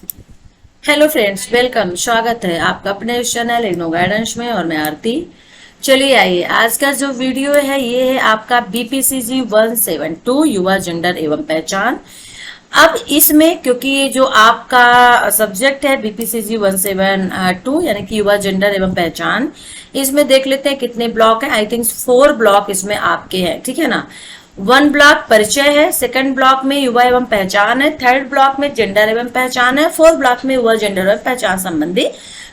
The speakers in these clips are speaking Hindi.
Hello friends, welcome. स्वागत है आपका अपने इस चैनल इग्नो गाइडेंस में और मैं आरती। चलिए आइए, आज का जो वीडियो है ये है आपका BPCG 172 युवा जेंडर एवं पहचान। अब इसमें क्योंकि ये जो आपका सब्जेक्ट है BPCG 172 यानी कि युवा जेंडर एवं पहचान, इसमें देख लेते हैं कितने ब्लॉक हैं। आई थिंक 4 ब्लॉक इसमें आपके हैं, ठीक है ना। 1 ब्लॉक परिचय है, सेकंड ब्लॉक में युवा एवं पहचान है, थर्ड ब्लॉक में जेंडर एवं पहचान है, फोर्थ ब्लॉक में युवा जेंडर एवं पहचान संबंधी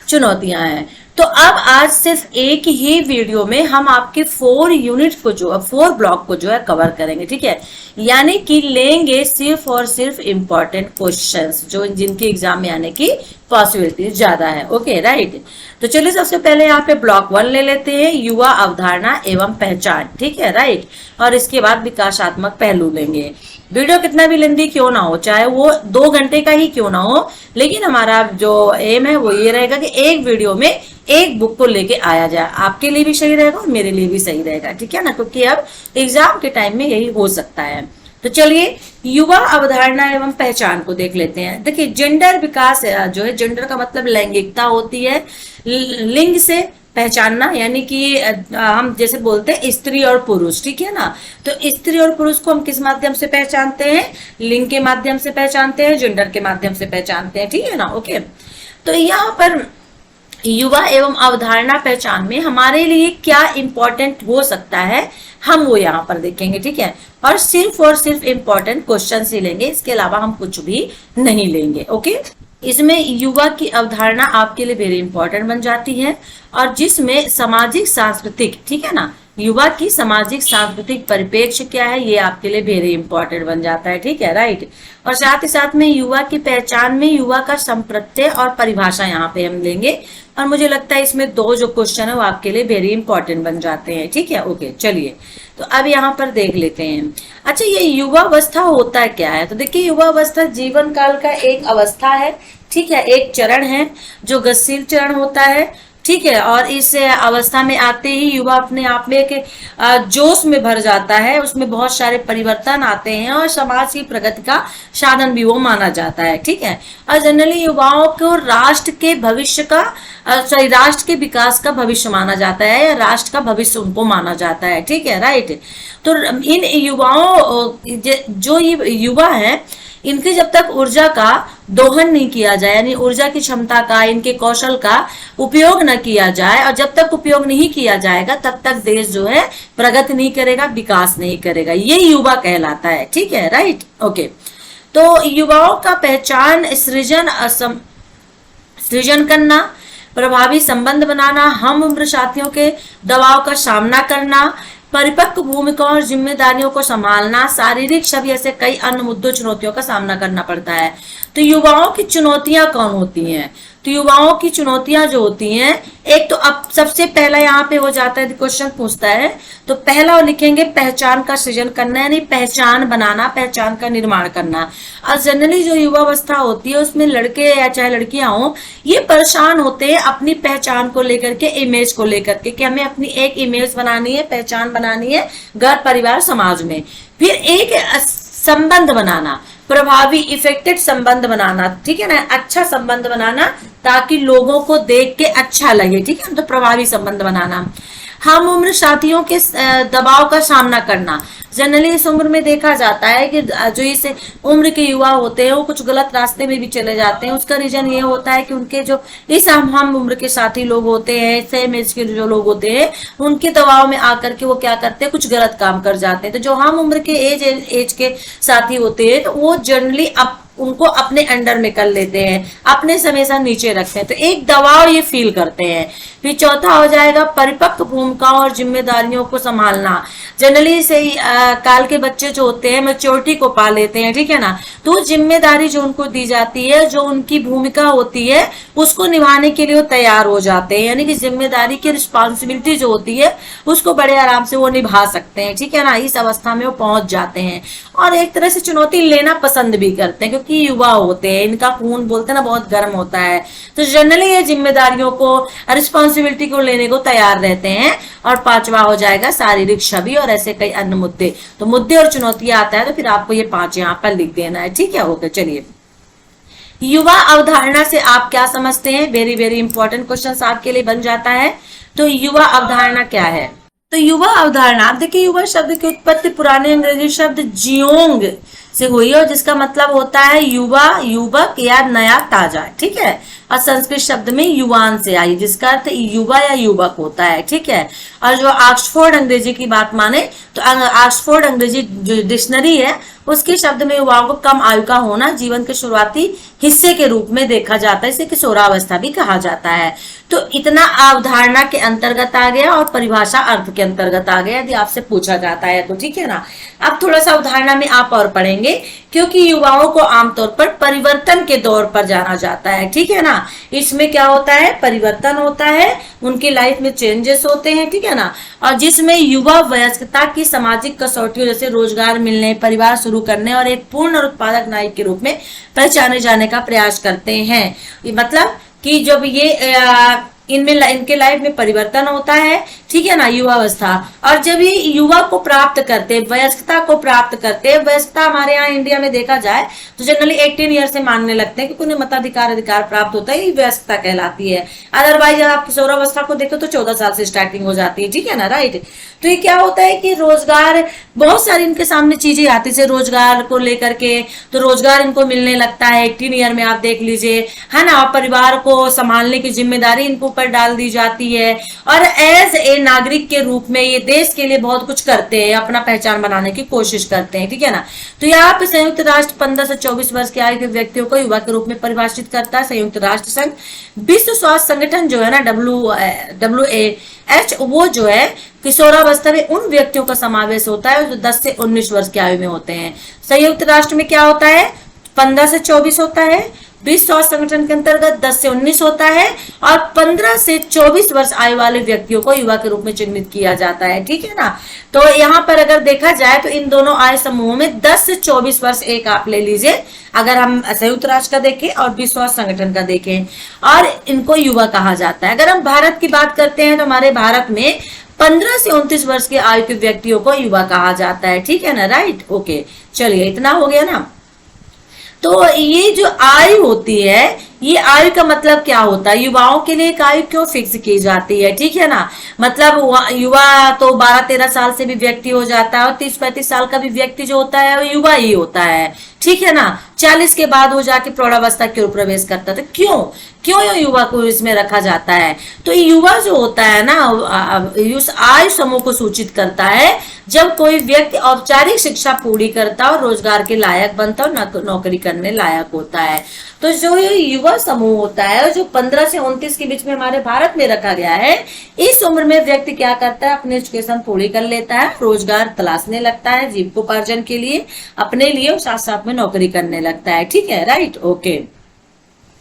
चुनौतियां हैं। तो अब आज सिर्फ एक ही वीडियो में हम आपके 4 यूनिट को जो 4 ब्लॉक को जो है कवर करेंगे, ठीक है। यानी कि लेंगे सिर्फ और सिर्फ इंपॉर्टेंट क्वेश्चंस जो जिनके एग्जाम में आने की पॉसिबिलिटी ज्यादा है। Okay right. तो चलिए सबसे पहले यहाँ पे ब्लॉक 1 ले लेते हैं, युवा अवधारणा एवं पहचान, ठीक है राइट। और इसके बाद विकासात्मक पहलू लेंगे। वीडियो कितना भी लेंदी क्यों ना हो, चाहे वो 2 घंटे का ही क्यों ना हो, लेकिन हमारा जो एम है वो ये रहेगा कि एक वीडियो में एक बुक को लेके आया जाए। आपके लिए भी सही रहेगा और मेरे लिए भी सही रहेगा, ठीक है ना, क्योंकि अब एग्जाम के टाइम में यही हो सकता है। तो चलिए युवा अवधारणा एवं पहचान को देख लेते हैं। देखिए जेंडर विकास जो है, जेंडर का मतलब लैंगिकता होती है, लिंग से पहचानना, यानी कि हम जैसे बोलते हैं स्त्री और पुरुष, ठीक है ना। तो स्त्री और पुरुष को हम किस माध्यम से पहचानते हैं? लिंग के माध्यम से पहचानते हैं, जेंडर के माध्यम से पहचानते हैं, ठीक है ना। ओके, तो यहाँ पर युवा एवं अवधारणा पहचान में हमारे लिए क्या इंपॉर्टेंट हो सकता है, हम वो यहाँ पर देखेंगे, ठीक है। और सिर्फ इंपॉर्टेंट क्वेश्चन ही लेंगे, इसके अलावा हम कुछ भी नहीं लेंगे। ओके, इसमें युवा की अवधारणा आपके लिए वेरी इंपॉर्टेंट बन जाती है, और जिसमें सामाजिक सांस्कृतिक, ठीक है ना, युवा की सामाजिक सांस्कृतिक परिप्रेक्ष्य क्या है ये आपके लिए वेरी इंपॉर्टेंट बन जाता है, ठीक है राइट। और साथ ही साथ में युवा की पहचान में युवा का संप्रत्यय और परिभाषा यहाँ पे हम लेंगे, और मुझे लगता है इसमें 2 जो क्वेश्चन है वो आपके लिए वेरी इंपॉर्टेंट बन जाते हैं, ठीक है। ओके चलिए, तो अब यहाँ पर देख लेते हैं। अच्छा, ये युवावस्था होता क्या है? तो देखिए युवावस्था जीवन काल का एक अवस्था है, ठीक है, एक चरण है जो गतिशील चरण होता है, ठीक है। और इस अवस्था में आते ही युवा अपने आप में एक जोश में भर जाता है, उसमें बहुत सारे परिवर्तन आते हैं और समाज की प्रगति का साधन भी वो माना जाता है, ठीक है। और जनरली युवाओं को राष्ट्र के भविष्य का राष्ट्र के विकास का भविष्य माना जाता है, या राष्ट्र का भविष्य उनको माना जाता है, ठीक है राइट। तो इन युवाओं जो ये युवा है, इनकी जब तक ऊर्जा का दोहन नहीं किया जाए, यानी ऊर्जा की क्षमता का, इनके कौशल का उपयोग न किया जाए, और जब तक उपयोग नहीं किया जाएगा तब तक देश जो है प्रगति नहीं करेगा, विकास नहीं करेगा, ये युवा कहलाता है, ठीक है राइट। ओके, तो युवाओं का पहचान सृजन करना, प्रभावी संबंध बनाना, हम उम्र साथियों के दबाव का सामना करना, परिपक्व भूमिका और जिम्मेदारियों को संभालना, शारीरिक सभी ऐसे कई अन्य मुद्दों चुनौतियों का सामना करना पड़ता है। तो युवाओं की चुनौतियां कौन होती हैं? तो युवाओं की चुनौतियां जो होती हैं, एक तो अब सबसे पहला यहाँ पे हो जाता है, क्वेश्चन पूछता है तो पहला वो लिखेंगे पहचान का सृजन करना, यानी पहचान बनाना, पहचान का निर्माण करना। और जनरली जो युवावस्था होती है उसमें लड़के या चाहे लड़कियां हो, ये परेशान होते हैं अपनी पहचान को लेकर के, इमेज को लेकर के, कि हमें अपनी एक इमेज बनानी है, पहचान बनानी है घर परिवार समाज में। फिर एक संबंध बनाना, प्रभावी इफेक्टिव संबंध बनाना, ठीक है ना, अच्छा संबंध बनाना ताकि लोगों को देख के अच्छा लगे, ठीक है। तो प्रभावी संबंध बनाना, हम उम्र साथियों के दबाव का सामना करना। जनरली इस उम्र में देखा जाता है कि जो इस उम्र के युवा होते हैं वो कुछ गलत रास्ते में भी चले जाते हैं। उसका रीजन ये होता है कि उनके जो इस हम उम्र के साथी लोग होते हैं, सेम एज के जो लोग होते हैं, उनके दबाव में आकर के वो क्या करते हैं, कुछ गलत काम कर जाते हैं। तो जो हम उम्र के एज के साथी होते हैं तो वो जनरली उनको अपने अंडर में कर लेते हैं, अपने से हमेशा नीचे रखते हैं, तो एक दबाव ये फील करते हैं। फिर चौथा हो जाएगा परिपक्व भूमिका और जिम्मेदारियों को संभालना। जनरली से काल के बच्चे जो होते हैं मैच्योरिटी को पा लेते हैं, ठीक है ना। तो जिम्मेदारी जो उनको दी जाती है, जो उनकी भूमिका होती है, उसको निभाने के लिए वो तैयार हो जाते हैं, यानी कि जिम्मेदारी की रिस्पॉन्सिबिलिटी जो होती है उसको बड़े आराम से वो निभा सकते हैं, ठीक है ना। इस अवस्था में वो पहुंच जाते हैं और एक तरह से चुनौती लेना पसंद भी करते हैं, क्योंकि युवा होते हैं, इनका खून बोलते हैं ना बहुत गर्म होता है। तो जनरली ये जिम्मेदारियों को, रिस्पॉन्सिबिलिटी को लेने को तैयार रहते हैं। और 5वां हो जाएगा शारीरिक छवि और ऐसे कई अन्य मुद्दे। तो मुद्दे और चुनौतियां आता है तो फिर आपको ये 5 यहाँ पर लिख देना है, ठीक है। ओके चलिए, युवा अवधारणा से आप क्या समझते हैं? वेरी वेरी इंपॉर्टेंट क्वेश्चन आपके लिए बन जाता है। तो युवा अवधारणा क्या है? तो युवा अवधारणा, आप देखिए युवा शब्द की उत्पत्ति पुराने अंग्रेजी शब्द जियोंग से हुई है, और जिसका मतलब होता है युवा, युवक या नया, ताजा। ठीक है। और संस्कृत शब्द में युवान से आई, जिसका अर्थ युवा या युवक होता है। ठीक है। और जो ऑक्सफोर्ड अंग्रेजी की बात माने तो ऑक्सफोर्ड अंग्रेजी जो डिक्शनरी है उसके शब्द में युवाओं को कम आयु का होना जीवन के शुरुआती हिस्से के रूप में देखा जाता है। इसे किशोरावस्था भी कहा जाता है। तो इतना अवधारणा के अंतर्गत आ गया और परिभाषा अर्थ के अंतर्गत आ गया यदि आपसे पूछा जाता है तो। ठीक है ना। अब थोड़ा सा अवधारणा में आप और पढ़ेंगे, क्योंकि युवाओं को आमतौर पर परिवर्तन के दौर पर जाना जाता है। ठीक है ना। इसमें क्या होता है? परिवर्तन होता है, उनकी लाइफ में चेंजेस होते हैं। ठीक है ना। और जिसमें युवा वयस्कता की सामाजिक कसौटियों जैसे रोजगार मिलने, परिवार शुरू करने और एक पूर्ण और उत्पादक नागरिक के रूप में पहचाने जाने का प्रयास करते हैं। मतलब कि जब ये इनके लाइफ में परिवर्तन होता है, ठीक है ना, युवावस्था, और जब ये युवा को प्राप्त करते, वयस्कता को प्राप्त करते, वयस्कता हमारे यहाँ इंडिया में देखा जाए तो जनरली 18 ईयर से मानने लगते हैं क्योंकि उन्हें मताधिकार अधिकार प्राप्त होता है, ये वयस्कता कहलाती है। अदरवाइज आप किशोरावस्था को देखो तो 14 साल से स्टार्टिंग हो जाती है। ठीक है ना, राइट। तो ये क्या होता है कि रोजगार, बहुत सारी इनके सामने चीजें आती है रोजगार को लेकर के, तो रोजगार इनको मिलने लगता है 18 ईयर में, आप देख लीजिए, है ना। परिवार को संभालने की जिम्मेदारी इनको ऊपर डाल दी जाती है, और एज ए नागरिक के रूप में ये देश के लिए बहुत कुछ करते हैं, अपना पहचान बनाने की कोशिश करते हैं। ठीक है ना। तो यहाँ पे संयुक्त राष्ट्र 15 से 24 वर्ष के आयु के व्यक्तियों को युवा के रूप में परिभाषित करता है। संयुक्त राष्ट्र संघ, विश्व स्वास्थ्य संगठन जो है ना, WAH, वो जो है किशोरावस्था में उन व्यक्तियों का समावेश होता है जो 10 से 19 वर्ष की आयु में होते हैं। संयुक्त राष्ट्र में क्या होता है? 15 से 24 होता है, विश्व स्वास्थ्य संगठन के अंतर्गत 10 से 19 होता है, और 15 से 24 वर्ष आयु वाले व्यक्तियों को युवा के रूप में चिन्हित किया जाता है। ठीक है ना। तो यहाँ पर अगर देखा जाए तो इन दोनों आयु समूहों में 10 से 24 वर्ष एक आप ले लीजिए, अगर हम संयुक्त राष्ट्र का देखें और विश्व स्वास्थ्य संगठन का देखें, और इनको युवा कहा जाता है। अगर हम भारत की बात करते हैं तो हमारे भारत में 15 से 29 वर्ष के आयु के व्यक्तियों को युवा कहा जाता है। ठीक है ना, राइट। ओके, चलिए, इतना हो गया ना। तो ये जो आयु होती है, ये आयु का मतलब क्या होता है? युवाओं के लिए एक आयु क्यों फिक्स की जाती है? ठीक है ना। मतलब युवा तो 12-13 साल से भी व्यक्ति हो जाता है, और 30-35 साल का भी व्यक्ति जो होता है वो युवा ही होता है। ठीक है ना। 40 के बाद वो जाके प्रौढ़ावस्था की ओर प्रवेश करता था। क्यों युवा को इसमें रखा जाता है? तो युवा जो होता है ना, उस आयु समूह को सूचित करता है जब कोई व्यक्ति औपचारिक शिक्षा पूरी करता और रोजगार के लायक बनता और नौकरी करने लायक होता है। तो जो ये युवा समूह होता है, जो 15 से 29 के बीच में हमारे भारत में रखा गया है, इस उम्र में व्यक्ति क्या करता है? अपनी एजुकेशन पूरी कर लेता है, रोजगार तलाशने लगता है जीविकोपार्जन के लिए, अपने लिए, और साथ साथ में नौकरी करने लगता है। ठीक है, राइट। ओके,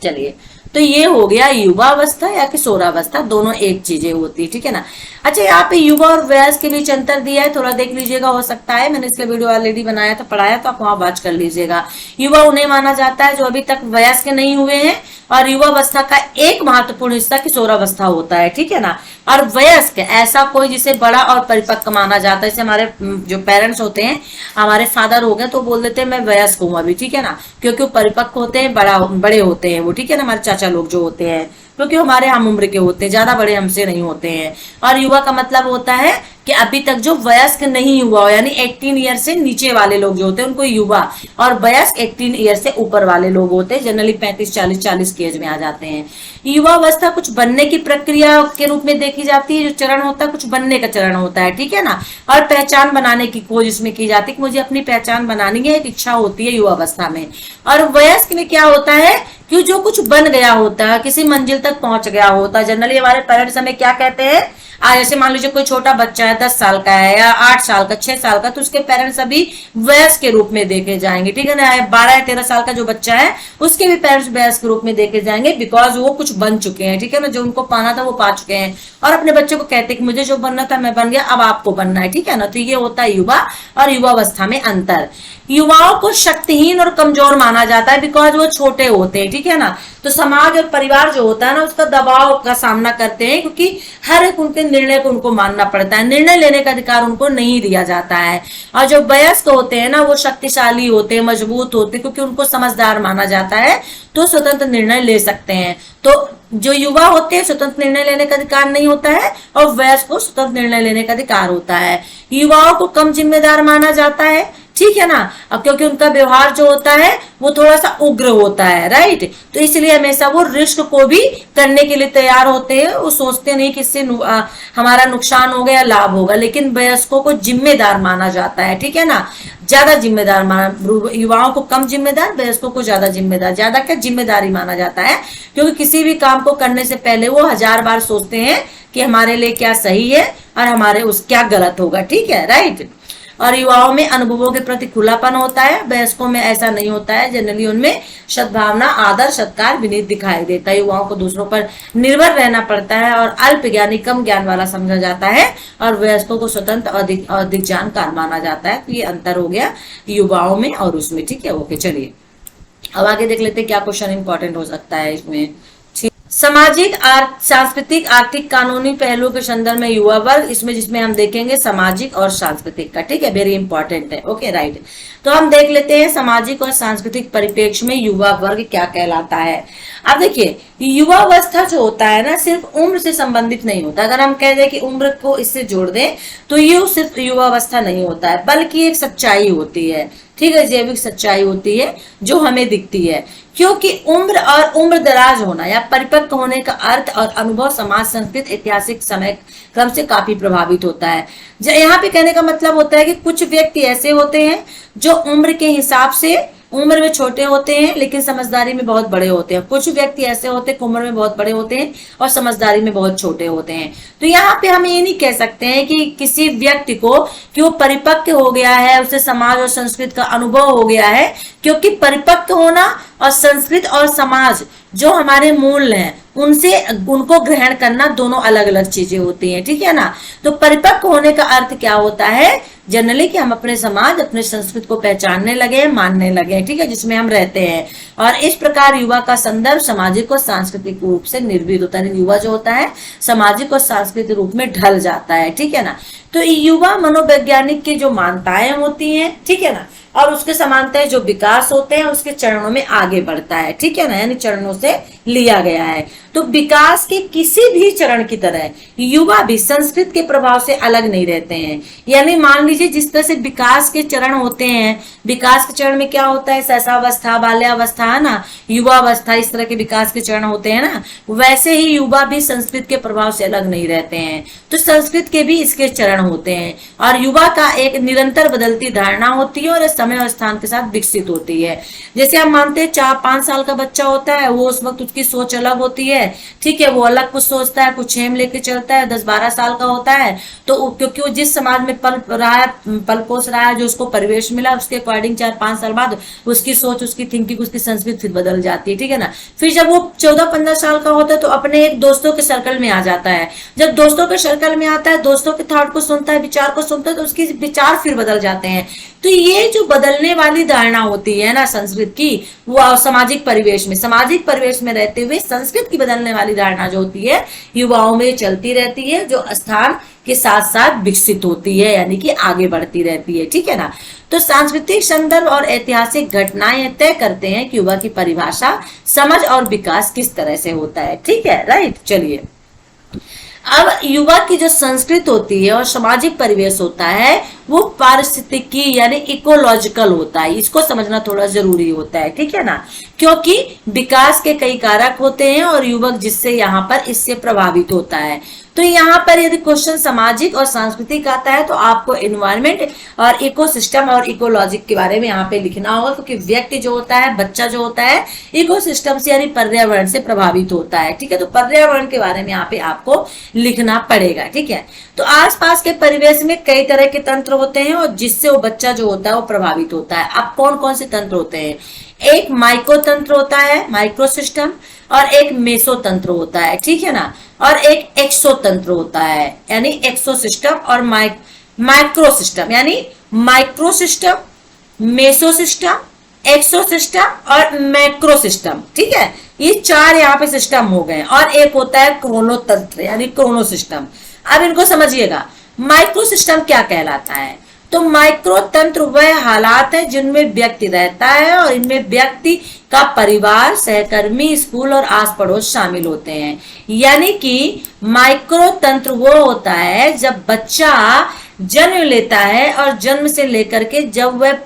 चलिए, तो ये हो गया युवावस्था या किशोरावस्था, दोनों एक चीजें होती है। ठीक है ना। अच्छा, यहाँ पे युवा और वयस्क के बीच अंतर दिया है, थोड़ा देख लीजिएगा, हो सकता है मैंने इसलिए वीडियो ऑलरेडी बनाया था, पढ़ाया, तो आप वहां वॉच कर लीजिएगा। युवा उन्हें माना जाता है जो अभी तक वयस्क नहीं हुए हैं, और युवावस्था का एक महत्वपूर्ण हिस्सा किशोरावस्था होता है। ठीक है ना। और वयस्क ऐसा कोई जिसे बड़ा और परिपक्व माना जाता है, जैसे हमारे जो पेरेंट्स होते हैं, हमारे फादर हो गए तो बोल देते हैं मैं वयस्क हूँ अभी। ठीक है ना। क्योंकि वो परिपक्व होते हैं, बड़े होते हैं वो। ठीक है ना। हमारे चाचा लोग जो होते हैं, क्योंकि हमारे हम उम्र के होते हैं, ज्यादा बड़े हमसे नहीं होते हैं। और युवा का मतलब होता है कि अभी तक जो वयस्क नहीं हुआ हो, यानी 18 ईयर से नीचे वाले लोग जो होते हैं उनको युवा, और वयस्क 18 ईयर से ऊपर वाले लोग होते हैं, जनरली 35-40 की एज में आ जाते हैं। युवावस्था कुछ बनने की प्रक्रिया के रूप में देखी जाती है, जो चरण होता है कुछ बनने का चरण होता है। ठीक है ना। और पहचान बनाने की खोज इसमें की जाती है कि मुझे अपनी पहचान बनानी है, एक इच्छा होती है युवावस्था में। और वयस्क में क्या होता है कि जो कुछ बन गया होता है, किसी मंजिल तक पहुंच गया होता है। जनरली हमारे पेरेंट्स हमें क्या कहते हैं, जैसे मान लीजिए कोई छोटा बच्चा है, 10 साल का है या 8 साल का, 6 साल का, तो उसके पेरेंट्स अभी वयस्क के रूप में देखे जाएंगे। ठीक है ना। 12 या 13 साल का जो बच्चा है उसके भी पेरेंट्स वयस्क के रूप में देखे जाएंगे, बिकॉज वो कुछ बन चुके हैं। ठीक है ना। जो उनको पाना था वो पा चुके हैं, और अपने बच्चे को कहते हैं कि मुझे जो बनना था मैं बन गया, अब आपको बनना है। ठीक है ना। तो ये होता है युवा और युवावस्था में अंतर। युवाओं को शक्तिहीन और कमजोर माना जाता है, बिकॉज वो छोटे होते हैं। ठीक है ना। तो समाज और परिवार जो होता है ना, उसका दबाव का सामना करते हैं, क्योंकि हर एक उनके निर्णय को उनको मानना पड़ता है, निर्णय लेने का अधिकार उनको नहीं दिया जाता है। और जो वयस्क होते हैं ना, वो शक्तिशाली होते हैं, मजबूत होते हैं, क्योंकि उनको समझदार माना जाता है, तो स्वतंत्र निर्णय ले सकते हैं। तो जो युवा होते हैं स्वतंत्र निर्णय लेने का अधिकार नहीं होता है और वयस्क को स्वतंत्र निर्णय लेने का अधिकार होता है। युवाओं को कम जिम्मेदार माना जाता है, ठीक है ना, अब क्योंकि उनका व्यवहार जो होता है वो थोड़ा सा उग्र होता है, राइट। तो इसलिए हमेशा वो रिस्क को भी करने के लिए तैयार होते हैं, वो सोचते नहीं कि इससे हमारा नुकसान होगा या लाभ होगा। लेकिन वयस्कों को जिम्मेदार माना जाता है, ठीक है ना, ज्यादा जिम्मेदार माना, युवाओं को कम जिम्मेदार, वयस्कों को ज्यादा जिम्मेदार। ज्यादा क्या, जिम्मेदारी माना जाता है, क्योंकि किसी भी काम को करने से पहले वो 1000 बार सोचते हैं कि हमारे लिए क्या सही है और हमारे उस क्या गलत होगा, ठीक है, राइट। और युवाओं में अनुभवों के प्रति खुलापन होता है, वयस्कों में ऐसा नहीं होता है। जनरली उनमें सद्भावना, आदर, सत्कार, विनीत दिखाई देता है। युवाओं को दूसरों पर निर्भर रहना पड़ता है और अल्प ज्ञानी, कम ज्ञान वाला समझा जाता है, और वयस्कों को स्वतंत्र, अधिक जानकार माना जाता है। तो ये अंतर हो गया युवाओं में और उसमें, ठीक है। ओके, चलिए अब आगे देख लेते हैं क्या क्वेश्चन इंपॉर्टेंट हो सकता है इसमें। सामाजिक, सांस्कृतिक, आर्थिक, कानूनी पहलुओं के संदर्भ में युवा वर्ग, इसमें जिसमें हम देखेंगे सामाजिक और सांस्कृतिक का, ठीक है, वेरी इंपॉर्टेंट है। Okay, right. तो हम देख लेते हैं सामाजिक और सांस्कृतिक परिप्रेक्ष्य में युवा वर्ग क्या कहलाता है। अब देखिए, युवावस्था जो होता है ना, सिर्फ उम्र से संबंधित नहीं होता। अगर हम कह दें कि उम्र को इससे जोड़ दें तो ये सिर्फ युवावस्था नहीं होता है, बल्कि एक सच्चाई होती है, ठीक है, जैविक सच्चाई होती है जो हमें दिखती है। क्योंकि उम्र और उम्र दराज होना या परिपक्व होने का अर्थ और अनुभव समाज, संस्कृति, ऐतिहासिक समय क्रम से काफी प्रभावित होता है। यहाँ पे कहने का मतलब होता है कि कुछ व्यक्ति ऐसे होते हैं जो उम्र के हिसाब से उम्र में छोटे होते हैं लेकिन समझदारी में बहुत बड़े होते हैं। कुछ व्यक्ति ऐसे होते हैं उम्र में बहुत बड़े होते हैं और समझदारी में बहुत छोटे होते हैं। तो यहाँ पे हम ये नहीं कह सकते हैं कि किसी व्यक्ति को कि वो परिपक्व हो गया है, उसे समाज और संस्कृति का अनुभव हो गया है, क्योंकि परिपक्व होना और संस्कृति और समाज जो हमारे मूल हैं उनसे उनको ग्रहण करना दोनों अलग अलग चीजें होती हैं, ठीक है ना। तो परिपक्व होने का अर्थ क्या होता है जनरली कि हम अपने समाज, अपने संस्कृति को पहचानने लगे, मानने लगे, ठीक है, जिसमें हम रहते हैं। और इस प्रकार युवा का संदर्भ सामाजिक और सांस्कृतिक रूप से निर्भीत होता है। युवा जो होता है सामाजिक और सांस्कृतिक रूप में ढल जाता है, ठीक है ना। तो युवा मनोवैज्ञानिक की जो मान्यताएं होती हैं, ठीक है ना, और उसके समानता जो विकास होते हैं उसके चरणों में आगे बढ़ता है, ठीक है ना, यानी चरणों से लिया गया है। तो विकास के किसी भी चरण की तरह युवा भी संस्कृति के प्रभाव से अलग नहीं रहते हैं। यानी मान लीजिए जिस तरह से विकास के चरण होते हैं, विकास के चरण में क्या होता है, शैशवावस्था, बाल्यावस्था, है ना, युवावस्था, इस तरह के विकास के चरण होते हैं ना, वैसे ही युवा भी संस्कृति के प्रभाव से अलग नहीं रहते हैं। तो संस्कृति के भी इसके चरण होते हैं और युवा का एक निरंतर बदलती धारणा होती है और समय और स्थान के साथ विकसित होती है। जैसे हम मानते हैं 4-5 साल का बच्चा होता है, वो उस वक्त उसकी सोच अलग होती है, ठीक है, वो अलग कुछ सोचता है, कुछ छेम लेके चलता है। 10-12 साल का होता है तो क्योंकि वो जिस समाज में पल पोस रहा है, जो उसको परिवेश मिला, उसके अकॉर्डिंग 4-5 साल बाद उसकी सोच, उसकी थिंकिंग, उसकी संस्कृति फिर बदल जाती है, ठीक है ना। फिर जब वो 14-15 साल का होता है तो अपने एक दोस्तों के सर्कल में आ जाता है। जब दोस्तों के सर्कल में आता है, दोस्तों के थॉट को सुनता है, विचार को सुनता है, तो उसके विचार फिर बदल जाते हैं। तो ये जो बदलने वाली धारणा होती है ना संस्कृत की, वो सामाजिक परिवेश में रहते हुए संस्कृत की बदलने वाली धारणा जो होती है युवाओं में चलती रहती है, जो स्थान के साथ साथ विकसित होती है, यानी कि आगे बढ़ती रहती है, ठीक है ना। तो सांस्कृतिक संदर्भ और ऐतिहासिक घटनाएं तय करते हैं कि युवा की परिभाषा, समझ और विकास किस तरह से होता है, ठीक है, राइट। चलिए अब युवा की जो संस्कृति होती है और सामाजिक परिवेश होता है वो पारिस्थितिकी यानी इकोलॉजिकल होता है। इसको समझना थोड़ा जरूरी होता है, ठीक है ना, क्योंकि विकास के कई कारक होते हैं और युवक जिससे यहाँ पर इससे प्रभावित होता है। तो यहाँ पर यदि क्वेश्चन सामाजिक और सांस्कृतिक आता है तो आपको एनवायरमेंट और इकोसिस्टम और इकोलॉजिक के बारे में यहाँ पे लिखना होगा, क्योंकि व्यक्ति जो होता है, बच्चा जो होता है, इकोसिस्टम से यानी पर्यावरण से प्रभावित होता है, ठीक है। तो पर्यावरण के बारे में यहाँ पे आपको लिखना पड़ेगा, ठीक है। तो आसपास के परिवेश में कई तरह के तंत्र होते हैं और जिससे वो बच्चा जो होता है वो प्रभावित होता है। अब कौन कौन से तंत्र होते हैं, एक माइक्रो तंत्र होता है, माइक्रो सिस्टम, और एक मेसो तंत्र होता है, ठीक है ना, और एक एक्सो तंत्र होता है, यानी एक्सो सिस्टम और माइक्रो सिस्टम, यानी माइक्रो सिस्टम, मेसो सिस्टम, एक्सो सिस्टम और मैक्रो सिस्टम, ठीक है। ये 4 यहाँ पे सिस्टम हो गए और एक होता है क्रोनो तंत्र यानी क्रोनो सिस्टम। अब इनको समझिएगा, माइक्रो सिस्टम क्या कहलाता है। तो माइक्रो तंत्र वह हालात है जिनमें व्यक्ति रहता है और इनमें व्यक्ति का परिवार, सहकर्मी, स्कूल और आस पड़ोस शामिल होते हैं। यानी कि माइक्रो तंत्र वो होता है जब बच्चा जन्म लेता है और जन्म से लेकर के जब वह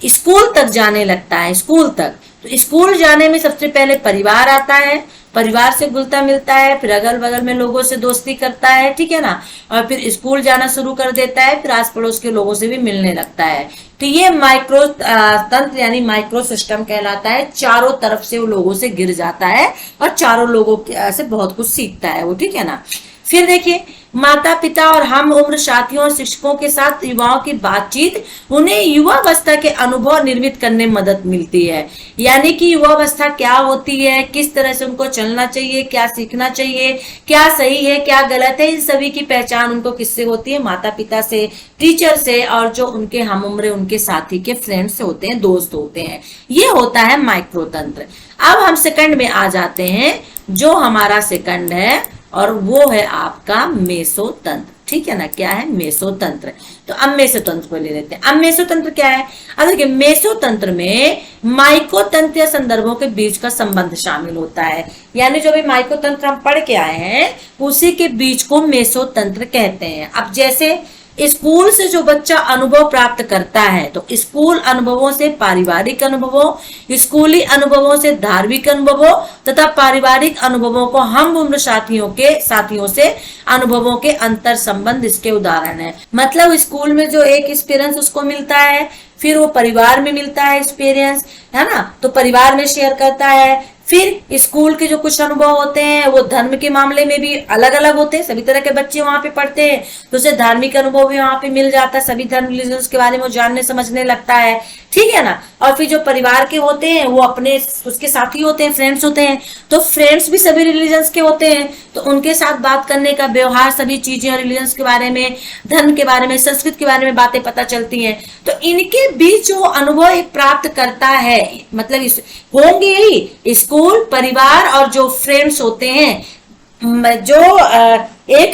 स्कूल तक जाने लगता है, स्कूल तक, तो स्कूल जाने में सबसे पहले परिवार आता है, परिवार से घुलता मिलता है, फिर अगल बगल में लोगों से दोस्ती करता है, ठीक है ना, और फिर स्कूल जाना शुरू कर देता है, फिर आस पड़ोस के लोगों से भी मिलने लगता है। तो ये माइक्रो तंत्र यानी माइक्रो सिस्टम कहलाता है। चारों तरफ से वो लोगों से गिर जाता है और चारों लोगों से बहुत कुछ सीखता है वो, ठीक है ना। फिर देखिए, माता पिता और हम उम्र साथियों और शिक्षकों के साथ युवाओं की बातचीत उन्हें युवावस्था के अनुभव निर्मित करने में मदद मिलती है। यानी कि युवावस्था क्या होती है, किस तरह से उनको चलना चाहिए, क्या सीखना चाहिए, क्या सही है क्या गलत है, इन सभी की पहचान उनको किससे होती है, माता पिता से, टीचर से, और जो उनके हम उम्र उनके साथी के फ्रेंड्स होते हैं, दोस्त होते हैं। ये होता है माइक्रो तंत्र। अब हम सेकंड में आ जाते हैं। जो हमारा सेकंड है और वो है आपका मेसोतंत्र, ठीक है ना। क्या है? मेसोतंत्र। तो अब मेसोतंत्र को ले लेते हैं। अब मेसोतंत्र क्या है? अब देखिए, मेसोतंत्र में माइक्रोतंत्र या संदर्भों के बीच का संबंध शामिल होता है। यानी जो भी माइक्रोतंत्र हम पढ़ के आए हैं उसी के बीच को मेसोतंत्र कहते हैं। अब जैसे स्कूल से जो बच्चा अनुभव प्राप्त करता है, तो स्कूल अनुभवों से पारिवारिक अनुभवों, स्कूली अनुभवों से धार्मिक अनुभवों तथा पारिवारिक अनुभवों को हम उम्र साथियों से अनुभवों के अंतर संबंध इसके उदाहरण है। मतलब स्कूल में जो एक एक्सपीरियंस उसको मिलता है, फिर वो परिवार में मिलता है एक्सपीरियंस, है ना, तो परिवार में शेयर करता है। फिर स्कूल के जो कुछ अनुभव होते हैं वो धर्म के मामले में भी अलग अलग होते हैं, सभी तरह के बच्चे वहां पे पढ़ते हैं, तो उसे धार्मिक अनुभव भी वहां पे मिल जाता है, सभी धर्म रिलीजन्स के बारे में वो जानने समझने लगता है, ठीक है ना। और फिर जो परिवार के होते हैं वो अपने उसके साथी होते हैं, फ्रेंड्स होते हैं, तो फ्रेंड्स भी सभी रिलीजन्स के होते हैं, तो उनके साथ बात करने का व्यवहार, सभी चीजें रिलीजन्स के बारे में, धर्म के बारे में, संस्कृत के बारे में बातें पता चलती हैं। तो इनके बीच जो अनुभव एक प्राप्त करता है, मतलब होंगे ही स्कूल, परिवार और जो फ्रेंड्स होते हैं, जो एक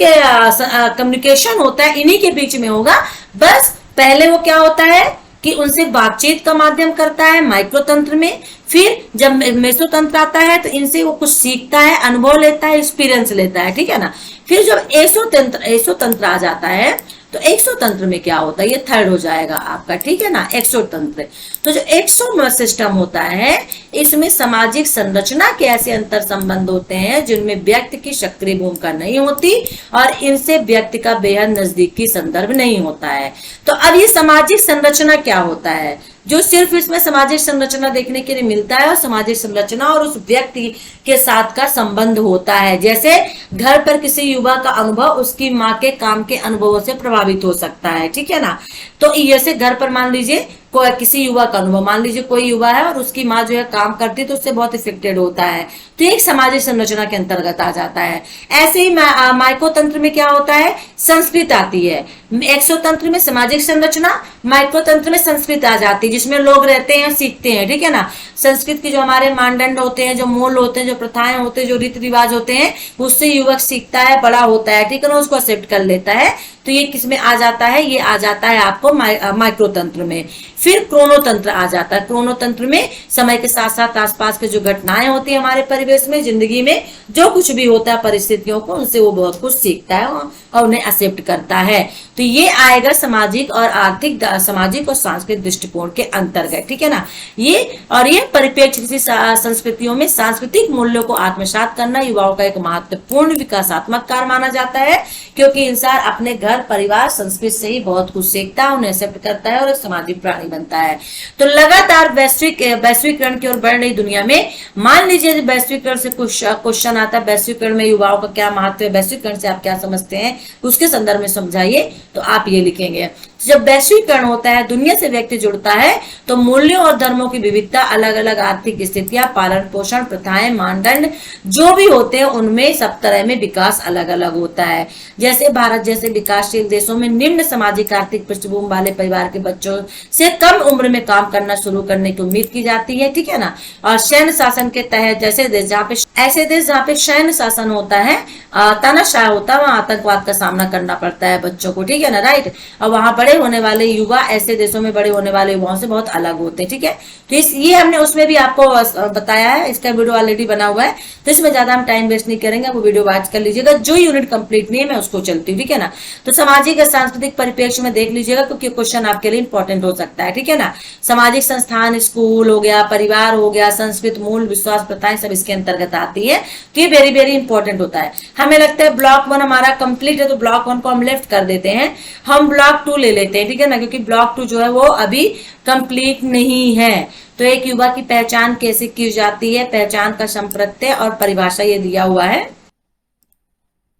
कम्युनिकेशन होता है इन्हीं के बीच में होगा। बस पहले वो क्या होता है कि उनसे बातचीत का माध्यम करता है माइक्रोतंत्र में, फिर जब मेसोतंत्र आता है तो इनसे वो कुछ सीखता है, अनुभव लेता है, एक्सपीरियंस लेता है, ठीक है ना। फिर जब एसोतंत्र आ जाता है तो एक्सोतंत्र में क्या होता है, ये थर्ड हो जाएगा आपका, ठीक है ना, एक्सोतंत्र। तो जो एक्सो सिस्टम होता है इसमें सामाजिक संरचना के ऐसे अंतर संबंध होते हैं जिनमें व्यक्ति की सक्रिय भूमिका नहीं होती और इनसे व्यक्ति का बेहद नजदीकी संदर्भ नहीं होता है। तो अब ये सामाजिक संरचना क्या होता है, जो सिर्फ इसमें सामाजिक संरचना देखने के लिए मिलता है, और सामाजिक संरचना और उस व्यक्ति के साथ का संबंध होता है। जैसे घर पर किसी युवा का अनुभव उसकी माँ के काम के अनुभवों से प्रभावित हो सकता है, ठीक है ना। तो जैसे घर पर मान लीजिए कोई किसी युवा का अनुभव, मान लीजिए कोई युवा है और उसकी माँ जो है काम करती है तो उससे बहुत इफेक्टेड होता है, तो एक सामाजिक संरचना के अंतर्गत आ जाता है। ऐसे ही माइक्रोतंत्र में क्या होता है, संस्कृत आती है। एक्सोतंत्र में सामाजिक संरचना, माइक्रोतंत्र में संस्कृत आ जाती है जिसमें लोग रहते हैं, सीखते हैं, ठीक है ना। संस्कृत के जो हमारे मानदंड होते हैं, जो मूल होते हैं, जो प्रथाएं होते हैं, जो रीति रिवाज होते हैं, उससे युवक सीखता है, बड़ा होता है, ठीक है ना, उसको एक्सेप्ट कर लेता है। तो ये किसमें आ जाता है, ये आ जाता है आपको माइक्रोतंत्र में। फिर क्रोनोतंत्र आ जाता है। क्रोनोतंत्र में समय के साथ साथ आसपास के जो घटनाएं होती है हमारे परिवेश में, जिंदगी में जो कुछ भी होता है परिस्थितियों को, उनसे वो बहुत कुछ सीखता है और उन्हें एक्सेप्ट करता है। तो ये आएगा सामाजिक और आर्थिक, सामाजिक और सांस्कृतिक दृष्टिकोण के अंतर्गत, ठीक है ना। ये परिप्रेक्ष्य किसी संस्कृतियों में सांस्कृतिक मूल्यों को आत्मसात करना युवाओं का एक महत्वपूर्ण विकासात्मक कार्य माना जाता है, क्योंकि इंसान अपने घर, परिवार, संस्कृति से ही बहुत कुछ सीखता है, उन्हें एक्सेप्ट करता है और एक सामाजिक प्राणी बनता है। तो लगातार वैश्वीकरण की ओर बढ़ रही दुनिया में, मान लीजिए वैश्वीकरण से कुछ क्वेश्चन आता है, वैश्वीकरण में युवाओं का क्या महत्व है, वैश्वीकरण से आप क्या समझते हैं, उसके संदर्भ में समझाइए, तो आप ये लिखेंगे। जब वैश्वीकरण होता है, दुनिया से व्यक्ति जुड़ता है, तो मूल्यों और धर्मों की विविधता, अलग अलग आर्थिक स्थितियां, पालन पोषण, प्रथाएं, मानदंड जो भी होते हैं उनमें सब तरह में विकास अलग अलग होता है। जैसे भारत जैसे विकासशील देशों में निम्न सामाजिक आर्थिक पृष्ठभूमि वाले परिवार के बच्चों से कम उम्र में काम करना शुरू करने की उम्मीद की जाती है, ठीक है ना। और सैन्य शासन के तहत जैसे देश जहाँ पे ऐसे देश जहाँ पे सैन्य शासन होता है, तानाशाह होता है, वहां आतंकवाद का सामना करना पड़ता है बच्चों को, ठीक है ना, राइट। और वहां बड़े होने वाले युवा ऐसे देशों में बड़े होने वाले युवाओं से बहुत अलग होते हैं, ठीक है। तो ये हमने उसमें भी आपको बताया है, इसका वीडियो ऑलरेडी बना हुआ है, तो इसमें ज्यादा हम टाइम वेस्ट नहीं करेंगे, वो वीडियो वॉच कर लीजिएगा। जो यूनिट कंप्लीट नहीं है मैं उसको चलती हूँ, ठीक है ना। तो सामाजिक और सांस्कृतिक परिप्रेक्ष्य में देख लीजिएगा, क्योंकि क्वेश्चन आपके लिए इंपॉर्टेंट हो सकता है, ठीक है ना। सामाजिक संस्थान, स्कूल हो गया, परिवार हो गया, संस्कृत, मूल, विश्वास, प्रथाएं सब इसके अंतर्गत आती है। तो ये वेरी वेरी इंपॉर्टेंट होता है। हमें लगता है ब्लॉक 1 हमारा कंप्लीट है, तो ब्लॉक 1 को हम लेफ्ट कर देते हैं, हम ब्लॉक 2 ले लेते हैं, ठीक है ना, क्योंकि ब्लॉक 2 जो है वो अभी कंप्लीट नहीं है। तो एक युवा की पहचान कैसे की जाती है, पहचान का संप्रत्यय और परिभाषा ये दिया हुआ है।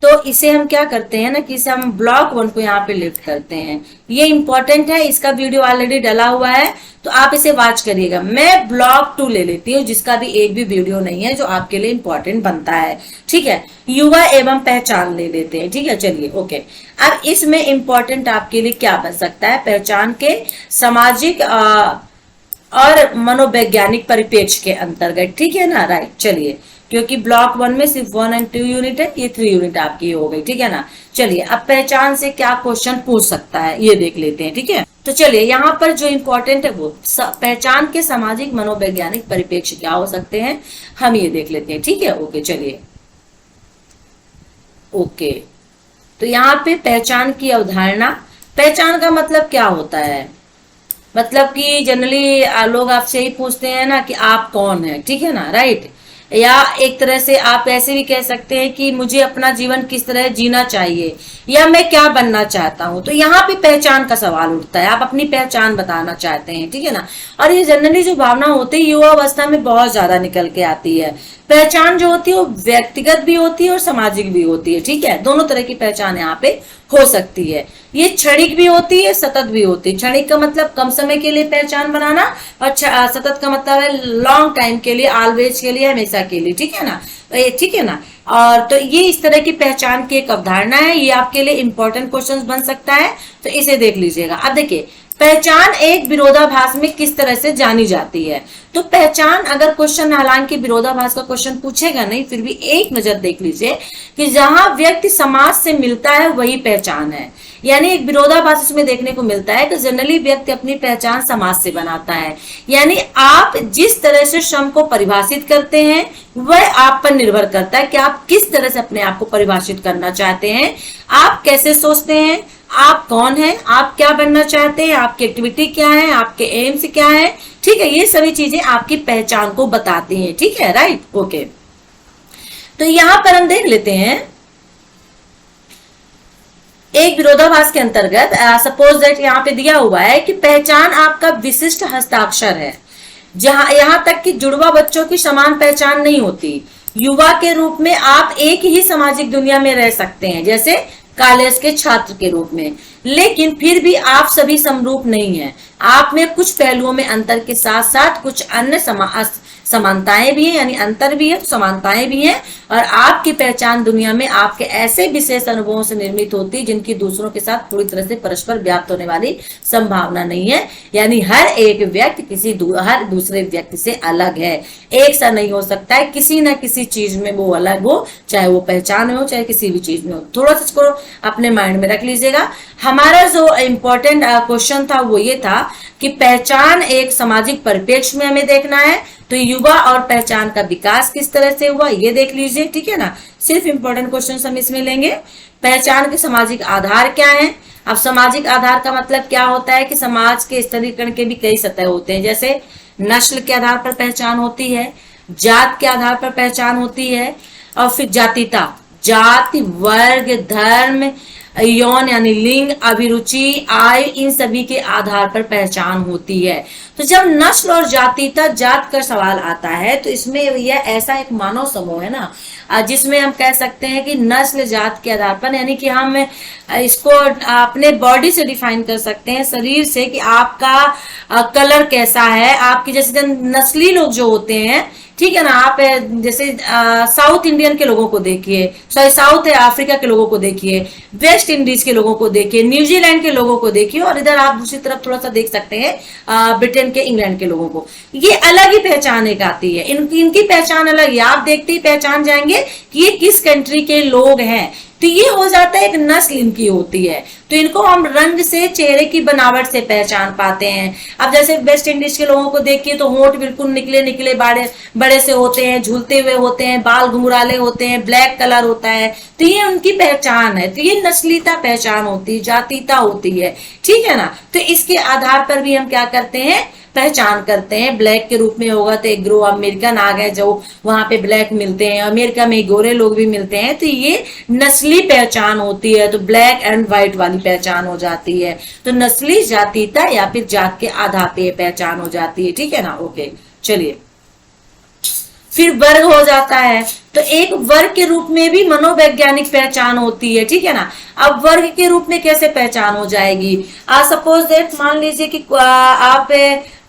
तो इसे हम क्या करते हैं ना कि इसे हम ब्लॉक 1 को यहाँ पे लिफ्ट करते हैं। ये इंपॉर्टेंट है, इसका वीडियो ऑलरेडी डला हुआ है, तो आप इसे वॉच करिएगा। मैं ब्लॉक 2 ले लेती हूँ, जिसका भी एक भी वीडियो नहीं है, जो आपके लिए इंपॉर्टेंट बनता है, ठीक है। युवा एवं पहचान ले लेते हैं, ठीक है, चलिए ओके। अब इसमें इंपॉर्टेंट आपके लिए क्या बन सकता है, पहचान के सामाजिक और मनोवैज्ञानिक परिप्रेक्ष्य के अंतर्गत, ठीक है ना, राइट। चलिए, क्योंकि ब्लॉक 1 में सिर्फ 1 और 2 यूनिट है, ये 3 यूनिट आपकी हो गई, ठीक है ना। चलिए, अब पहचान से क्या क्वेश्चन पूछ सकता है ये देख लेते हैं, ठीक है। तो चलिए, यहाँ पर जो इंपॉर्टेंट है वो पहचान के सामाजिक मनोवैज्ञानिक परिप्रेक्ष्य क्या हो सकते हैं, हम ये देख लेते हैं, ठीक है, ओके। चलिए ओके, तो यहाँ पे पहचान की अवधारणा, पहचान का मतलब क्या होता है, मतलब कि जनरली लोग आपसे ही पूछते हैं ना कि आप कौन है, ठीक है ना, राइट। या एक तरह से आप ऐसे भी कह सकते हैं कि मुझे अपना जीवन किस तरह जीना चाहिए, या मैं क्या बनना चाहता हूं। तो यहाँ पे पहचान का सवाल उठता है, आप अपनी पहचान बताना चाहते हैं, ठीक है ना। और ये जनरली जो भावना होती है युवा अवस्था में बहुत ज्यादा निकल के आती है। पहचान जो होती है वो व्यक्तिगत भी होती है और सामाजिक भी होती है, ठीक है, दोनों तरह की पहचान यहाँ पे हो सकती है। ये क्षणिक भी होती है, सतत भी होती है। क्षणिक का मतलब कम समय के लिए पहचान बनाना, और सतत का मतलब है लॉन्ग टाइम के लिए, ऑलवेज के लिए, हमेशा के लिए, ठीक है ना, ठीक है ना। और तो ये इस तरह की पहचान की एक अवधारणा है, ये आपके लिए इंपॉर्टेंट क्वेश्चन बन सकता है, तो इसे देख लीजिएगा। अब देखिए, पहचान एक विरोधाभास में किस तरह से जानी जाती है। तो पहचान, अगर क्वेश्चन हालांकि विरोधाभास का क्वेश्चन पूछेगा नहीं, फिर भी एक नजर देख लीजिए कि जहां व्यक्ति समाज से मिलता है वही पहचान है। यानी एक विरोधाभास इसमें देखने को मिलता है कि जनरली व्यक्ति अपनी पहचान समाज से बनाता है। यानी आप जिस तरह से स्वयं को परिभाषित करते हैं वह आप पर निर्भर करता है कि आप किस तरह से अपने आप को परिभाषित करना चाहते हैं, आप कैसे सोचते हैं, आप कौन हैं, आप क्या बनना चाहते हैं, आपकी एक्टिविटी क्या है, आपके एम्स क्या है, ठीक है। ये सभी चीजें आपकी पहचान को बताती हैं, ठीक है, राइट, ओके। तो यहां पर हम देख लेते हैं एक विरोधाभास के अंतर्गत, सपोज दैट यहाँ पे दिया हुआ है कि पहचान आपका विशिष्ट हस्ताक्षर है। जहां यहां तक कि जुड़वा बच्चों की समान पहचान नहीं होती। युवा के रूप में आप एक ही सामाजिक दुनिया में रह सकते हैं, जैसे कॉलेज के छात्र के रूप में, लेकिन फिर भी आप सभी समरूप नहीं हैं। आप में कुछ पहलुओं में अंतर के साथ साथ कुछ अन्य समानताएं भी हैं, यानी अंतर भी है तो समानताएं भी हैं। और आपकी पहचान दुनिया में आपके ऐसे विशेष अनुभवों से निर्मित होती है जिनकी दूसरों के साथ पूरी तरह से परस्पर व्याप्त होने वाली संभावना नहीं है। यानी हर एक व्यक्ति हर दूसरे व्यक्ति से अलग है, एक सा नहीं हो सकता है, किसी न किसी चीज में वो अलग हो, चाहे वो पहचान में हो चाहे किसी भी चीज में हो। थोड़ा सा इसको अपने माइंड में रख लीजिएगा। हमारा जो इम्पोर्टेंट क्वेश्चन था वो ये था कि पहचान एक सामाजिक परिप्रेक्ष्य में हमें देखना है, तो युवा और पहचान का विकास किस तरह से हुआ ये देख लीजिए, ठीक है ना। सिर्फ इंपॉर्टेंट क्वेश्चन हम इसमें लेंगे। पहचान के सामाजिक आधार क्या है। अब सामाजिक आधार का मतलब क्या होता है कि समाज के स्तरीकरण के भी कई सतह होते हैं, जैसे नस्ल के आधार पर पहचान होती है, जात के आधार पर पहचान होती है, और फिर जातीयता, जाति, वर्ग, धर्म, यौन यानी लिंग, अभिरुचि, आय, इन सभी के आधार पर पहचान होती है। तो जब नस्ल और जातीयता, जात का सवाल आता है, तो इसमें यह ऐसा एक मानव समूह है ना, जिसमें हम कह सकते हैं कि नस्ल जात के आधार पर, यानी कि हम इसको अपने बॉडी से डिफाइन कर सकते हैं, शरीर से, कि आपका कलर कैसा है, आपकी जैसे नस्ली लोग जो होते हैं, ठीक है ना। आप जैसे साउथ इंडियन के लोगों को देखिए, सॉरी साउथ अफ्रीका के लोगों को देखिए, वेस्ट इंडीज के लोगों को देखिए, न्यूजीलैंड के लोगों को देखिए, और इधर आप दूसरी तरफ थोड़ा सा देख सकते हैं ब्रिटेन के, इंग्लैंड के लोगों को। ये अलग ही पहचान एक आती है, इनकी पहचान अलग है। आप देखते ही पहचान जाएंगे कि ये किस कंट्री के लोग हैं। तो ये हो जाता है, एक नस्ल इनकी होती है। तो इनको हम रंग से, चेहरे की बनावट से पहचान पाते हैं। अब जैसे वेस्ट इंडीज के लोगों को देखिए तो होंठ बिल्कुल निकले निकले बड़े बड़े से होते हैं, झूलते हुए होते हैं, बाल घुंघराले होते हैं, ब्लैक कलर होता है। तो ये उनकी पहचान है। तो ये नस्लीता पहचान होती है, जातीयता होती है, ठीक है ना। तो इसके आधार पर भी हम क्या करते हैं, पहचान करते हैं। ब्लैक के रूप में होगा तो एक ग्रो अमेरिकन आ गए, जो वहां पे ब्लैक मिलते हैं, अमेरिका में गोरे लोग भी मिलते हैं। तो ये नस्ली पहचान होती है। तो ब्लैक एंड व्हाइट वाली पहचान हो जाती है। तो नस्ली, जातीयता या फिर जात के आधार पे पहचान हो जाती है, ठीक है ना। ओके, चलिए फिर वर्ग हो जाता है। तो एक वर्ग के रूप में भी मनोवैज्ञानिक पहचान होती है, ठीक है ना। अब वर्ग के रूप में कैसे पहचान हो जाएगी, सपोज दैट मान लीजिए कि आप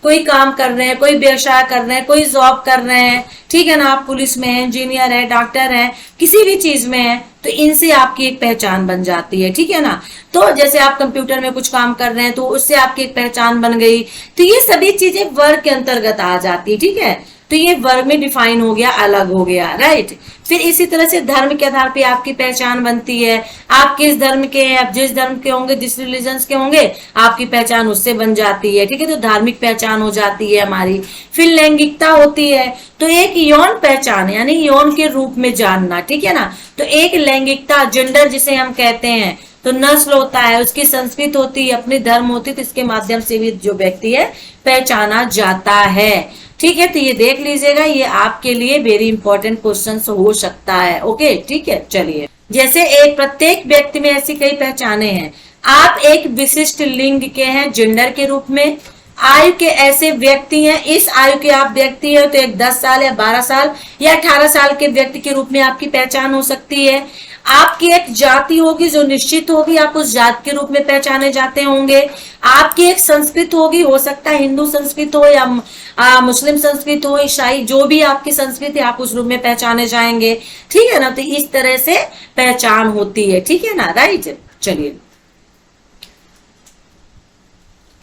कोई काम कर रहे हैं, कोई व्यवसाय कर रहे हैं, कोई जॉब कर रहे हैं, ठीक है ना। आप पुलिस में हैं, इंजीनियर है, डॉक्टर है, किसी भी चीज में है, तो इनसे आपकी एक पहचान बन जाती है, ठीक है ना। तो जैसे आप कंप्यूटर में कुछ काम कर रहे हैं तो उससे आपकी एक पहचान बन गई। तो ये सभी चीजें वर्ग के अंतर्गत आ जाती है, ठीक है। तो ये वर्ग में डिफाइन हो गया, अलग हो गया, राइट। फिर इसी तरह से धर्म के आधार पे आपकी पहचान बनती है। आप किस धर्म के हैं, आप जिस धर्म के होंगे, जिस रिलीजन के होंगे, आपकी पहचान उससे बन जाती है, ठीक है। तो धार्मिक पहचान हो जाती है हमारी। फिर लैंगिकता होती है। तो एक यौन पहचान, यानी यौन के रूप में जानना, ठीक है ना। तो एक लैंगिकता, जेंडर जिसे हम कहते हैं, तो नस्ल होता है, उसकी संस्कृति होती है, अपनी धर्म होती है। तो इसके माध्यम से भी जो व्यक्ति है पहचाना जाता है, ठीक है। तो ये देख लीजिएगा, ये आपके लिए वेरी इंपॉर्टेंट क्वेश्चन हो सकता है। ओके, ठीक है। चलिए, जैसे एक प्रत्येक व्यक्ति में ऐसी कई पहचाने हैं। आप एक विशिष्ट लिंग के हैं, जेंडर के रूप में। आयु के ऐसे व्यक्ति हैं, इस आयु के आप व्यक्ति है तो एक 10 साल या 12 साल या 18 साल के व्यक्ति के रूप में आपकी पहचान हो सकती है। आपकी एक जाति होगी जो निश्चित होगी, आप उस जात के रूप में पहचाने जाते होंगे। आपकी एक संस्कृति होगी, हो सकता है हिंदू संस्कृति हो या मुस्लिम संस्कृति हो, ईसाई, जो भी आपकी संस्कृति, आप उस रूप में पहचाने जाएंगे, ठीक है ना। तो इस तरह से पहचान होती है, ठीक है ना, राइट। चलिए,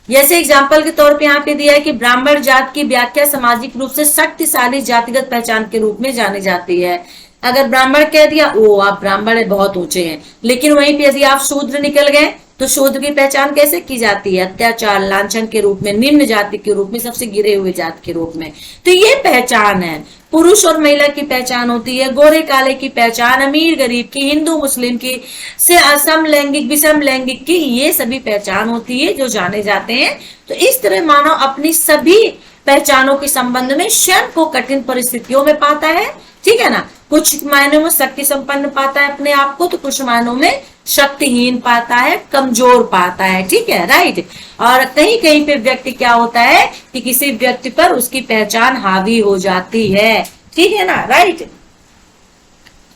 जैसे एग्जाम्पल के तौर पे यहाँ पे दिया है कि ब्राह्मण जात की व्याख्या सामाजिक रूप से शक्तिशाली जातिगत पहचान के रूप में जानी जाती है। अगर ब्राह्मण कह दिया, ओ आप ब्राह्मण बहुत ऊंचे हैं, लेकिन वहीं पे यदि आप शूद्र निकल गए तो शूद्र की पहचान कैसे की जाती है, अत्याचार, लांछन के रूप में, निम्न जाति के रूप में, सबसे गिरे हुए जात के रूप में। तो ये पहचान है। पुरुष और महिला की पहचान होती है, गोरे काले की पहचान, अमीर गरीब की, हिंदू मुस्लिम की, से असम लैंगिक विषम लैंगिक की, ये सभी पहचान होती है जो जाने जाते हैं। तो इस तरह मानव अपनी सभी पहचानों के संबंध में स्वयं को कठिन परिस्थितियों में पाता है, ठीक है ना। कुछ मायनों में शक्ति संपन्न पाता है अपने आप को, तो कुछ मायनों में शक्तिहीन पाता है, कमजोर पाता है, ठीक है, राइट। और कहीं कहीं पे व्यक्ति क्या होता है कि किसी व्यक्ति पर उसकी पहचान हावी हो जाती है, ठीक है ना, राइट।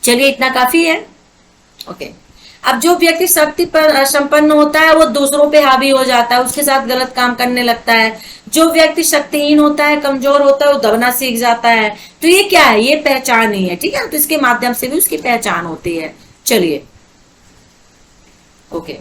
चलिए, इतना काफी है। ओके, अब जो व्यक्ति शक्ति पर संपन्न होता है वो दूसरों पे हावी हो जाता है, उसके साथ गलत काम करने लगता है। जो व्यक्ति शक्तिहीन होता है, कमजोर होता है, वो दबना सीख जाता है। तो ये क्या है, ये पहचान ही है, ठीक है। तो इसके माध्यम से भी उसकी पहचान होती है। चलिए, ओके,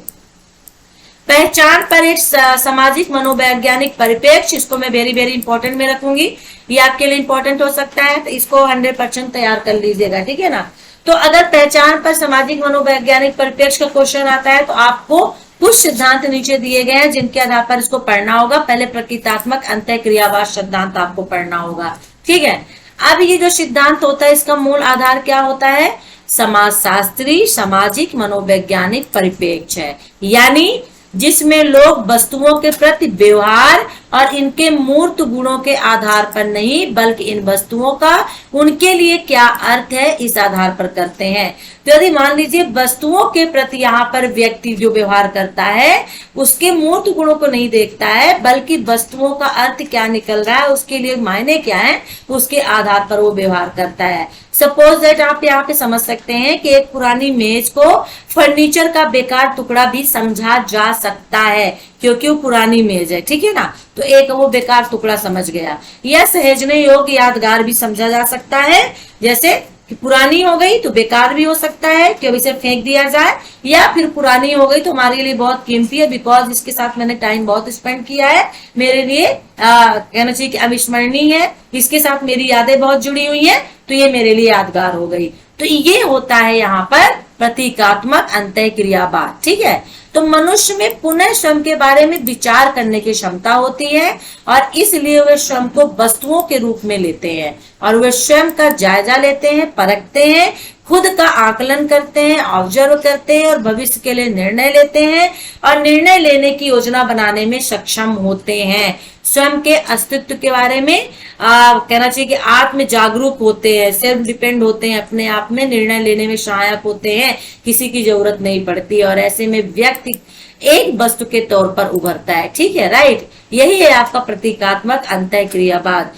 पहचान पर एक सामाजिक मनोवैज्ञानिक परिप्रेक्ष्य, इसको मैं वेरी वेरी इंपॉर्टेंट में रखूंगी, ये आपके लिए इंपॉर्टेंट हो सकता है। तो इसको 100% तैयार कर लीजिएगा, ठीक है ना। तो अगर पहचान पर सामाजिक मनोवैज्ञानिक परिप्रेक्ष्य का क्वेश्चन आता है तो आपको कुछ सिद्धांत नीचे दिए गए हैं जिनके आधार पर इसको पढ़ना होगा। पहले प्रकृत्यात्मक, अंतः क्रियावाद सिद्धांत आपको पढ़ना होगा, ठीक है। अब ये जो सिद्धांत होता है इसका मूल आधार क्या होता है, समाजशास्त्री सामाजिक मनोवैज्ञानिक परिप्रेक्ष्य है, यानी जिसमें लोग वस्तुओं के प्रति व्यवहार और इनके मूर्त गुणों के आधार पर नहीं, बल्कि इन वस्तुओं का उनके लिए क्या अर्थ है इस आधार पर करते हैं। तो यदि मान लीजिए वस्तुओं के प्रति यहाँ पर व्यक्ति जो व्यवहार करता है उसके मूर्त गुणों को नहीं देखता है, बल्कि वस्तुओं का अर्थ क्या निकल रहा है, उसके लिए मायने क्या है, उसके आधार पर वो व्यवहार करता है। सपोज दैट आप यहाँ पे समझ सकते हैं कि एक पुरानी मेज को फर्नीचर का बेकार टुकड़ा भी समझा जा सकता है, क्योंकि वो पुरानी मेज है, ठीक है ना, तो एक वो बेकार टुकड़ा समझ गया। या सहेजने योग्य यादगार भी समझा जा सकता है, जैसे कि पुरानी हो गई तो बेकार भी हो सकता है कि अब इसे फेंक दिया जाए, या फिर पुरानी हो गई तो हमारे लिए बहुत कीमती है, बिकॉज इसके साथ मैंने टाइम बहुत स्पेंड किया है, मेरे लिए कहना चाहिए कि अविस्मरणीय है, इसके साथ मेरी यादें बहुत जुड़ी हुई है, तो ये मेरे लिए यादगार हो गई। तो ये होता है यहाँ पर प्रतीकात्मक अंतः क्रियावाद, ठीक है। तो मनुष्य में पुनः श्रम के बारे में विचार करने की क्षमता होती है, और इसलिए वे श्रम को वस्तुओं के रूप में लेते हैं, और वे स्वयं का जायजा लेते हैं, परखते हैं, खुद का आकलन करते हैं, ऑब्जर्व करते हैं, और भविष्य के लिए निर्णय लेते हैं, और निर्णय लेने की योजना बनाने में सक्षम होते हैं। स्वयं के अस्तित्व के बारे में कहना चाहिए कि आत्म जागरूक होते हैं, सेल्फ डिपेंड होते हैं, अपने आप में निर्णय लेने में सहायक होते हैं, किसी की जरूरत नहीं पड़ती, और ऐसे में व्यक्ति एक वस्तु के तौर पर उभरता है, ठीक है, राइट। यही है आपका प्रतीकात्मक अंतः क्रियावाद,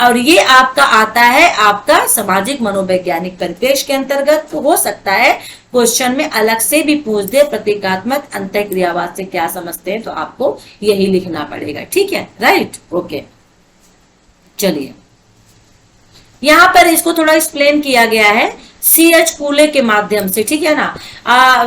और ये आपका आता है आपका सामाजिक मनोवैज्ञानिक परिपेक्ष के अंतर्गत। तो हो सकता है क्वेश्चन में अलग से भी पूछ दे प्रतीकात्मक अंतः क्रियावाद से क्या समझते हैं, तो आपको यही लिखना पड़ेगा, ठीक है, राइट, ओके। चलिए यहाँ पर इसको थोड़ा एक्सप्लेन किया गया है C.H. कूले के माध्यम से, ठीक है ना,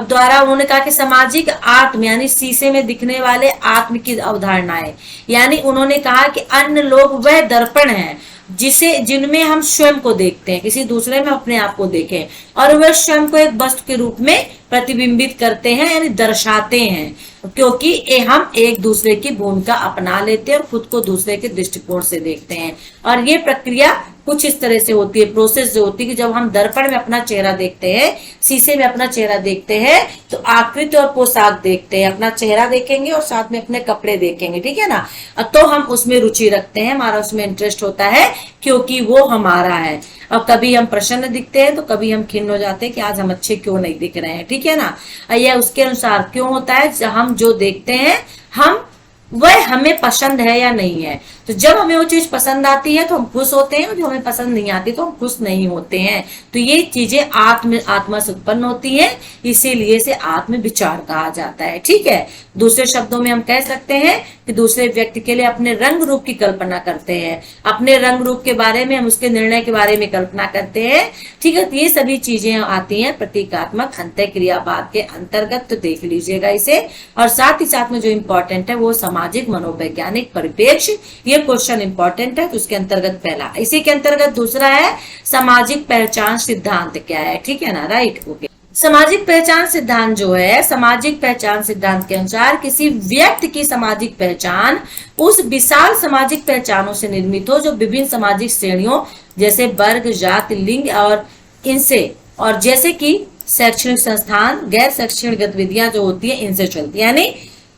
द्वारा उन्होंने कहा कि सामाजिक आत्म यानी शीशे में दिखने वाले आत्म की अवधारणा है, यानी उन्होंने कहा कि अन्य लोग वह दर्पण है जिनमें हम स्वयं को देखते हैं, किसी दूसरे में अपने आप को देखें, और वह स्वयं को एक वस्तु के रूप में प्रतिबिंबित करते हैं, यानी दर्शाते हैं, क्योंकि हम एक दूसरे की भूमिका अपना लेते हैं और खुद को दूसरे के दृष्टिकोण से देखते हैं। और ये प्रक्रिया कुछ इस तरह से होती है, प्रोसेस जो होती है कि जब हम दर्पण में अपना चेहरा देखते हैं, शीशे में अपना चेहरा देखते हैं, तो आकृति और पोशाक देखते हैं, अपना चेहरा देखेंगे और साथ में अपने कपड़े देखेंगे, ठीक है ना, तो हम उसमें रुचि रखते हैं, हमारा उसमें इंटरेस्ट होता है, क्योंकि वो हमारा है। अब कभी हम प्रसन्न दिखते हैं तो कभी हम खिन्न हो जाते हैं कि आज हम अच्छे क्यों नहीं दिख रहे हैं, ठीक है ना, यह उसके अनुसार क्यों होता है, हम जो देखते हैं हम वह हमें पसंद है या नहीं है। तो जब हमें वो चीज पसंद आती है तो हम खुश होते हैं, और जो हमें पसंद नहीं आती तो हम खुश नहीं होते हैं। तो ये चीजें आत्मा से उत्पन्न होती है, इसीलिए इसे आत्म विचार कहा जाता है, ठीक है। दूसरे शब्दों में हम कह सकते हैं कि दूसरे व्यक्ति के लिए अपने रंग रूप की कल्पना करते हैं, अपने रंग रूप के बारे में हम उसके निर्णय के बारे में कल्पना करते हैं, ठीक है। तो ये सभी चीजें आती हैं प्रतीकात्मक अंतः क्रियावाद के अंतर्गत, तो देख लीजिएगा इसे। और साथ ही साथ में जो इम्पोर्टेंट है वो सामाजिक मनोवैज्ञानिक परिपेक्ष, ये क्वेश्चन इंपॉर्टेंट है, तो उसके अंतर्गत पहला। इसी के अंतर्गत दूसरा है सामाजिक पहचान सिद्धांत क्या है, ठीक है ना, राइट, ओके। सामाजिक पहचान सिद्धांत जो है, सामाजिक पहचान सिद्धांत के अनुसार किसी व्यक्ति की सामाजिक पहचान उस विशाल सामाजिक पहचानों से निर्मित हो जो विभिन्न सामाजिक श्रेणियों जैसे वर्ग, जाति, लिंग और इनसे, और जैसे कि शैक्षणिक संस्थान, गैर शैक्षणिक गतिविधियां जो होती है इनसे चलती है। यानी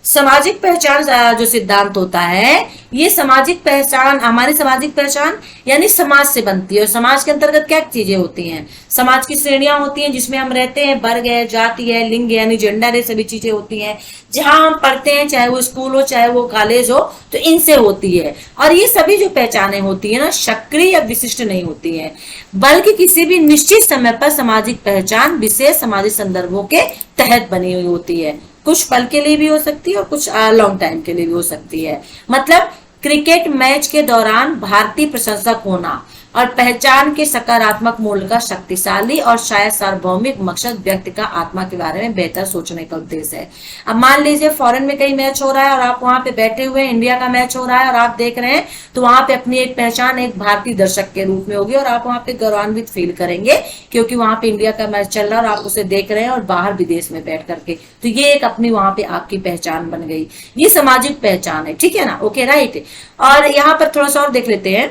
सामाजिक पहचान जो सिद्धांत होता है, ये सामाजिक पहचान, हमारी सामाजिक पहचान यानी समाज से बनती है। और समाज के अंतर्गत क्या चीजें होती हैं, समाज की श्रेणियां होती हैं जिसमें हम रहते हैं, वर्ग है, जाति है, लिंग है, यानी जेंडर है, सभी चीजें होती हैं। जहां हम पढ़ते हैं, चाहे वो स्कूल हो चाहे वो कॉलेज हो, तो इनसे होती है। और ये सभी जो पहचानें होती है ना, सक्रिय या विशिष्ट नहीं होती है, बल्कि किसी भी निश्चित समय पर सामाजिक पहचान विशेष सामाजिक संदर्भों के तहत बनी हुई होती है। कुछ पल के लिए भी हो सकती है और कुछ लॉन्ग टाइम के लिए भी हो सकती है। मतलब क्रिकेट मैच के दौरान भारतीय प्रशंसक होना और पहचान के सकारात्मक मूल्य का शक्तिशाली और शायद सार्वभौमिक मकसद व्यक्ति का आत्मा के बारे में बेहतर सोचने का उद्देश्य है। अब मान लीजिए फॉरेन में कहीं मैच हो रहा है और आप वहां पे बैठे हुए हैं, इंडिया का मैच हो रहा है और आप देख रहे हैं, तो वहां पे अपनी एक पहचान एक भारतीय दर्शक के रूप में होगी और आप वहां पे गौरवान्वित फील करेंगे, क्योंकि वहां पे इंडिया का मैच चल रहा है और आप उसे देख रहे हैं और बाहर विदेश में बैठ करके, तो ये एक अपनी वहां पे आपकी पहचान बन गई। ये सामाजिक पहचान है, ठीक है ना, ओके, राइट। और यहाँ पर थोड़ा सा और देख लेते हैं,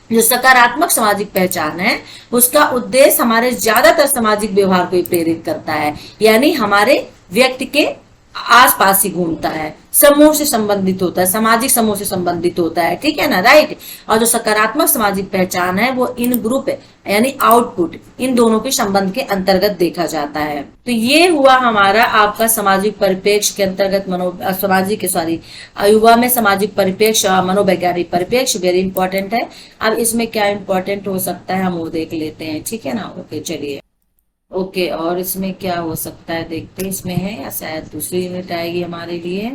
जो सकारात्मक सामाजिक पहचान है उसका उद्देश्य हमारे ज्यादातर सामाजिक व्यवहार को प्रेरित करता है, यानी हमारे व्यक्ति के आसपास ही घूमता है, समूह से संबंधित होता है, सामाजिक समूह से संबंधित होता है, ठीक है ना, राइट। और जो सकारात्मक सामाजिक पहचान है वो इन ग्रुप यानी आउटपुट, इन दोनों के संबंध के अंतर्गत देखा जाता है। तो ये हुआ हमारा आपका सामाजिक परिप्रेक्ष्य के अंतर्गत सामाजिक युवा में सामाजिक परिप्रेक्ष्य, मनोवैज्ञानिक परिप्रेक्ष्य वेरी इंपॉर्टेंट है। अब इसमें क्या इंपॉर्टेंट हो सकता है हम वो देख लेते हैं, ठीक है ना। ओके चलिए, ओके और इसमें क्या हो सकता है देखते हैं, इसमें है या शायद दूसरी यूनिट आएगी हमारे लिए।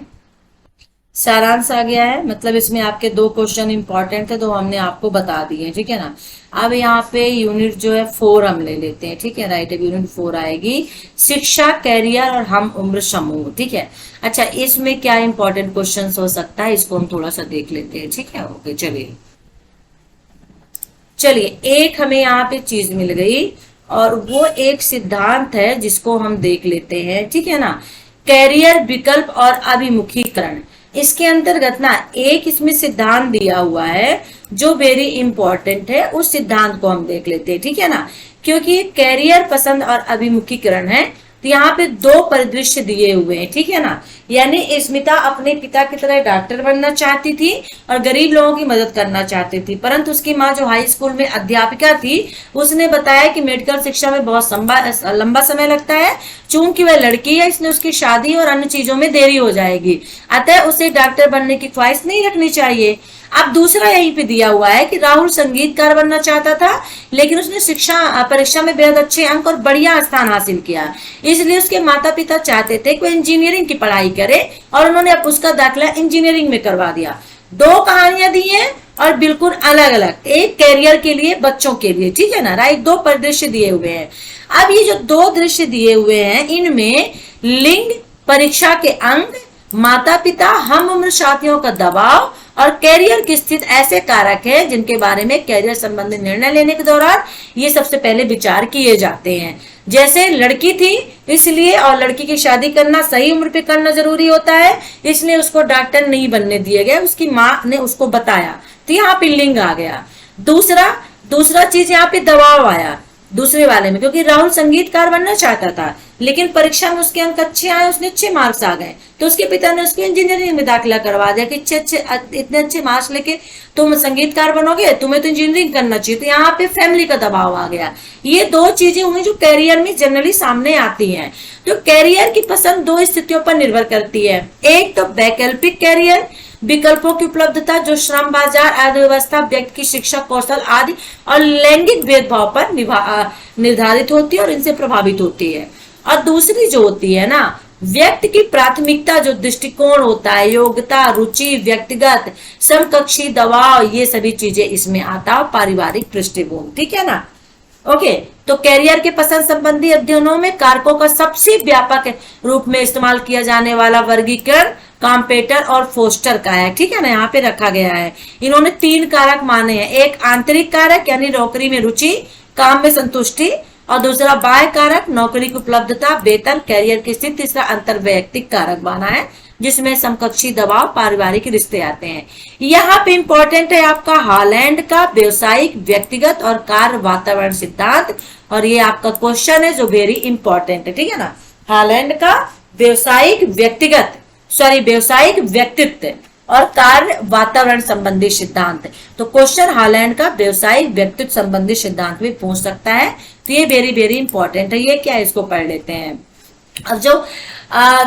सारांश आ गया है, मतलब इसमें आपके 2 क्वेश्चन इंपॉर्टेंट थे तो हमने आपको बता दिए, ठीक है ना। अब यहाँ पे यूनिट जो है 4 हम ले लेते हैं, ठीक है, राइट। अब यूनिट 4 आएगी शिक्षा, कैरियर और हम उम्र समूह, ठीक है। अच्छा, इसमें क्या इंपॉर्टेंट क्वेश्चन हो सकता है इसको हम थोड़ा सा देख लेते हैं, ठीक है। ओके चलिए एक हमें यहाँ पे चीज मिल गई और वो एक सिद्धांत है जिसको हम देख लेते हैं, ठीक है ना। कैरियर, विकल्प और अभिमुखीकरण, इसके अंतर्गत ना एक इसमें सिद्धांत दिया हुआ है जो वेरी इंपॉर्टेंट है, उस सिद्धांत को हम देख लेते हैं, ठीक है ना। क्योंकि कैरियर, पसंद और अभिमुखीकरण है तो यहाँ पे 2 परिदृश्य दिए हुए हैं, ठीक है ना। यानी स्मिता अपने पिता की तरह डॉक्टर बनना चाहती थी और गरीब लोगों की मदद करना चाहती थी, परंतु उसकी माँ जो हाई स्कूल में अध्यापिका थी उसने बताया कि मेडिकल शिक्षा में बहुत लंबा समय लगता है, चूंकि वह लड़की है इसलिए उसकी शादी और अन्य चीजों में देरी हो जाएगी, अतः उसे डॉक्टर बनने की ख्वाहिश नहीं रखनी चाहिए। अब दूसरा यहीं पे दिया हुआ है कि राहुल संगीतकार बनना चाहता था लेकिन उसने शिक्षा परीक्षा में बेहद अच्छे अंक और बढ़िया स्थान हासिल किया, इसलिए उसके माता पिता चाहते थे कि वह इंजीनियरिंग की पढ़ाई करे और उन्होंने अब उसका दाखिला इंजीनियरिंग में करवा दिया। 2 कहानियां दी हैं और बिल्कुल अलग अलग, एक कैरियर के लिए, बच्चों के लिए, ठीक है ना, राइट। 2 परिदृश्य दिए हुए हैं। अब ये जो 2 दृश्य दिए हुए हैं इनमें लिंग, परीक्षा के अंक, माता पिता, हम उम्र साथियों का दबाव और कैरियर की स्थिति ऐसे कारक है जिनके बारे में कैरियर संबंधी निर्णय लेने के दौरान ये सबसे पहले विचार किए जाते हैं। जैसे लड़की थी इसलिए, और लड़की की शादी करना सही उम्र पे करना जरूरी होता है, इसलिए उसको डॉक्टर नहीं बनने दिया गया, उसकी माँ ने उसको बताया, तो यहाँ पे लिंग आ गया। दूसरा चीज यहाँ पे दबाव आया दूसरे वाले में, क्योंकि राहुल संगीतकार बनना चाहता था लेकिन परीक्षा में उसके अंक अच्छे आए, उसने अच्छे मार्क्स आ गए, तो उसके पिता ने उसको इंजीनियरिंग में दाखिला करवा दिया कि इतने अच्छे मार्क्स लेके तुम संगीतकार बनोगे, तुम्हें तो इंजीनियरिंग करना चाहिए। तो यहाँ पे फैमिली का दबाव आ गया। ये 2 चीजें हुई जो कैरियर में जनरली सामने आती हैं। तो कैरियर की पसंद 2 स्थितियों पर निर्भर करती है। एक तो वैकल्पिक कैरियर, विकल्पों की उपलब्धता जो श्रम बाजार, अर्थव्यवस्था, व्यक्ति की शिक्षा, कौशल आदि और लैंगिक भेदभाव पर निर्धारित होती है और इनसे प्रभावित होती है। और दूसरी जो होती है ना, व्यक्ति की प्राथमिकता, जो दृष्टिकोण होता है, योग्यता, रुचि, व्यक्तिगत, समकक्षी दबाव, ये सभी चीजें इसमें आता है, पारिवारिक पृष्ठभूमि, ठीक है ना। ओके, तो कैरियर के पसंद संबंधी अध्ययनों में कारकों का सबसे व्यापक रूप में इस्तेमाल किया जाने वाला वर्गीकरण कॉम्पेटर और फोस्टर का है, ठीक है ना, यहाँ पे रखा गया है। इन्होंने 3 कारक माने हैं, एक आंतरिक कारक यानी नौकरी में रुचि, काम में संतुष्टि, और दूसरा बाह्य कारक, नौकरी की उपलब्धता, वेतन, कैरियर की स्थिति, तीसरा अंतर्वैयक्तिक कारक माना है जिसमें समकक्षी दबाव, पारिवारिक रिश्ते आते हैं। यहाँ पे इंपॉर्टेंट है आपका हॉलैंड का व्यवसायिक, व्यक्तिगत और कार्य वातावरण सिद्धांत, और ये आपका क्वेश्चन है जो वेरी इंपॉर्टेंट है, ठीक है ना। हॉलैंड का व्यवसायिक व्यक्तित्व और कार्य वातावरण संबंधी सिद्धांत। तो क्वेश्चन हॉलैंड का व्यवसायिक व्यक्तित्व संबंधी सिद्धांत भी पूछ सकता है, तो ये वेरी वेरी इंपॉर्टेंट है। ये क्या है, इसको पढ़ लेते हैं। अब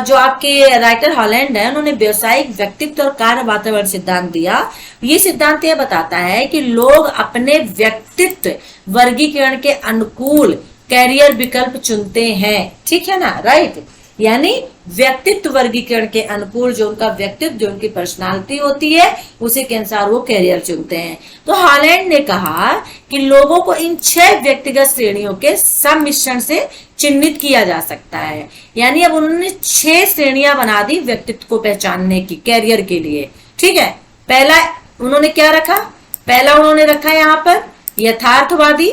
जो आपके राइटर हॉलैंड है उन्होंने व्यवसायिक व्यक्तित्व और कार्य वातावरण सिद्धांत दिया। ये सिद्धांत यह बताता है कि लोग अपने व्यक्तित्व वर्गीकरण के अनुकूल कैरियर विकल्प चुनते हैं, ठीक है ना, राइट। यानी व्यक्तित्व वर्गीकरण के अनुकूल जो उनका व्यक्तित्व, जो उनकी पर्सनालिटी होती है, उसी के अनुसार वो कैरियर चुनते हैं। तो हॉलैंड ने कहा कि लोगों को इन 6 व्यक्तिगत श्रेणियों के सम्मिश्रण से चिन्हित किया जा सकता है। यानी अब उन्होंने 6 श्रेणियां बना दी व्यक्तित्व को पहचानने की कैरियर के लिए, ठीक है। पहला उन्होंने क्या रखा, पहला उन्होंने रखा यहाँ पर यथार्थवादी,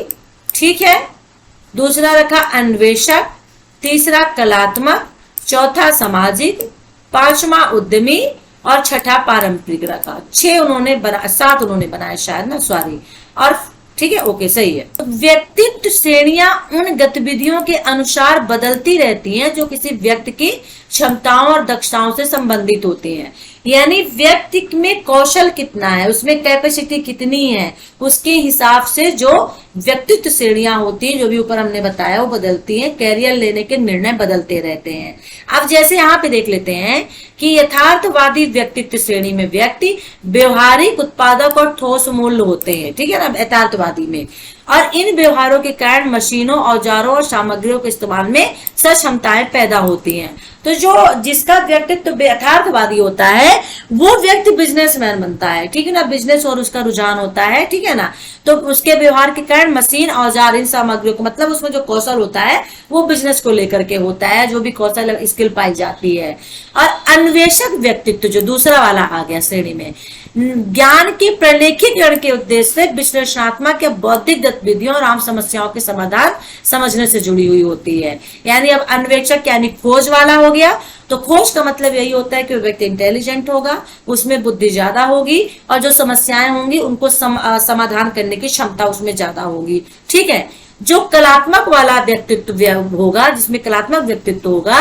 ठीक है। दूसरा रखा अन्वेषक, तीसरा कलात्मक, चौथा सामाजिक, 5वां उद्यमी और 6ठा पारंपरिक रखा। 7 उन्होंने बनाए शायद ना, सॉरी, और ठीक है, ओके सही है। तो व्यक्तित्व श्रेणियां उन गतिविधियों के अनुसार बदलती रहती हैं जो किसी व्यक्ति की क्षमताओं और दक्षताओं से संबंधित होती हैं। यानी व्यक्ति में कौशल कितना है, उसमें कैपेसिटी कितनी है, उसके हिसाब से जो व्यक्तित्व श्रेणियां होती हैं, जो भी ऊपर हमने बताया, वो बदलती हैं। कैरियर लेने के निर्णय बदलते रहते हैं। अब जैसे यहाँ पे देख लेते हैं कि यथार्थवादी व्यक्तित्व श्रेणी में व्यक्ति व्यवहारिक, उत्पादक और ठोस मूल्य होते हैं, ठीक है ना, यथार्थवादी में। और इन व्यवहारों के कारण मशीनों, औजारों और सामग्रियों के इस्तेमाल में सक्षमताएं पैदा होती हैं। तो जो जिसका व्यक्तित्व यथार्थवादी होता है वो व्यक्ति बिजनेसमैन बनता है, ठीक है ना, बिजनेस और उसका रुझान होता है, ठीक है ना। तो उसके व्यवहार के कारण मशीन, औजार, इन सामग्रियों को, मतलब उसमें जो कौशल होता है वो बिजनेस को लेकर के होता है, जो भी कौशल स्किल पाई जाती है। और अन्वेषक व्यक्तित्व जो दूसरा वाला आ गया श्रेणी में, ज्ञान के प्रलेखीकरण के उद्देश्य से विश्लेषणात्मक या बौद्धिक गतिविधियों और आम समस्याओं के समाधान समझने से जुड़ी हुई होती है। यानी अब अन्वेषक यानी खोज वाला हो गया। तो खोज का मतलब यही होता है कि वो व्यक्ति इंटेलिजेंट होगा, उसमें बुद्धि ज्यादा होगी और जो समस्याएं होंगी उनको समाधान करने की क्षमता उसमें ज्यादा होगी, ठीक है। जो कलात्मक वाला व्यक्तित्व होगा, जिसमें कलात्मक व्यक्तित्व होगा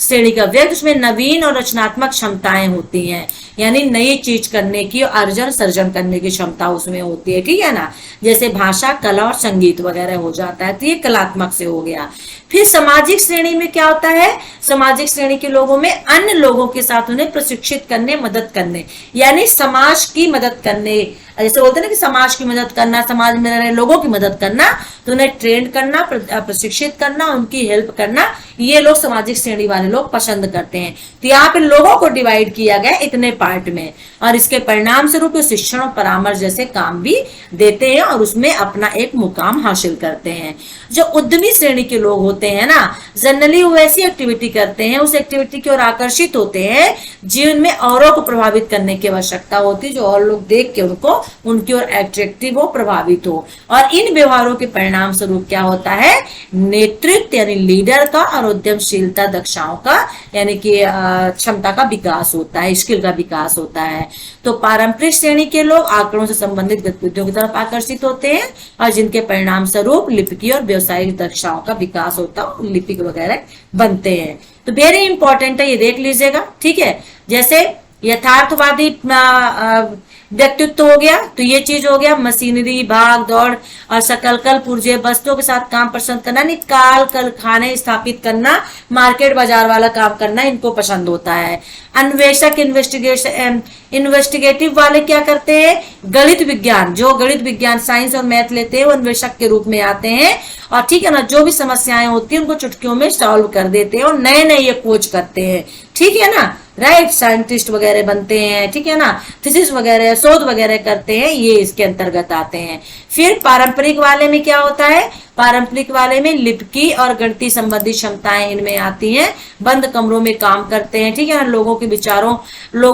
श्रेणी का व्यक्ति, उसमें नवीन और रचनात्मक क्षमताएं होती हैं। यानी नई चीज करने की, अर्जन सर्जन करने की क्षमता उसमें होती है, ठीक है ना। जैसे भाषा, कला और संगीत वगैरह हो जाता है, तो ये कलात्मक से हो गया। फिर सामाजिक श्रेणी में क्या होता है, सामाजिक श्रेणी के लोगों में अन्य लोगों के साथ उन्हें प्रशिक्षित करने, मदद करने, यानी समाज की मदद करने, जैसे बोलते हैं ना कि समाज की मदद करना, समाज में रह रहे लोगों की मदद करना, तो उन्हें ट्रेन करना, प्रशिक्षित करना, उनकी हेल्प करना, ये लोग सामाजिक श्रेणी वाले लोग पसंद करते हैं। तो यहाँ पे लोगों को डिवाइड किया गया इतने पार्ट में, और इसके परिणाम स्वरूप शिक्षण और परामर्श जैसे काम भी देते हैं और उसमें अपना एक मुकाम हासिल करते हैं। जो उद्यमी श्रेणी के लोग होते हैं ना, जनरली वो ऐसी एक्टिविटी करते हैं, उस एक्टिविटी की ओर आकर्षित होते हैं जीवन में औरों को प्रभावित करने की आवश्यकता होती है, जो और लोग देख के उनको उनकी ओर अट्रैक्टिव हो, प्रभावित हो। और इन व्यवहारों के परिणाम स्वरूप क्या होता है, नेतृत्व यानी लीडर का और उद्यमशीलता, दक्षताओं का यानी कि क्षमता का विकास होता है, स्किल का विकास होता है। तो पारंपरिक श्रेणी के लोग आंकड़ों से संबंधित गतिविधियों की तरफ आकर्षित होते हैं और जिनके परिणाम स्वरूप लिपिकी और व्यवसायिक दक्षताओं का विकास होता है, लिपिक वगैरह बनते हैं। तो वेरी इंपॉर्टेंट है, ये देख लीजिएगा, ठीक है। जैसे यथार्थवादी व्यक्तित्व हो गया, तो ये चीज हो गया, मशीनरी, भाग दौड़ और सकलकल पुर्जे वस्तुओं के साथ काम पसंद करना, निकाल कारखाने स्थापित करना, मार्केट बाजार वाला काम करना, इनको पसंद होता है। अन्वेषक, इन्वेस्टिगेटिव वाले क्या करते हैं, गणित विज्ञान, जो गणित विज्ञान, साइंस और मैथ लेते हैं वो अन्वेषक के रूप में आते हैं, और ठीक है ना, जो भी समस्याएं होती है उनको चुटकियों में सॉल्व कर देते हैं और नए नए ये खोज करते हैं, ठीक है ना, राइट। साइंटिस्ट वगैरह बनते हैं, ठीक है ना, थीसिस वगैरह, शोध वगैरह करते हैं, ये इसके अंतर्गत आते हैं। फिर पारंपरिक वाले में क्या होता है, पारंपरिक वाले में लिपिकी और गणितीय संबंधी क्षमताएं इनमें आती हैं, बंद कमरों में काम करते हैं, ठीक है ना, लोगों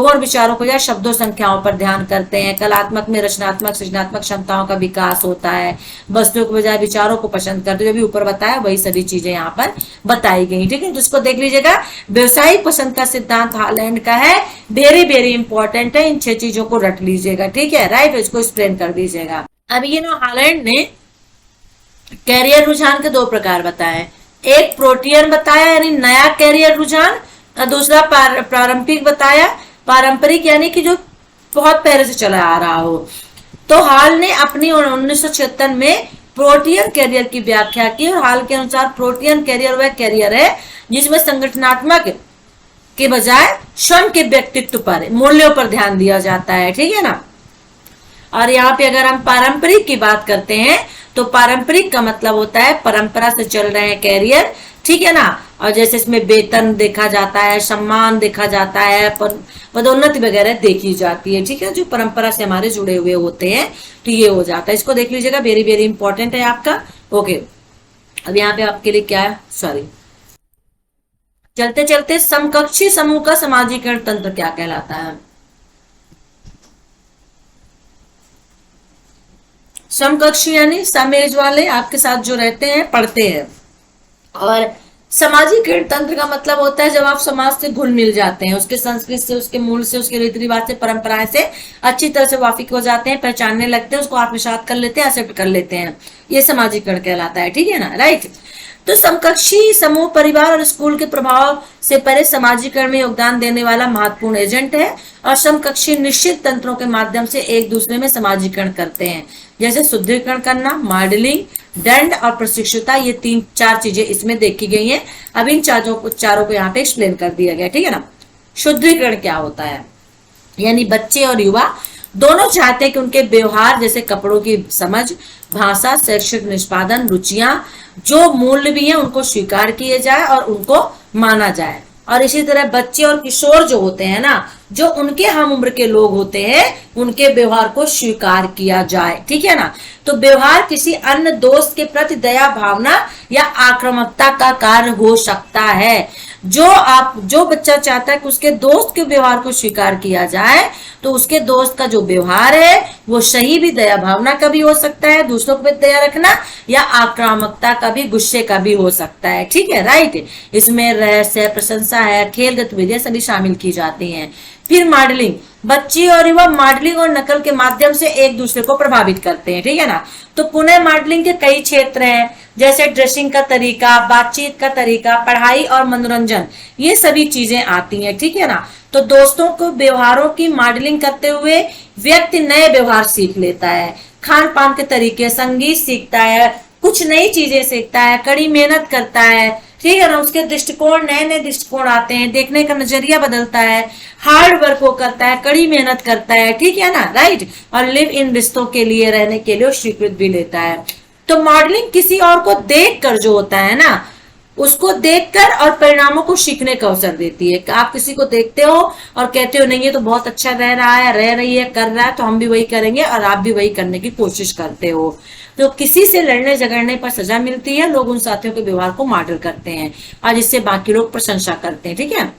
और विचारों को या शब्दों संख्याओं पर ध्यान करते हैं। कलात्मक में रचनात्मक, सृजनात्मक क्षमताओं का विकास होता है, वस्तुओं के बजाय विचारों को पसंद करते हैं, जो भी ऊपर बताया वही सभी चीजें यहाँ पर बताई गई, ठीक है। तो इसको देख लीजिएगा, व्यवसायिक पसंद का सिद्धांत हालैंड का है, वेरी वेरी इंपॉर्टेंट है, इन 6 चीजों को रट लीजिएगा, ठीक है, राइट। इसको एक्सप्लेन कर दीजिएगा। अब ये ना हालैंड ने कैरियर रुझान के 2 प्रकार बताए, एक प्रोटियन बताया यानी नया कैरियर रुझान, और दूसरा पारंपरिक बताया, पारंपरिक यानी कि जो बहुत पहले से चला आ रहा हो। तो हाल ने अपनी 1976 में प्रोटियन कैरियर की व्याख्या की, और हाल के अनुसार प्रोटियन कैरियर वह कैरियर है जिसमें संगठनात्मक के बजाय स्वयं के व्यक्तित्व पर, मूल्यों पर ध्यान दिया जाता है, ठीक है ना। और यहाँ पे अगर हम पारंपरिक की बात करते हैं तो पारंपरिक का मतलब होता है परंपरा से चल रहे हैं कैरियर, ठीक है ना। और जैसे इसमें वेतन देखा जाता है, सम्मान देखा जाता है, पदोन्नति वगैरह देखी जाती है, ठीक है, जो परंपरा से हमारे जुड़े हुए होते हैं, तो ये हो जाता है। इसको देख लीजिएगा, वेरी वेरी इंपॉर्टेंट है आपका, ओके। अब यहाँ पे आपके लिए क्या है, सॉरी, चलते चलते समकक्षी समूह का समाजीकरण तंत्र क्या कहलाता है। समकक्षी यानी समेज वाले, आपके साथ जो रहते हैं, पढ़ते हैं, और सामाजिक तंत्र का मतलब होता है जब आप समाज से घुल मिल जाते हैं, उसके संस्कृति से, उसके मूल से, उसके रीति रिवाज से, परंपराएं से अच्छी तरह से वाकिफ हो जाते हैं, पहचानने लगते हैं, उसको आत्मसात कर लेते हैं, एक्सेप्ट कर लेते हैं। ये सामाजिकरण कहलाता है, ठीक है ना, राइट। तो समकक्षी समूह, परिवार और स्कूल के प्रभाव से परे सामाजिकरण में योगदान देने वाला महत्वपूर्ण एजेंट है, और समकक्षी निश्चित तंत्रों के माध्यम से एक दूसरे में सामाजिकरण करते हैं, जैसे सुदृढ़ीकरण करना, मॉडलिंग, दंड और प्रशिक्षुता। ये 3-4 चीजें इसमें देखी गई हैं। अब इन चारों को यहाँ पे एक्सप्लेन कर दिया गया, ठीक है ना। शुद्धिकरण क्या होता है, यानी बच्चे और युवा दोनों चाहते हैं कि उनके व्यवहार, जैसे कपड़ों की समझ, भाषा, शैक्षिक निष्पादन, रुचियां, जो मूल्य भी हैं उनको स्वीकार किए जाए और उनको माना जाए। और इसी तरह बच्चे और किशोर जो होते हैं ना, जो उनके हम उम्र के लोग होते हैं, उनके व्यवहार को स्वीकार किया जाए, ठीक है ना। तो व्यवहार किसी अन्य दोस्त के प्रति दया भावना या आक्रामकता का कार्य हो सकता है। जो बच्चा चाहता है कि उसके दोस्त के व्यवहार को स्वीकार किया जाए, तो उसके दोस्त का जो व्यवहार है वो सही भी दया भावना का भी हो सकता है, दूसरों पे दया रखना, या आक्रामकता का भी, गुस्से का भी हो सकता है, ठीक है, राइट। इसमें रहस्य, प्रशंसा है, खेल गतिविधियां सभी शामिल की जाती हैं। फिर मॉडलिंग, बच्चे और युवा मॉडलिंग और नकल के माध्यम से एक दूसरे को प्रभावित करते हैं, ठीक है ना। तो पुनः मॉडलिंग के कई क्षेत्र हैं, जैसे ड्रेसिंग का तरीका, बातचीत का तरीका, पढ़ाई और मनोरंजन, ये सभी चीजें आती हैं, ठीक है ना। तो दोस्तों को व्यवहारों की मॉडलिंग करते हुए व्यक्ति नए व्यवहार सीख लेता है, खान पान के तरीके, संगीत सीखता है, कुछ नई चीजें सीखता है, कड़ी मेहनत करता है, ठीक है ना। उसके दृष्टिकोण, नए नए दृष्टिकोण आते हैं, देखने का नजरिया बदलता है, हार्ड वर्क को करता है, कड़ी मेहनत करता है, ठीक है ना, राइट। और लिव इन रिश्तों के लिए, रहने के लिए स्वीकृत भी लेता है। तो मॉडलिंग किसी और को देखकर जो होता है ना, उसको देखकर और परिणामों को सीखने का अवसर देती है। आप किसी को देखते हो और कहते हो नहीं ये तो बहुत अच्छा रह रहा है, रह रही है, कर रहा है, तो हम भी वही करेंगे, और आप भी वही करने की कोशिश करते हो। तो किसी से लड़ने झगड़ने पर सजा मिलती है, लोग उन साथियों के व्यवहार को मॉडल करते हैं और जिससे बाकी लोग प्रशंसा करते हैं, ठीक है।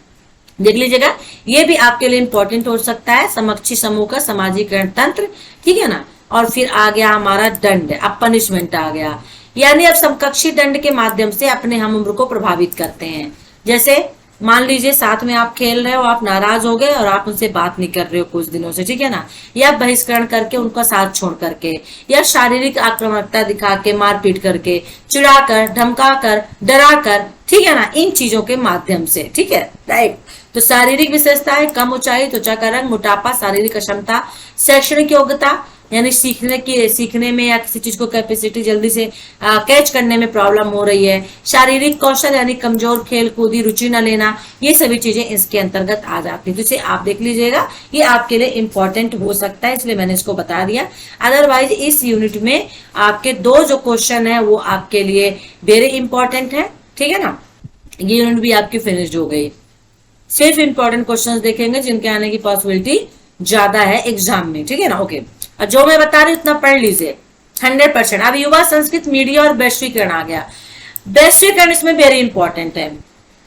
देख लीजिएगा, ये भी आपके लिए इंपॉर्टेंट हो सकता है, समकक्षी समूह का सामाजिकरण तंत्र, ठीक है ना। और फिर आ गया हमारा दंड, अब पनिशमेंट आ गया, यानी अब समकक्षी दंड के माध्यम से अपने हम उम्र को प्रभावित करते हैं। जैसे मान लीजिए साथ में आप खेल रहे हो, आप नाराज हो गए और आप उनसे बात नहीं कर रहे हो कुछ दिनों से, ठीक है ना, या बहिष्करण करके, उनका साथ छोड़ करके, या शारीरिक आक्रामकता दिखा के, मारपीट करके, चिढ़ाकर, धमकाकर, डराकर, ठीक है ना, इन चीजों के माध्यम से, ठीक है, राइट। तो शारीरिक विशेषताएं, कम ऊंचाई, त्वचा का रंग, मोटापा, शारीरिक अक्षमता, शैक्षणिक योग्यता, यानी सीखने में या किसी चीज को कैपेसिटी जल्दी से कैच करने में प्रॉब्लम हो रही है, शारीरिक कौशल यानी कमजोर, खेल कूदी रुचि न लेना, ये सभी चीजें इसके अंतर्गत आ जाती है। तो इसे आप देख लीजिएगा, ये आपके लिए इंपॉर्टेंट हो सकता है, इसलिए मैंने इसको बता दिया। अदरवाइज इस यूनिट में आपके 2 जो क्वेश्चन है वो आपके लिए वेरी इंपॉर्टेंट है, ठीक है ना। ये यूनिट भी आपकी फिनिश्ड हो गई। सिर्फ इंपॉर्टेंट क्वेश्चन देखेंगे जिनके आने की पॉसिबिलिटी ज्यादा है एग्जाम में, ठीक है ना, ओके। और जो मैं बता रही हूँ उतना पढ़ लीजिए 100%। अब युवा संस्कृत, मीडिया और वैश्वीकरण आ गया। वैश्वीकरण इसमें वेरी इंपॉर्टेंट है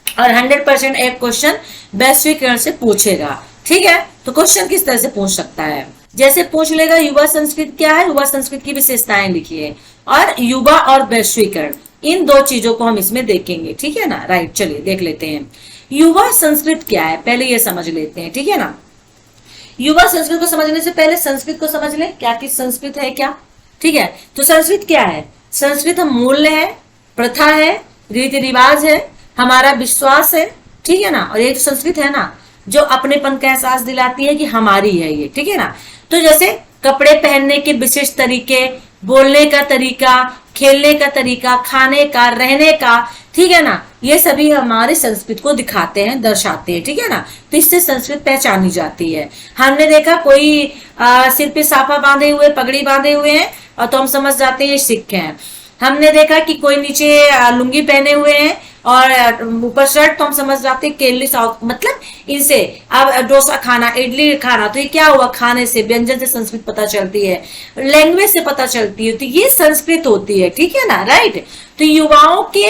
और 100% एक क्वेश्चन वैश्वीकरण से पूछेगा, ठीक है। तो क्वेश्चन किस तरह से पूछ सकता है, जैसे पूछ लेगा युवा संस्कृत क्या है, युवा संस्कृत की विशेषताएं लिखिए, और युवा और वैश्वीकरण, इन 2 चीजों को हम इसमें देखेंगे, ठीक है ना, राइट। चलिए देख लेते हैं युवा संस्कृत क्या है, पहले ये समझ लेते हैं, ठीक है ना। युवा संस्कृत को समझने से पहले संस्कृत को समझ लें, क्या कि संस्कृत है क्या, ठीक है। तो संस्कृत क्या है, संस्कृत मूल्य है, प्रथा है, रीति रिवाज है, हमारा विश्वास है, ठीक है ना। और ये जो संस्कृत है ना, जो अपनेपन का एहसास दिलाती है कि हमारी है ये, ठीक है ना। तो जैसे कपड़े पहनने के विशिष्ट तरीके, बोलने का तरीका, खेलने का तरीका, खाने का, रहने का, ठीक है ना, ये सभी हमारे संस्कृत को दिखाते हैं, दर्शाते हैं, ठीक है ना। तो इससे संस्कृत पहचानी जाती है। हमने देखा कोई सिर पे साफा बांधे हुए, पगड़ी बांधे हुए हैं, और तो हम समझ जाते हैं ये सिख हैं। हमने देखा कि कोई नीचे लुंगी पहने हुए हैं और ऊपर शर्ट, तो हम समझ जाते हैं केरली साउथ, मतलब इनसे। अब डोसा खाना, इडली खाना, तो ये क्या हुआ, खाने से, व्यंजन से संस्कृत पता चलती है, लैंग्वेज से पता चलती है, तो ये संस्कृत होती है, ठीक है ना, राइट। तो युवाओं के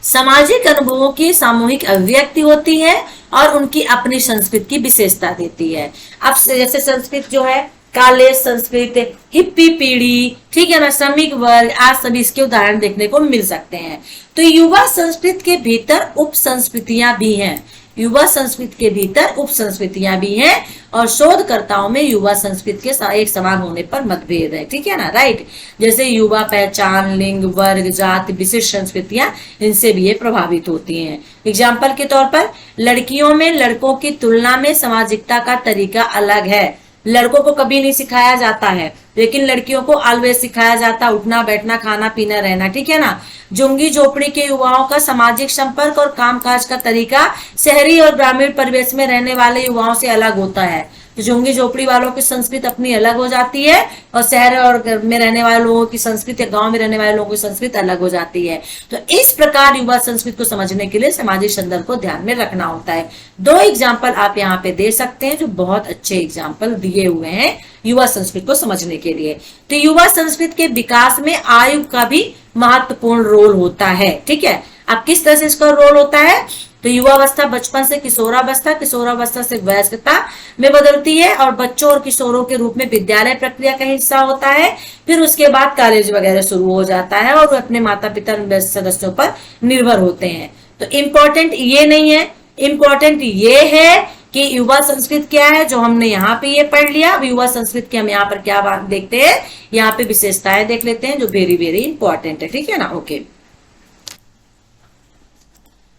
सामाजिक अनुभवों की सामूहिक अभिव्यक्ति होती है और उनकी अपनी संस्कृत की विशेषता देती है। अब जैसे संस्कृत जो है काले संस्कृत, हिप्पी पीढ़ी, ठीक है ना, श्रमिक वर्ग, आज सभी इसके उदाहरण देखने को मिल सकते हैं। तो युवा संस्कृत के भीतर उप संस्कृतियां भी हैं, युवा संस्कृति के भीतर उप संस्कृतियां भी हैं और शोधकर्ताओं में युवा संस्कृति के एक समान होने पर मतभेद है, ठीक है ना, राइट। जैसे युवा पहचान, लिंग, वर्ग, जाति, विशिष्ट संस्कृतियां, इनसे भी ये प्रभावित होती हैं। एग्जाम्पल के तौर पर लड़कियों में लड़कों की तुलना में सामाजिकता का तरीका अलग है। लड़कों को कभी नहीं सिखाया जाता है, लेकिन लड़कियों को ऑलवेज सिखाया जाता, उठना बैठना, खाना पीना, रहना, ठीक है ना। झुग्गी झोपड़ी के युवाओं का सामाजिक संपर्क और कामकाज का तरीका शहरी और ग्रामीण परिवेश में रहने वाले युवाओं से अलग होता है। तो झुग्गी झोपड़ी वालों की संस्कृति अपनी अलग हो जाती है और शहर और में रहने वाले लोगों की संस्कृति या गांव में रहने वाले लोगों की संस्कृति अलग हो जाती है। तो इस प्रकार युवा संस्कृति को समझने के लिए सामाजिक संदर्भ को ध्यान में रखना होता है। 2 एग्जाम्पल आप यहाँ पे दे सकते हैं जो बहुत अच्छे एग्जाम्पल दिए हुए हैं युवा संस्कृति को समझने के लिए। तो युवा संस्कृति के विकास में आयु का भी महत्वपूर्ण रोल होता है, ठीक है। अब किस तरह से इसका रोल होता है, तो युवावस्था बचपन से किशोरावस्था, किशोरावस्था से वयस्कता में बदलती है और बच्चों और किशोरों के रूप में विद्यालय प्रक्रिया का हिस्सा होता है। फिर उसके बाद कॉलेज वगैरह शुरू हो जाता है और वो अपने माता पिता सदस्यों पर निर्भर होते हैं। तो इम्पोर्टेंट ये नहीं है, इम्पोर्टेंट ये है कि युवा संस्कृति क्या है, जो हमने यहाँ पे ये पढ़ लिया। अब युवा संस्कृति की हम यहाँ पर क्या बात देखते हैं, यहाँ पे विशेषताएं देख लेते हैं जो वेरी वेरी इंपॉर्टेंट है, ठीक है ना। ओके,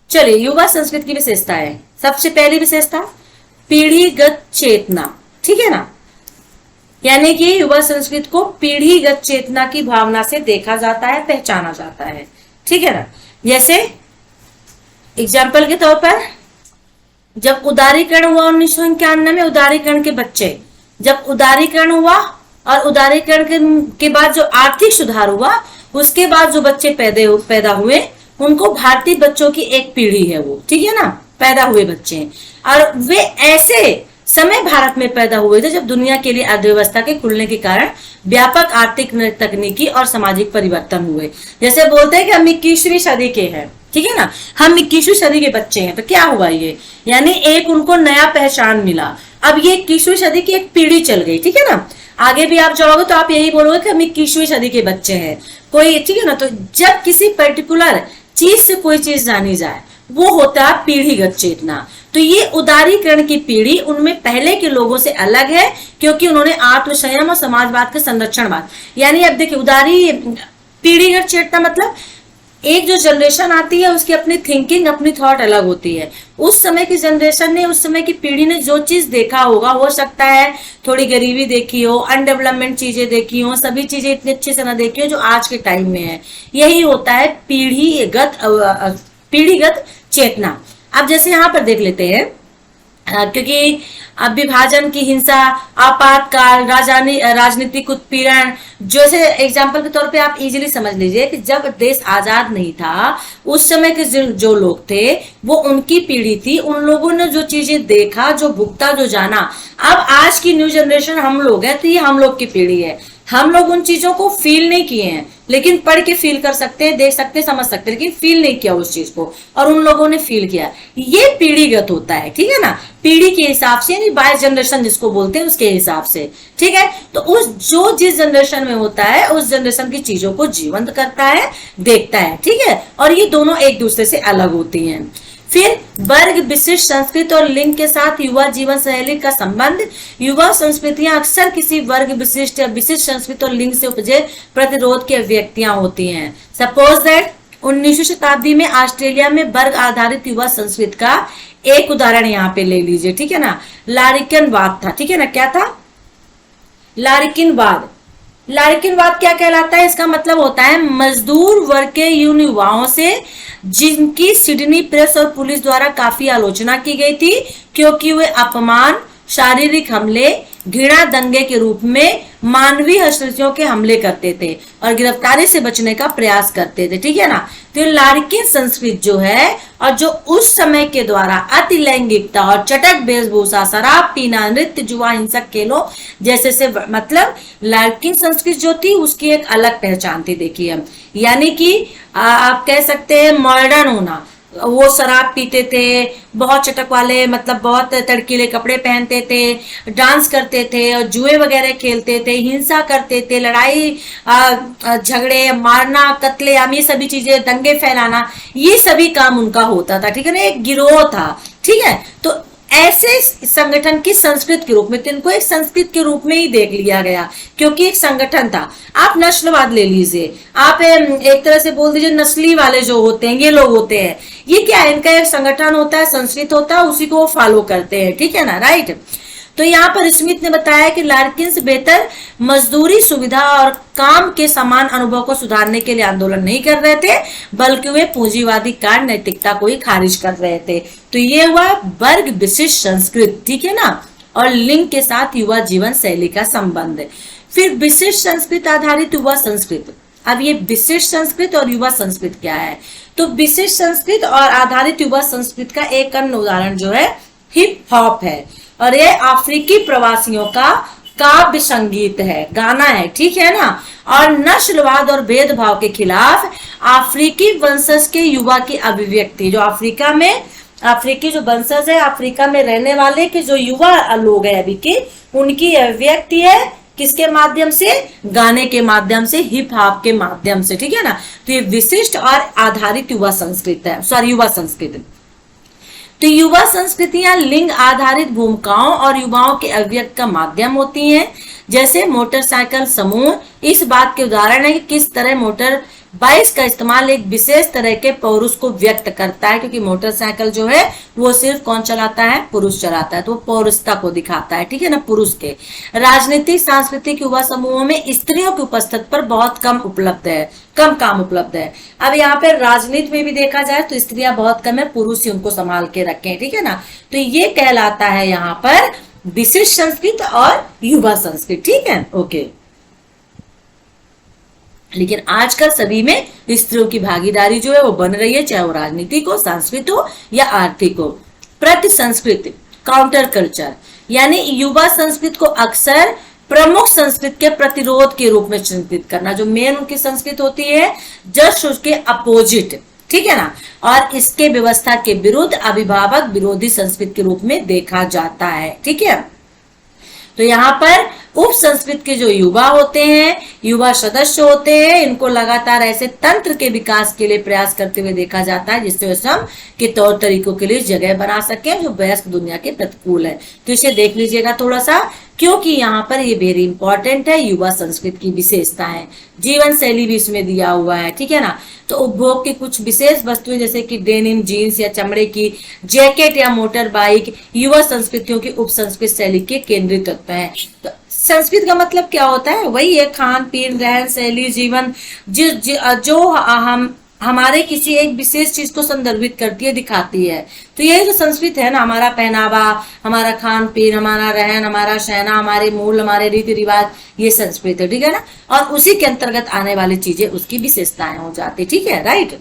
चलिए युवा संस्कृति की विशेषताएं। सबसे पहली विशेषता पीढ़ीगत चेतना, ठीक है ना, यानी कि युवा संस्कृति को पीढ़ीगत चेतना की भावना से देखा जाता है, पहचाना जाता है, ठीक है ना। जैसे एग्जाम्पल के तौर पर जब उदारीकरण हुआ 1991 में, उदारीकरण के बच्चे, जब उदारीकरण हुआ और उदारीकरण के बाद जो आर्थिक सुधार हुआ, उसके बाद जो बच्चे पैदा हुए उनको भारतीय बच्चों की एक पीढ़ी है वो, ठीक है ना, पैदा हुए बच्चे। और वे ऐसे समय भारत में पैदा हुए थे जब दुनिया के लिए अर्थव्यवस्था के खुलने के कारण व्यापक आर्थिक, तकनीकी और सामाजिक परिवर्तन हुए। जैसे बोलते हैं कि हम 21वीं सदी के हैं, ठीक है ना, हम 21वीं सदी के बच्चे हैं। तो क्या हुआ ये, यानी एक उनको नया पहचान मिला। अब ये 21वीं सदी की एक पीढ़ी चल गई, ठीक है ना। आगे भी आप जाओगे तो आप यही बोलोगे कि हम 21वीं सदी के बच्चे हैं कोई, ठीक है ना। तो जब किसी पर्टिकुलर चीज से कोई चीज जानी जाए वो होता है पीढ़ीगत चेतना। तो ये उदारीकरण की पीढ़ी उनमें पहले के लोगों से अलग है क्योंकि उन्होंने आत्मसंयम और समाजवाद के संरक्षणवाद, यानी अब देखिए उदारी पीढ़ीगत चेतना मतलब एक जो जनरेशन आती है उसकी अपनी थिंकिंग, अपनी थॉट अलग होती है। उस समय की जनरेशन ने, उस समय की पीढ़ी ने जो चीज देखा होगा, हो सकता है थोड़ी गरीबी देखी हो, अनडेवलपमेंट चीजें देखी हो, सभी चीजें इतने अच्छे से ना देखी हो जो आज के टाइम में है। यही होता है पीढ़ीगत चेतना। अब जैसे यहाँ पर देख लेते हैं, क्योंकि अब विभाजन की हिंसा, आपातकाल, राजनीतिक उत्पीड़न, जैसे एग्जाम्पल के तौर पे आप इजीली समझ लीजिए कि जब देश आजाद नहीं था उस समय के जो लोग थे वो उनकी पीढ़ी थी। उन लोगों ने जो चीजें देखा, जो भुगता, जो जाना। अब आज की न्यू जनरेशन हम लोग हैं, तो ये हम लोग की पीढ़ी है। हम लोग उन चीजों को फील नहीं किए हैं, लेकिन पढ़ के फील कर सकते हैं, देख सकते हैं, समझ सकते हैं, लेकिन फील नहीं किया उस चीज को, और उन लोगों ने फील किया। ये पीढ़ीगत होता है, ठीक है ना, पीढ़ी के हिसाब से, यानी बाय जनरेशन जिसको बोलते हैं उसके हिसाब से, ठीक है। तो उस जो जिस जनरेशन में होता है उस जनरेशन की चीजों को जीवंत करता है, देखता है, ठीक है। और ये दोनों एक दूसरे से अलग होती हैं। फिर वर्ग विशिष्ट संस्कृति और लिंग के साथ युवा जीवन शैली का संबंध। युवा संस्कृतियां अक्सर किसी वर्ग विशिष्ट या विशिष्ट संस्कृति और लिंग से उपजे प्रतिरोध की अभिव्यक्तियां होती हैं। सपोज दैट 19वीं शताब्दी में ऑस्ट्रेलिया में वर्ग आधारित युवा संस्कृति का एक उदाहरण यहाँ पे ले लीजिए, ठीक है ना, लारिकनवाद था, ठीक है ना। क्या था? लारिकनवाद। लारिकनवाद क्या कहलाता है? इसका मतलब होता है मजदूर वर्ग के उन युवाओं से जिनकी सिडनी प्रेस और पुलिस द्वारा काफी आलोचना की गई थी क्योंकि वे अपमान, शारीरिक हमले, घृणा दंगे के रूप में मानवीय हस्तक्षेपों के हमले करते थे और गिरफ्तारी से बचने का प्रयास करते थे, ठीक है ना। तो लारिकिन संस्कृति जो है और जो उस समय के द्वारा अति लैंगिकता और चटक वेशभूषा, शराब पीना, नृत्य, जुआ, हिंसक खेलों जैसे से, मतलब लारिकिन संस्कृति जो थी उसकी एक अलग पहचान थी। देखिए, यानी कि आप कह सकते हैं मॉडर्न होना, वो शराब पीते थे, बहुत चटक वाले मतलब बहुत तड़कीले कपड़े पहनते थे, डांस करते थे और जुए वगैरह खेलते थे, हिंसा करते थे, लड़ाई झगड़े, मारना, कत्लेआम, ये सभी चीजें, दंगे फैलाना, ये सभी काम उनका होता था। ठीक है ना, एक गिरोह था। ठीक है, तो ऐसे संगठन की संस्कृत के रूप में, तो इनको एक संस्कृत के रूप में ही देख लिया गया क्योंकि एक संगठन था। आप नस्लवाद ले लीजिए, आप एक तरह से बोल दीजिए नस्ली वाले जो होते हैं, ये लोग होते हैं, ये क्या है, इनका एक संगठन होता है, संस्कृत होता है, उसी को वो फॉलो करते हैं। ठीक है ना, राइट। तो यहाँ पर स्मिथ ने बताया कि लार्किंस बेहतर मजदूरी सुविधा और काम के समान अनुभव को सुधारने के लिए आंदोलन नहीं कर रहे थे, बल्कि वे पूंजीवादी कार्य नैतिकता को ही खारिज कर रहे थे। तो ये हुआ वर्ग विशिष्ट संस्कृत। ठीक है ना, और लिंग के साथ युवा जीवन शैली का संबंध। फिर विशिष्ट संस्कृत आधारित युवा संस्कृत। अब ये विशिष्ट संस्कृत और युवा संस्कृत क्या है? तो विशिष्ट संस्कृत और आधारित युवा संस्कृत का एक अन्य उदाहरण जो है हिप हॉप है, और ये अफ्रीकी प्रवासियों का काव्य संगीत है, गाना है। ठीक है ना, और नस्लवाद और भेदभाव के खिलाफ अफ्रीकी वंशज के युवा की अभिव्यक्ति, जो अफ्रीका में अफ्रीकी जो वंशज है, अफ्रीका में रहने वाले के जो युवा लोग हैं अभी के, उनकी अभिव्यक्ति है किसके माध्यम से? गाने के माध्यम से, हिप हॉप के माध्यम से। ठीक है ना, तो ये विशिष्ट और आधारित युवा संस्कृत है, सॉरी युवा संस्कृत। तो युवा संस्कृतियां लिंग आधारित भूमिकाओं और युवाओं के अभिव्यक्ति का माध्यम होती हैं। जैसे मोटरसाइकिल समूह इस बात के उदाहरण है कि किस तरह मोटर बाइक का इस्तेमाल एक विशेष तरह के पौरुष को व्यक्त करता है, क्योंकि मोटरसाइकिल जो है वो सिर्फ कौन चलाता है? पुरुष चलाता है, तो वो पौरुषता को दिखाता है। ठीक है ना, पुरुष के। राजनीतिक सांस्कृतिक युवा समूहों में स्त्रियों की उपस्थिति पर बहुत कम उपलब्ध है, कम काम उपलब्ध है। अब यहाँ पे राजनीति में भी देखा जाए तो स्त्रियां बहुत कम है, पुरुष ही उनको संभाल के रखे हैं। ठीक है ना, तो ये कहलाता है यहाँ पर विशिष्ट संस्कृत और युवा संस्कृत। ठीक है, ओके। लेकिन आजकल सभी में स्त्रियों की भागीदारी जो है वो बन रही है, चाहे वो राजनीतिक हो, सांस्कृतिक हो या आर्थिक हो। प्रति संस्कृति, काउंटर कल्चर, यानी युवा संस्कृति को अक्सर प्रमुख संस्कृति के प्रतिरोध के रूप में चिंतित करना। जो मेन उनकी संस्कृति होती है जस्ट उसके अपोजिट। ठीक है ना, और इसके व्यवस्था के विरुद्ध अभिभावक विरोधी संस्कृति के रूप में देखा जाता है। ठीक है, तो यहाँ पर उप संस्कृति के जो युवा होते हैं, युवा सदस्य होते हैं, इनको लगातार ऐसे तंत्र के विकास के लिए प्रयास करते हुए देखा जाता है जिससे वे श्रम के तौर तरीकों के लिए जगह बना सके जो वयस्क दुनिया के प्रतिकूल है। तो इसे देख लीजिएगा थोड़ा सा, क्योंकि यहाँ पर ये वेरी इंपॉर्टेंट है। युवा संस्कृति की विशेषताएं, जीवन शैली भी इसमें दिया हुआ है। ठीक है ना, तो उपभोग की कुछ विशेष वस्तुएं जैसे कि डेनिम जीन्स या चमड़े की जैकेट या मोटर बाइक युवा संस्कृतियों की उप संस्कृत शैली के केंद्रित तत्व है। तो संस्कृत का मतलब क्या होता है? वही है खान पीन, रहन शैली, जीवन जो हम हमारे किसी एक विशेष चीज को संदर्भित करती है, दिखाती है। तो यही जो संस्कृत है ना, हमारा पहनावा, हमारा खान पीन, हमारा रहन, हमारा शहना, हमारे मूल, हमारे रीति रिवाज, ये संस्कृत है। ठीक है ना, और उसी के अंतर्गत आने वाली चीजें उसकी विशेषताएं हो जाती। ठीक है, राइट।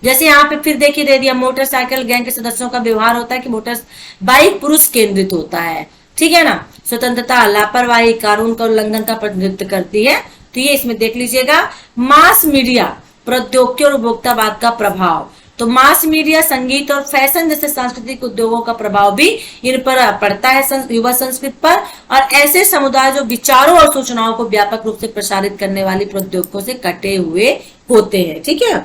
जैसे यहाँ पे फिर देखिए दे दिया, मोटरसाइकिल गैंग के सदस्यों का व्यवहार होता है कि मोटर बाइक पुरुष केंद्रित होता है। ठीक है ना, स्वतंत्रता, लापरवाही, कानून का उल्लंघन का प्रतिनिधित्व करती है। तो ये इसमें देख लीजिएगा। मास मीडिया, प्रौद्योगिकी और उपभोक्तावाद का प्रभाव। तो मास मीडिया, संगीत और फैशन जैसे सांस्कृतिक उद्योगों का प्रभाव भी इन पर पड़ता है युवा संस्कृति पर। और ऐसे समुदाय जो विचारों और सूचनाओं को व्यापक रूप से प्रसारित करने वाली प्रौद्योगिकों से कटे हुए होते हैं। ठीक है,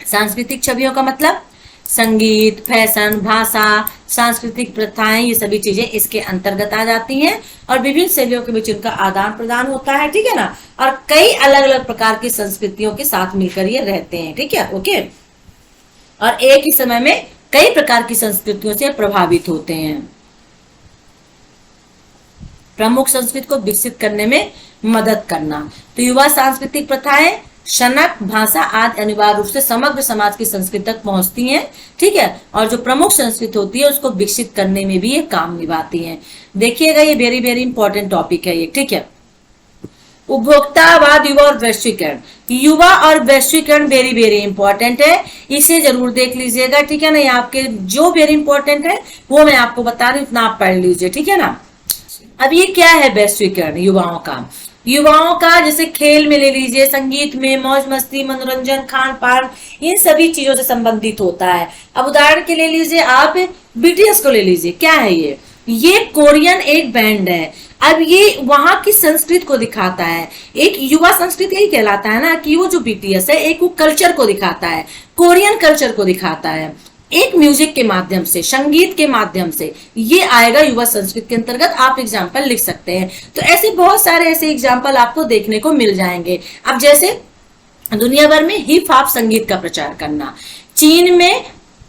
सांस्कृतिक छवियों का मतलब संगीत, फैशन, भाषा, सांस्कृतिक प्रथाएं, ये सभी चीजें इसके अंतर्गत आ जाती हैं और विभिन्न शैलियों के बीच उनका आदान प्रदान होता है। ठीक है ना, और कई अलग अलग प्रकार की संस्कृतियों के साथ मिलकर ये रहते हैं। ठीक है, ओके। और एक ही समय में कई प्रकार की संस्कृतियों से प्रभावित होते हैं। प्रमुख संस्कृति को विकसित करने में मदद करना। तो युवा सांस्कृतिक प्रथाएं, शनक, भाषा आदि अनिवार्य रूप से समग्र समाज की संस्कृति तक पहुंचती हैं। ठीक है, और जो प्रमुख संस्कृति होती है उसको विकसित करने में भी ये काम निभाती हैं। देखिएगा, ये वेरी वेरी इंपॉर्टेंट टॉपिक है ये। ठीक है, उपभोक्तावाद, युवा और वैश्वीकरण। युवा और वैश्वीकरण वेरी वेरी इंपॉर्टेंट है, इसे जरूर देख लीजिएगा। ठीक है ना, ये आपके जो वेरी इंपॉर्टेंट है वो मैं आपको बता रही हूँ, उतना आप पढ़ लीजिए। ठीक है ना, अब ये क्या है वैश्वीकरण युवाओं का? युवाओं का जैसे खेल में ले लीजिए, संगीत में, मौज मस्ती, मनोरंजन, खान पान, इन सभी चीजों से संबंधित होता है। अब उदाहरण के ले लीजिए आप बीटीएस को ले लीजिए, क्या है ये कोरियन एक बैंड है। अब ये वहां की संस्कृति को दिखाता है, एक युवा संस्कृति यही कहलाता है ना, कि वो जो बीटीएस है एक वो कल्चर को दिखाता है, कोरियन कल्चर को दिखाता है, एक म्यूजिक के माध्यम से, संगीत के माध्यम से, ये आएगा युवा संस्कृति के अंतर्गत। आप एग्जाम्पल लिख सकते हैं। तो ऐसे बहुत सारे ऐसे एग्जाम्पल आपको देखने को मिल जाएंगे। अब जैसे दुनिया भर में हिप हॉप संगीत का प्रचार करना, चीन में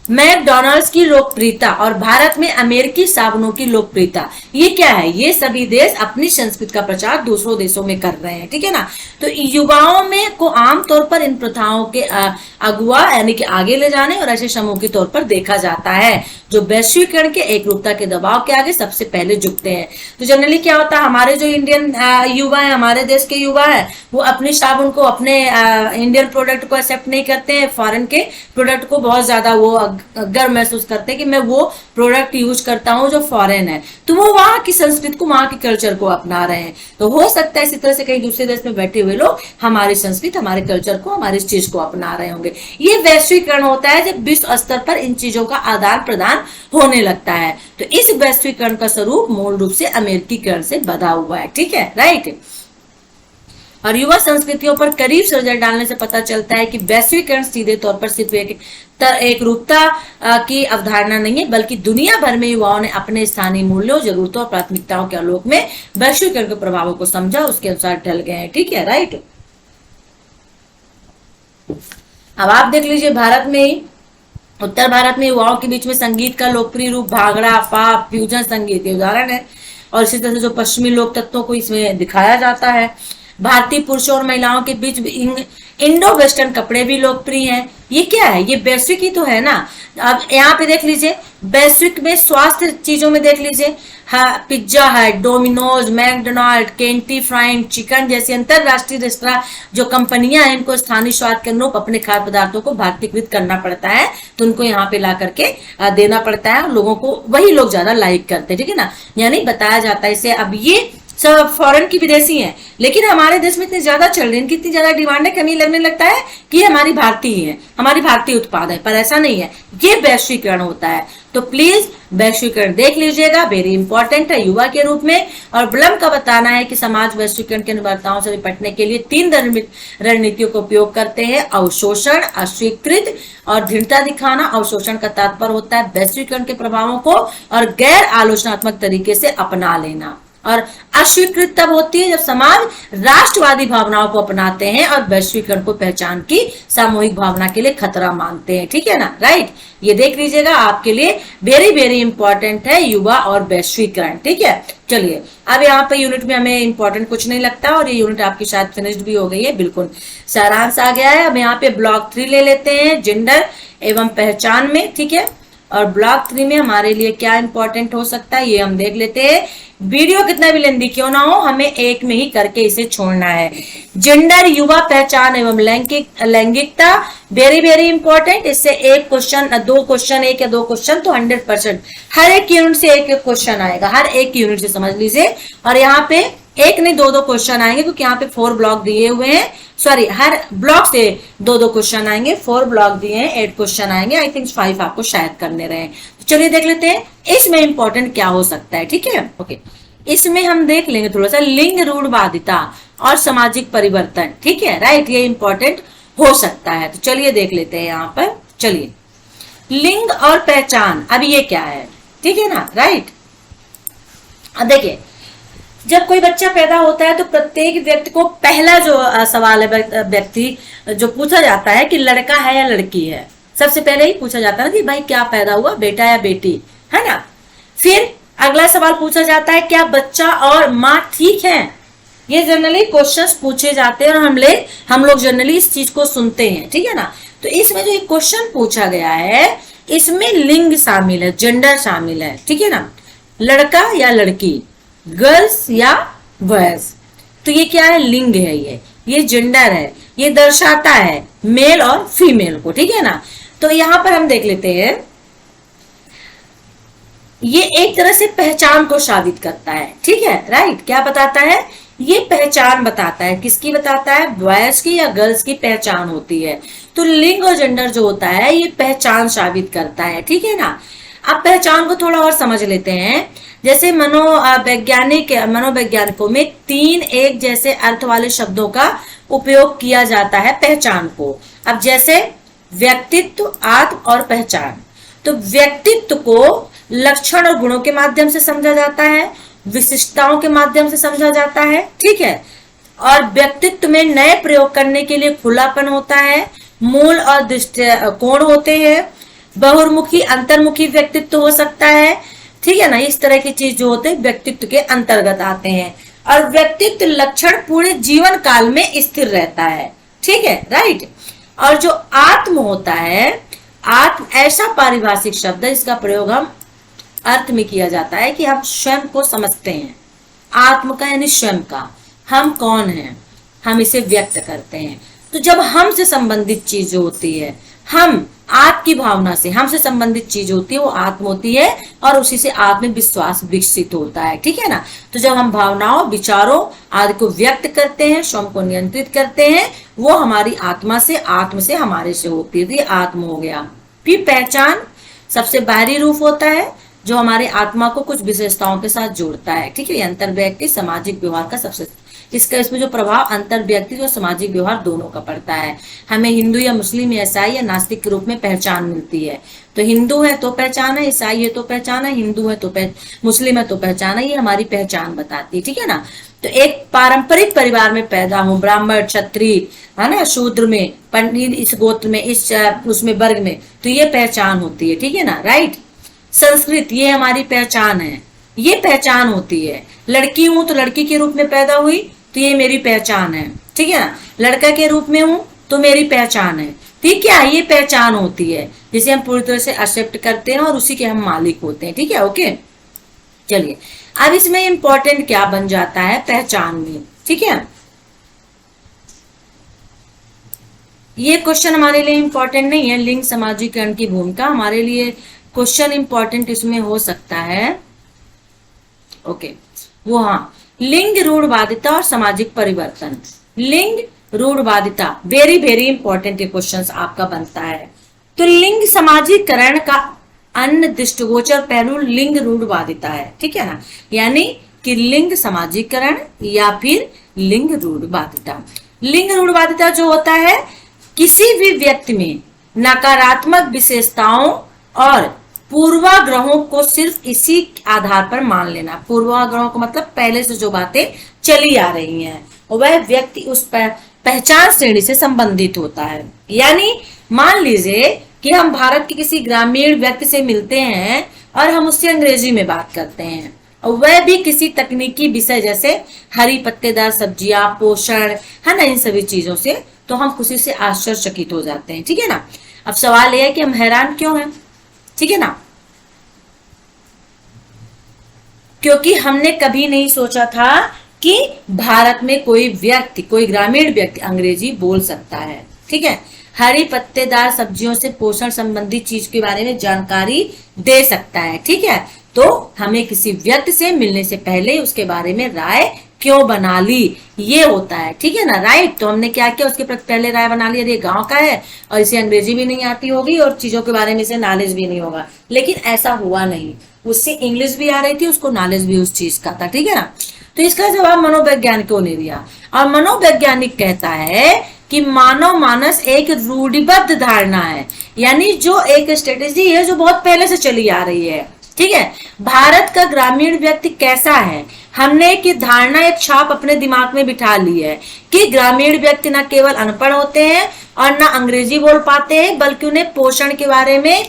मैकडॉनल्ड्स की लोकप्रियता और भारत में अमेरिकी साबुनों की लोकप्रियता, ये क्या है, ये सभी देश अपनी संस्कृति का प्रचार दूसरों देशों में कर रहे हैं, ठीक है ना। तो युवाओं में को आमतौर पर इन प्रथाओं के अगुआ यानी कि आगे ले जाने और ऐसे समूह के तौर पर देखा जाता है जो वैश्वीकरण के एकरूपता के दबाव के आगे सबसे पहले झुकते हैं। तो जनरली क्या होता है, हमारे जो इंडियन युवा है, हमारे देश के युवा है, वो अपनी साबुन को, अपने इंडियन प्रोडक्ट को एक्सेप्ट नहीं करते हैं, फॉरेन के प्रोडक्ट को बहुत ज्यादा वो गर्व महसूस करते हैं कि मैं वो प्रोडक्ट यूज करता हूं जो फॉरेन है। तो वो वहां की संस्कृति को, वहां के कल्चर को अपना रहे हैं। तो हो सकता है इसी तरह से कहीं दूसरे देश में बैठे हुए लोग हमारी संस्कृति, हमारे कल्चर को, हमारी इस चीज को अपना रहे होंगे। ये वैश्वीकरण होता है जब विश्व स्तर पर इन चीजों का आदान प्रदान होने लगता है। तो इस वैश्वीकरण का स्वरूप मूल रूप से अमेरिकीकरण से बधा हुआ है, ठीक है, राइट। और युवा संस्कृतियों पर करीब से नजर डालने से पता चलता है कि वैश्वीकरण सीधे तौर पर सिर्फ एक रूपता की अवधारणा नहीं है, बल्कि दुनिया भर में युवाओं ने अपने स्थानीय मूल्यों, जरूरतों और प्राथमिकताओं के आलोक में वैश्वीकरण के प्रभावों को समझा, उसके अनुसार ढल गए हैं, ठीक है, राइट। अब आप देख लीजिए, भारत में ही, उत्तर भारत में युवाओं के बीच में संगीत का लोकप्रिय रूप भांगड़ा, पॉप, फ्यूजन संगीत उदाहरण है। और इसी तरह से जो पश्चिमी लोक तत्वों को इसमें दिखाया जाता है। भारतीय पुरुषों और महिलाओं के बीच इंडो वेस्टर्न कपड़े भी लोकप्रिय हैं। ये क्या है, ये वैश्विक ही तो है ना। अब यहाँ पे देख लीजिए, वैश्विक में स्वास्थ्य चीजों में देख लीजिए, पिज्जा हट, डोमिनोज, मैकडोनाल्ड, केंटी फ्राइड चिकन जैसी अंतरराष्ट्रीय रेस्तरां जो कंपनियां हैं, इनको स्थानीय स्वाद के अनुरूप अपने खाद्य पदार्थों को भारतीकृत करना पड़ता है। तो उनको यहाँ पे ला करके देना पड़ता है, लोगों को वही लोग ज्यादा लाइक करते हैं, ठीक है ना। यानी बताया जाता है इसे। अब ये सब फॉरेन की विदेशी हैं, लेकिन हमारे देश में इतनी ज्यादा चल रही है, इनकी इतनी ज्यादा डिमांड है कि हमें लगने लगता है कि ये हमारी भारतीय है, हमारी भारतीय उत्पाद है, पर ऐसा नहीं है, ये वैश्वीकरण होता है। तो प्लीज वैश्वीकरण देख लीजिएगा, वेरी इंपॉर्टेंट है युवा के रूप में। और ब्लम का बताना है कि समाज वैश्वीकरण के अनिवार्यताओं से निपटने के लिए 3 रणनीतियों का उपयोग करते हैं: अवशोषण, अस्वीकृत और दृढ़ता दिखाना। अवशोषण का तात्पर्य होता है वैश्वीकरण के प्रभावों को और गैर आलोचनात्मक तरीके से अपना लेना। और अस्वीकृत तब होती है जब समाज राष्ट्रवादी भावनाओं को अपनाते हैं और वैश्वीकरण को पहचान की सामूहिक भावना के लिए खतरा मानते हैं, ठीक है ना, राइट। ये देख लीजिएगा, आपके लिए वेरी वेरी इंपॉर्टेंट है युवा और वैश्वीकरण, ठीक है। चलिए, अब यहाँ पे यूनिट में हमें इंपॉर्टेंट कुछ नहीं लगता और ये यूनिट आपकी शायद फिनिश्ड भी हो गई है, बिल्कुल सारांश आ गया है। अब यहाँ पे ब्लॉक 3 ले लेते हैं, जेंडर एवं पहचान में, ठीक है। और ब्लॉक 3 में हमारे लिए क्या इंपॉर्टेंट हो सकता है ये हम देख लेते हैं। वीडियो कितना भी लेंदी क्यों ना हो, हमें एक में ही करके इसे छोड़ना है। जेंडर, युवा पहचान एवं लैंगिकता, वेरी वेरी इंपॉर्टेंट। इससे एक क्वेश्चन, 2 क्वेश्चन, 1 या 2 क्वेश्चन तो 100% हर एक यूनिट से एक क्वेश्चन आएगा, हर एक यूनिट से समझ लीजिए। और यहाँ पे एक नहीं 2-2 क्वेश्चन आएंगे, क्योंकि यहाँ पे 4 ब्लॉक दिए हुए हैं, सॉरी हर ब्लॉक से 2-2 क्वेश्चन आएंगे, 4 ब्लॉक दिए हैं, 8 क्वेश्चन आएंगे, आई थिंक 5 आपको शायद करने रहे। तो चलिए देख लेते हैं इसमें इंपॉर्टेंट क्या हो सकता है, ठीक है, ओके। इसमें हम देख लेंगे थोड़ा सा लिंग रूढ़वादिता और सामाजिक परिवर्तन, ठीक है, राइट, ये इंपॉर्टेंट हो सकता है। तो चलिए देख लेते हैं यहाँ पर। चलिए, लिंग और पहचान, अब ये क्या है, ठीक है ना, राइट। अब देखिए, जब कोई बच्चा पैदा होता है तो प्रत्येक व्यक्ति को पहला जो सवाल है व्यक्ति जो पूछा जाता है कि लड़का है या लड़की है, सबसे पहले ही पूछा जाता है कि भाई क्या पैदा हुआ, बेटा या बेटी, है ना। फिर अगला सवाल पूछा जाता है क्या बच्चा और माँ ठीक है। ये जनरली क्वेश्चंस पूछे जाते हैं और हम लोग जनरली इस चीज को सुनते हैं, ठीक है ना। तो इसमें जो एक क्वेश्चन पूछा गया है, इसमें लिंग शामिल है, जेंडर शामिल है, ठीक है ना, लड़का या लड़की, गर्ल्स या बॉयज। तो ये क्या है, लिंग है, ये जेंडर है, ये दर्शाता है मेल और फीमेल को, ठीक है ना। तो यहां पर हम देख लेते हैं, ये एक तरह से पहचान को साबित करता है, ठीक है, राइट। क्या बताता है, ये पहचान बताता है, किसकी बताता है, बॉयज की या गर्ल्स की पहचान होती है। तो लिंग और जेंडर जो होता है ये पहचान साबित करता है, ठीक है ना। अब पहचान को थोड़ा और समझ लेते हैं। जैसे मनोवैज्ञानिकों में 3 एक जैसे अर्थ वाले शब्दों का उपयोग किया जाता है पहचान को। अब जैसे व्यक्तित्व, आत्म और पहचान। तो व्यक्तित्व को लक्षण और गुणों के माध्यम से समझा जाता है, विशिष्टताओं के माध्यम से समझा जाता है, ठीक है। और व्यक्तित्व में नए प्रयोग करने के लिए खुलापन होता है, मूल और दृष्टिकोण होते हैं, बहुमुखी अंतर्मुखी व्यक्तित्व हो सकता है, ठीक है ना। इस तरह की चीज जो होते हैं व्यक्तित्व के अंतर्गत आते हैं। और व्यक्तित्व लक्षण पूरे जीवन काल में स्थिर रहता है, ठीक है, राइट। और जो आत्म होता है, आत्म ऐसा पारिभाषिक शब्द है इसका प्रयोग हम अर्थ में किया जाता है कि हम स्वयं को समझते हैं। आत्म का यानी स्वयं का, हम कौन हैं, हम इसे व्यक्त करते हैं। तो जब हमसे संबंधित चीज होती है, हम आपकी भावना से हमसे संबंधित चीज होती है वो आत्म होती है, और उसी से आत्मविश्वास विकसित होता है, ठीक है ना। तो जब हम भावनाओं, विचारों आदि को व्यक्त करते हैं, स्वयं को नियंत्रित करते हैं, वो हमारी आत्मा से, आत्म से, हमारे से होती है। तो ये आत्म हो गया। फिर पहचान सबसे बाहरी रूप होता है जो हमारे आत्मा को कुछ विशेषताओं के साथ जोड़ता है, ठीक है। अंतर व्यक्ति सामाजिक व्यवहार का सबसे इसमें जो प्रभाव अंतर व्यक्ति और सामाजिक व्यवहार दोनों का पड़ता है। हमें हिंदू या मुस्लिम या ईसाई या नास्तिक के रूप में पहचान मिलती है। तो हिंदू है तो पहचान है, ईसाई है तो पहचान है, हिंदू है तो मुस्लिम है तो पहचान है, ये हमारी पहचान बताती है, ठीक है ना। तो एक पारंपरिक परिवार में पैदा हूं, ब्राह्मण, क्षत्रिय, है ना, शूद्र में, पंडित, इस गोत्र में, इस उसमें वर्ग में, तो ये पहचान होती है, ठीक है ना, राइट। संस्कृत, ये हमारी पहचान है, ये पहचान होती है। लड़की हूं तो लड़की के रूप में पैदा हुई तो ये मेरी पहचान है, ठीक है ना। लड़का के रूप में हूं तो मेरी पहचान है, ठीक है। ये पहचान होती है जिसे हम पूरी तरह से एक्सेप्ट करते हैं और उसी के हम मालिक होते हैं, ठीक है, ओके। चलिए अब इसमें इंपॉर्टेंट क्या बन जाता है पहचान में, ठीक है। ये क्वेश्चन हमारे लिए इंपॉर्टेंट नहीं है, लिंग सामाजिकरण की भूमिका, हमारे लिए क्वेश्चन इंपॉर्टेंट इसमें हो सकता है, ओके। वो हाँ, लिंग रूढ़वादिता और सामाजिक परिवर्तन। लिंग रूढ़वादिता वेरी वेरी इंपॉर्टेंट क्वेश्चन आपका बनता है। तो लिंग सामाजिकरण का अन्य दृष्टिगोचर पहलू लिंग रूढ़वादिता है, ठीक है ना। यानी कि लिंग सामाजिकरण या फिर लिंग रूढ़वादिता। लिंग रूढ़वादिता जो होता है किसी भी व्यक्ति में नकारात्मक विशेषताओं और पूर्वाग्रहों को सिर्फ इसी आधार पर मान लेना। पूर्वाग्रहों को मतलब पहले से जो बातें चली आ रही हैं, वह व्यक्ति उस पहचान श्रेणी से संबंधित होता है। यानी मान लीजिए कि हम भारत के किसी ग्रामीण व्यक्ति से मिलते हैं और हम उससे अंग्रेजी में बात करते हैं, और वह भी किसी तकनीकी विषय जैसे हरी पत्तेदार सब्जियां, पोषण, है ना, इन सभी चीजों से, तो हम खुशी से आश्चर्यचकित हो जाते हैं, ठीक है ना। अब सवाल यह है कि हम हैरान क्यों हैं, ठीक है ना, क्योंकि हमने कभी नहीं सोचा था कि भारत में कोई व्यक्ति, कोई ग्रामीण व्यक्ति अंग्रेजी बोल सकता है, ठीक है। हरी पत्तेदार सब्जियों से पोषण संबंधी चीज के बारे में जानकारी दे सकता है, ठीक है। तो हमें किसी व्यक्ति से मिलने से पहले उसके बारे में राय क्यों बना ली, ये होता है, ठीक है ना, राइट। तो हमने क्या किया, उसके प्रति पहले राय बना ली, ये गांव का है और इसे अंग्रेजी भी नहीं आती होगी और चीजों के बारे में इसे नॉलेज भी नहीं होगा। लेकिन ऐसा हुआ नहीं, उससे इंग्लिश भी आ रही थी, उसको नॉलेज भी उस चीज का था, ठीक है ना। तो इसका जवाब मनोवैज्ञानिकों ने दिया, और मनोवैज्ञानिक कहता है कि मानव मानस एक रूढ़िबद्ध धारणा है, यानी जो एक स्ट्रेटेजी है जो बहुत पहले से चली आ रही है, ठीक है। भारत का ग्रामीण व्यक्ति कैसा है, हमने एक धारणा, एक छाप अपने दिमाग में बिठा ली है कि ग्रामीण व्यक्ति न केवल अनपढ़ होते हैं और ना अंग्रेजी बोल पाते हैं, बल्कि उन्हें पोषण के बारे में,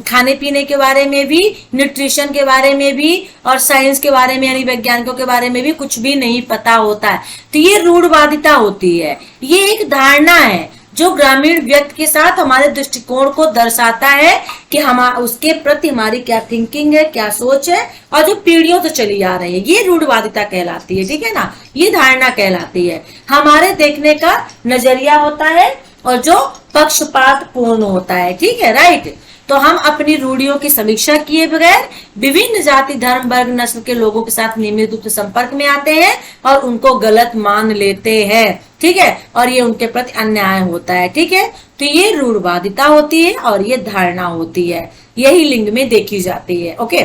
खाने पीने के बारे में भी, न्यूट्रिशन के बारे में भी और साइंस के बारे में यानी वैज्ञानिकों के बारे में भी कुछ भी नहीं पता होता है। तो ये रूढ़वादिता होती है, ये एक धारणा है जो ग्रामीण व्यक्ति के साथ हमारे दृष्टिकोण को दर्शाता है कि हम उसके प्रति हमारी क्या थिंकिंग है, क्या सोच है, और जो पीढ़ियों से चली आ रही है, ये रूढ़वादिता कहलाती है, ठीक है ना, ये धारणा कहलाती है। हमारे देखने का नजरिया होता है और जो पक्षपात पूर्ण होता है, ठीक है, राइट। तो हम अपनी रूढ़ियों की समीक्षा किए बगैर विभिन्न जाति, धर्म, वर्ग, नस्ल के लोगों के साथ नियमित रूप से संपर्क में आते हैं और उनको गलत मान लेते हैं। ठीक है, और ये उनके प्रति अन्याय होता है। ठीक है, तो ये रूढ़वादिता होती है और ये धारणा होती है, यही लिंग में देखी जाती है। ओके,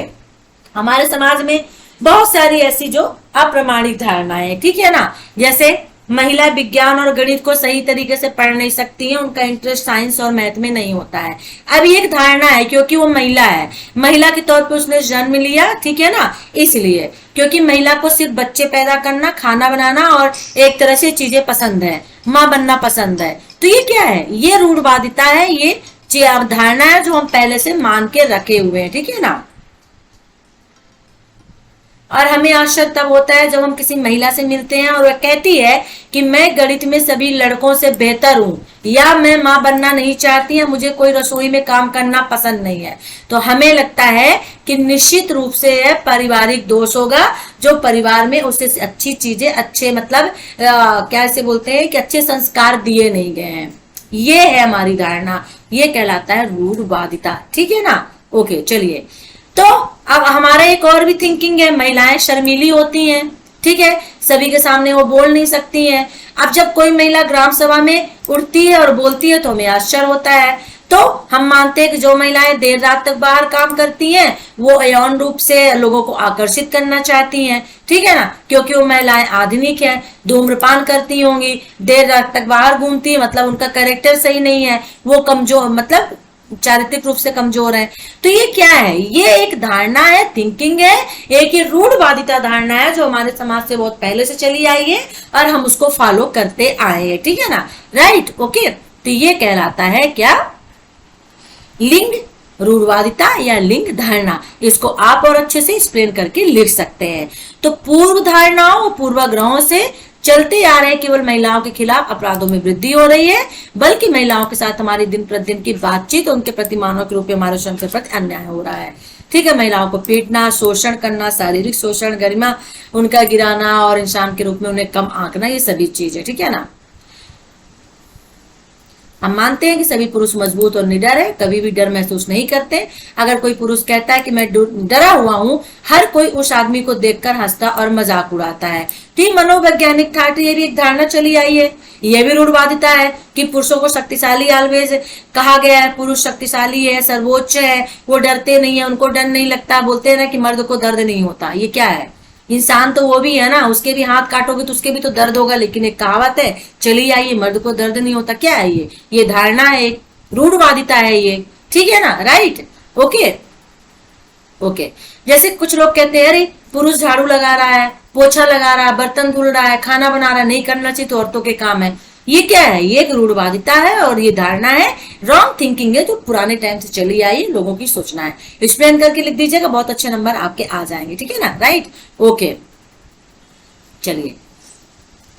हमारे समाज में बहुत सारी ऐसी जो अप्रमाणिक धारणाएं है, ठीक है ना, जैसे महिला विज्ञान और गणित को सही तरीके से पढ़ नहीं सकती है, उनका इंटरेस्ट साइंस और मैथ में नहीं होता है। अब ये एक धारणा है क्योंकि वो महिला है, महिला के तौर पे उसने जन्म लिया, ठीक है ना, इसलिए क्योंकि महिला को सिर्फ बच्चे पैदा करना, खाना बनाना और एक तरह से चीजें पसंद है, माँ बनना पसंद है। तो ये क्या है, ये रूढ़वादिता है, ये धारणा है जो हम पहले से मान के रखे हुए हैं। ठीक है ना, और हमें आश्चर्य तब होता है जब हम किसी महिला से मिलते हैं और वह कहती है कि मैं गणित में सभी लड़कों से बेहतर हूं, या मैं मां बनना नहीं चाहती है, मुझे कोई रसोई में काम करना पसंद नहीं है। तो हमें लगता है कि निश्चित रूप से यह पारिवारिक दोष होगा, जो परिवार में उसे अच्छी चीजें, अच्छे मतलब कैसे बोलते हैं कि अच्छे संस्कार दिए नहीं गए हैं। ये है हमारी धारणा, ये कहलाता है रूढ़वादिता। ठीक है ना, ओके चलिए। तो अब हमारा एक और भी थिंकिंग है, महिलाएं शर्मीली होती हैं, ठीक है, सभी के सामने वो बोल नहीं सकती हैं। अब जब कोई महिला ग्राम सभा में उठती है और बोलती है तो हमें आश्चर्य होता है। तो हम मानते हैं कि जो महिलाएं देर रात तक बाहर काम करती हैं वो यौन रूप से लोगों को आकर्षित करना चाहती हैं, ठीक है ना, क्योंकि वो महिलाएं आधुनिक हैं, धूम्रपान करती होंगी, देर रात तक बाहर घूमती है, मतलब उनका कैरेक्टर सही नहीं है, वो कमजोर, मतलब चारित्रिक रूप से कमजोर है। तो ये क्या है, ये एक धारणा है, थिंकिंग है, एक ये रूढ़वादिता धारणा है जो हमारे समाज से बहुत पहले से चली आई है और हम उसको फॉलो करते आए हैं। ठीक है ना, राइट, ओके। तो ये कहलाता है क्या, लिंग रूढ़वादिता या लिंग धारणा। इसको आप और अच्छे से एक्सप्लेन करके लिख सकते हैं। तो पूर्व धारणाओं और पूर्वाग्रहों से चलते आ रहे केवल महिलाओं के खिलाफ अपराधों में वृद्धि हो रही है, बल्कि महिलाओं के साथ हमारी दिन प्रतिदिन की बातचीत, उनके प्रति मानव के रूप में हमारे श्रम के प्रति अन्याय हो रहा है। ठीक है, महिलाओं को पीटना, शोषण करना, शारीरिक शोषण, गरिमा उनका गिराना और इंसान के रूप में उन्हें कम आंकना, ये सभी चीजें। ठीक है ना, हम मानते हैं कि सभी पुरुष मजबूत और निडर है, कभी भी डर महसूस नहीं करते। अगर कोई पुरुष कहता है कि मैं डरा हुआ हूं, हर कोई उस आदमी को देखकर हंसता और मजाक उड़ाता है। तो ये मनोवैज्ञानिक था, ये भी एक धारणा चली आई है, यह भी रूढ़वादिता है कि पुरुषों को शक्तिशाली ऑलवेज कहा गया है, पुरुष शक्तिशाली है, सर्वोच्च है, वो डरते नहीं है, उनको डर नहीं लगता, बोलते हैं ना कि मर्द को दर्द नहीं होता। ये क्या है, इंसान तो वो भी है ना, उसके भी हाथ काटोगे तो उसके भी तो दर्द होगा, लेकिन एक कहावत है चली आई, मर्द को दर्द नहीं होता। क्या है ये धारणा है, एक रूढ़वादिता है ये। ठीक है ना, राइट, ओके ओके। जैसे कुछ लोग कहते हैं अरे पुरुष झाड़ू लगा रहा है, पोछा लगा रहा है, बर्तन धुल रहा है, खाना बना रहा है, नहीं करना चाहिए तो औरतों के काम है। ये क्या है, ये एक रूढ़वादिता है और ये धारणा है, रॉन्ग थिंकिंग है जो पुराने टाइम से चली आई है, लोगों की सोचना है। एक्सप्लेन करके लिख दीजिएगा, बहुत अच्छे नंबर आपके आ जाएंगे। ठीक है ना, राइट, ओके। चलिए,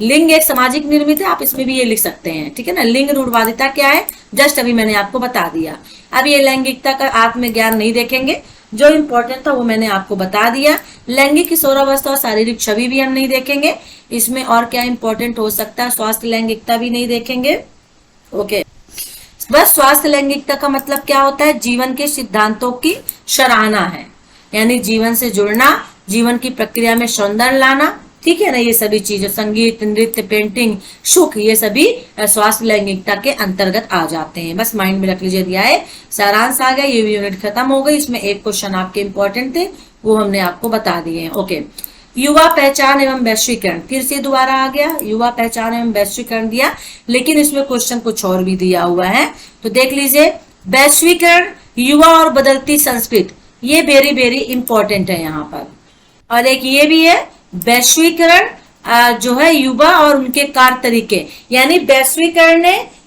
लिंग एक सामाजिक निर्मित है, आप इसमें भी ये लिख सकते हैं। ठीक है ना, लिंग रूढ़वादिता क्या है, जस्ट अभी मैंने आपको बता दिया। अब ये लैंगिकता का आत्मज्ञान नहीं देखेंगे, जो इंपॉर्टेंट था वो मैंने आपको बता दिया। लैंगिक किशोरावस्था और शारीरिक छवि भी हम नहीं देखेंगे, इसमें और क्या इंपॉर्टेंट हो सकता है, स्वास्थ्य लैंगिकता भी नहीं देखेंगे। ओके, बस स्वास्थ्य लैंगिकता का मतलब क्या होता है, जीवन के सिद्धांतों की सराहना है, यानी जीवन से जुड़ना, जीवन की प्रक्रिया में सौंदर्य लाना। ठीक है ना, ये सभी चीजें, संगीत, नृत्य, पेंटिंग, सुख, ये सभी स्वास्थ्य लैंगिकता के अंतर्गत आ जाते हैं। बस माइंड में रख लीजिए, दिया है, सारांश आ गया, ये भी यूनिट खत्म हो गई। इसमें एक क्वेश्चन आपके इंपॉर्टेंट थे, वो हमने आपको बता दिए हैं। ओके, युवा पहचान एवं वैश्वीकरण, फिर से दोबारा आ गया, युवा पहचान एवं वैश्वीकरण दिया, लेकिन इसमें क्वेश्चन कुछ और भी दिया हुआ है, तो देख लीजिए। वैश्वीकरण, युवा और बदलती संस्कृति, ये वेरी वेरी इंपॉर्टेंट है यहाँ पर। और एक ये भी है, वैश्वीकरण जो है युवा और उनके कार्य तरीके, यानी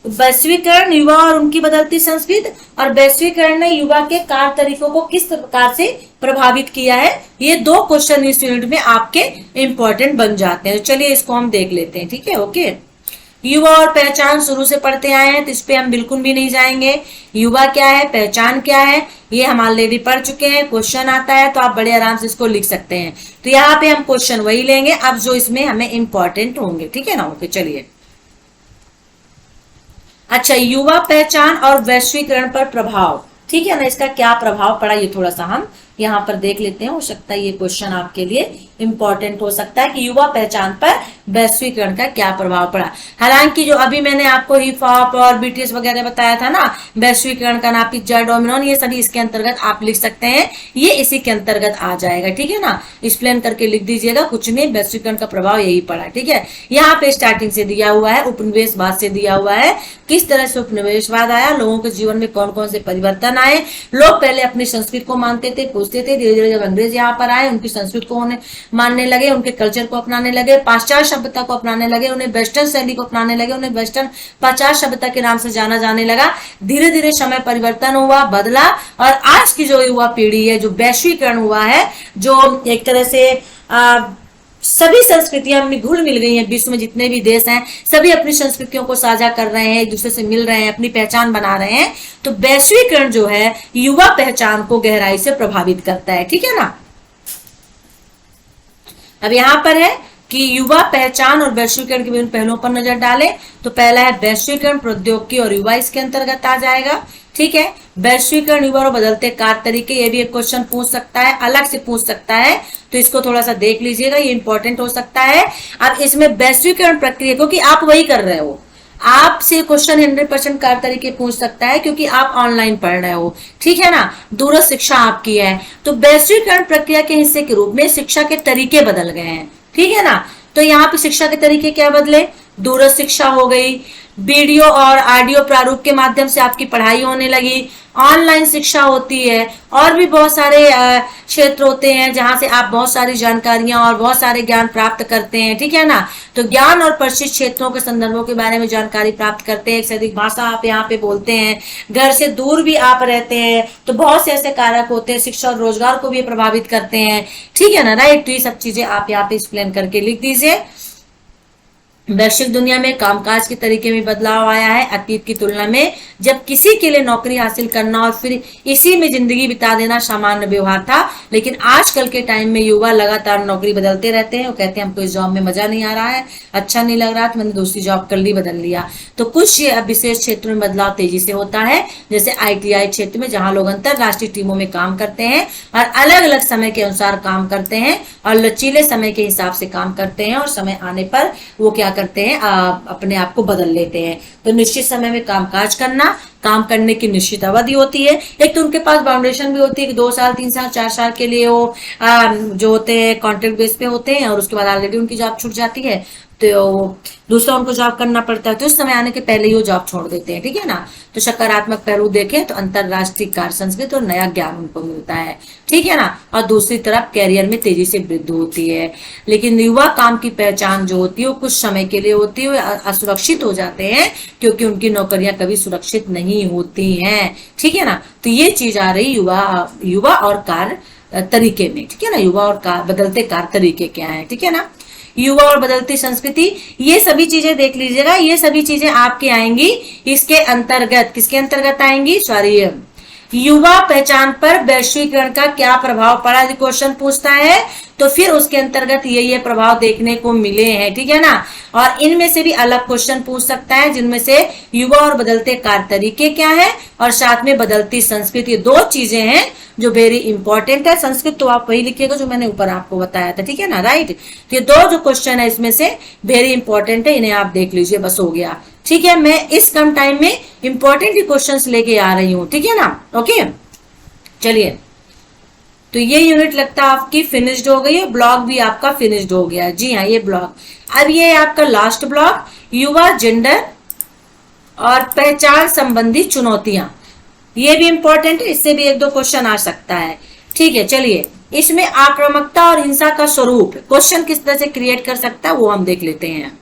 वैश्वीकरण युवा और उनकी बदलती संस्कृति, और वैश्वीकरण ने युवा के कार्य तरीकों को किस प्रकार से प्रभावित किया है। ये दो क्वेश्चन इस यूनिट में आपके इंपॉर्टेंट बन जाते हैं। तो चलिए इसको हम देख लेते हैं। ठीक है, ओके। युवा और पहचान शुरू से पढ़ते आए हैं, तो इस पे हम बिल्कुल भी नहीं जाएंगे। युवा क्या है, पहचान क्या है, ये हम ऑलरेडी पढ़ चुके हैं। क्वेश्चन आता है तो आप बड़े आराम से इसको लिख सकते हैं। तो यहाँ पे हम क्वेश्चन वही लेंगे अब जो इसमें हमें इंपॉर्टेंट होंगे। ठीक है ना, ओके चलिए। अच्छा, युवा पहचान और वैश्वीकरण पर प्रभाव, ठीक है ना। इसका क्या प्रभाव पड़ा ये थोड़ा सा हम यहाँ पर देख लेते हैं। हो सकता है ये क्वेश्चन आपके लिए इंपॉर्टेंट हो सकता है कि युवा पहचान पर वैश्वीकरण का क्या प्रभाव पड़ा। हालांकि जो अभी मैंने आपको हिप हॉप और बीटीएस वगैरह बताया था ना, वैश्वीकरण का ना, पिज्जा, डोमिनोन, ये सभी इसके अंतर्गत आप लिख सकते हैं, ये इसी के अंतर्गत आ जाएगा। ठीक है ना, एक्सप्लेन करके लिख दीजिएगा, कुछ नहीं, वैश्वीकरण का प्रभाव यही पड़ा। ठीक है, यहाँ पे स्टार्टिंग से दिया हुआ है, उपनिवेशवाद से दिया हुआ है, किस तरह से उपनिवेशवाद आया, लोगों के जीवन में कौन कौन से परिवर्तन आए, लोग पहले अपनी संस्कृति को मानते थे, पूछते थे, धीरे धीरे जब अंग्रेज यहाँ पर आए उनकी संस्कृति को मानने लगे, उनके कल्चर को अपनाने लगे, पाश्चात्य सभ्यता को अपनाने लगे, उन्हें वेस्टर्न शैली को अपनाने लगे, उन्हें वेस्टर्न पाश्चात्य सभ्यता के नाम से जाना जाने लगा। धीरे धीरे समय परिवर्तन हुआ, बदला, और आज की जो युवा पीढ़ी है, जो वैश्वीकरण हुआ है, जो एक तरह से सभी संस्कृतियां अपनी घुल मिल गई हैं, विश्व में जितने भी देश हैं सभी अपनी संस्कृतियों को साझा कर रहे हैं, एक दूसरे से मिल रहे हैं, अपनी पहचान बना रहे हैं। तो वैश्वीकरण जो है युवा पहचान को गहराई से प्रभावित करता है। ठीक है ना। अब यहां पर है कि युवा पहचान और वैश्वीकरण के विभिन्न पहलुओं पर नजर डालें। तो पहला है वैश्वीकरण, प्रौद्योगिकी और युवा इसके अंतर्गत आ जाएगा। ठीक है, वैश्वीकरण, युवा और बदलते कार्य तरीके, ये भी एक क्वेश्चन पूछ सकता है, अलग से पूछ सकता है, तो इसको थोड़ा सा देख लीजिएगा, ये इंपॉर्टेंट हो सकता है। अब इसमें वैश्वीकरण प्रक्रिया, क्योंकि आप वही कर रहे हो, आपसे क्वेश्चन 100% कार्य तरीके पूछ सकता है, क्योंकि आप ऑनलाइन पढ़ रहे हो। ठीक है ना, दूरस्थ शिक्षा आपकी है, तो वैश्वीकरण प्रक्रिया के हिस्से के रूप में शिक्षा के तरीके बदल गए हैं। ठीक है ना, तो यहाँ पे शिक्षा के तरीके क्या बदले, दूरस्थ शिक्षा हो गई, वीडियो और ऑडियो प्रारूप के माध्यम से आपकी पढ़ाई होने लगी, ऑनलाइन शिक्षा होती है, और भी बहुत सारे क्षेत्र होते हैं जहां से आप बहुत सारी जानकारियां और बहुत सारे ज्ञान प्राप्त करते हैं। ठीक है ना, तो ज्ञान और परिचित क्षेत्रों के संदर्भों के बारे में जानकारी प्राप्त करते हैं, एक से अधिक भाषा आप यहाँ पे बोलते हैं, घर से दूर भी आप रहते हैं, तो बहुत से ऐसे कारक होते हैं, शिक्षा और रोजगार को भी प्रभावित करते हैं। ठीक है ना, राइट। तो ये सब चीजें आप यहाँ पे एक्सप्लेन करके लिख दीजिए। वैश्विक दुनिया में कामकाज के तरीके में बदलाव आया है। अतीत की तुलना में जब किसी के लिए नौकरी हासिल करना और फिर इसी में जिंदगी बिता देना सामान्य व्यवहार था, लेकिन आजकल के टाइम में युवा लगातार नौकरी बदलते रहते हैं। वो कहते हैं हमको इस जॉब में मजा नहीं आ रहा है, अच्छा नहीं लग रहा, तो मैंने दूसरी जॉब कर ली, बदल लिया। तो कुछ विशेष क्षेत्रों में बदलाव तेजी से होता है, जैसे ITI क्षेत्र में, जहां लोग अंतरराष्ट्रीय टीमों में काम करते हैं और अलग अलग समय के अनुसार काम करते हैं और लचीले समय के हिसाब से काम करते हैं, और समय आने पर वो क्या करते हैं, अपने आप को बदल लेते हैं। तो निश्चित समय में कामकाज करना, काम करने की निश्चित अवधि होती है। एक तो उनके पास बाउंडेशन भी होती है कि 2 साल 3 साल 4 साल के लिए वो जो होते हैं कॉन्ट्रैक्ट बेस पे होते हैं, और उसके बाद ऑलरेडी उनकी जॉब छूट जाती है, तो दूसरा उनको जॉब करना पड़ता है, तो उस समय आने के पहले ही वो जॉब छोड़ देते हैं। ठीक है ना, तो सकारात्मक पहलू देखें तो अंतरराष्ट्रीय कार्य संस्कृति और नया ज्ञान उनको मिलता है। ठीक है ना, और दूसरी तरफ कैरियर में तेजी से वृद्धि होती है। लेकिन युवा काम की पहचान जो होती है वो कुछ समय के लिए होती है, असुरक्षित हो जाते हैं क्योंकि उनकी नौकरियां कभी सुरक्षित नहीं होती हैं। ठीक है ना, तो ये चीज आ रही युवा और कार्य तरीके में। ठीक है ना, युवा और बदलते कार्य तरीके क्या है। ठीक है ना, युवा और बदलती संस्कृति, ये सभी चीजें देख लीजिएगा, ये सभी चीजें आपके आएंगी इसके अंतर्गत। किसके अंतर्गत आएंगी, सॉरी, युवा पहचान पर वैश्वीकरण का क्या प्रभाव पड़ा, यदि क्वेश्चन पूछता है तो फिर उसके अंतर्गत ये प्रभाव देखने को मिले हैं। ठीक है ना, और इनमें से भी अलग क्वेश्चन पूछ सकता है, जिनमें से युवा और बदलते कार्य तरीके क्या है, और साथ में बदलती संस्कृति, दो चीजें हैं जो वेरी इंपॉर्टेंट है। संस्कृत तो आप वही लिखिएगा जो मैंने ऊपर आपको बताया था। ठीक है ना, राइट। तो ये दो जो क्वेश्चन है इसमें से वेरी इंपॉर्टेंट है, इन्हें आप देख लीजिए, बस हो गया। ठीक है, मैं इस कम टाइम में इंपॉर्टेंट क्वेश्चंस लेके आ रही हूँ। ठीक है ना, ओके। चलिए, तो ये यूनिट लगता है आपकी फिनिश्ड हो गई है, ब्लॉग भी आपका फिनिश्ड हो गया है। जी हाँ, ये ब्लॉग। अब ये आपका लास्ट ब्लॉग, युवा, जेंडर और पहचान संबंधी चुनौतियां, ये भी इंपॉर्टेंट है, इससे भी 1-2 क्वेश्चन आ सकता है। ठीक है, चलिए, इसमें आक्रामकता और हिंसा का स्वरूप, क्वेश्चन किस तरह से क्रिएट कर सकता है वो हम देख लेते हैं।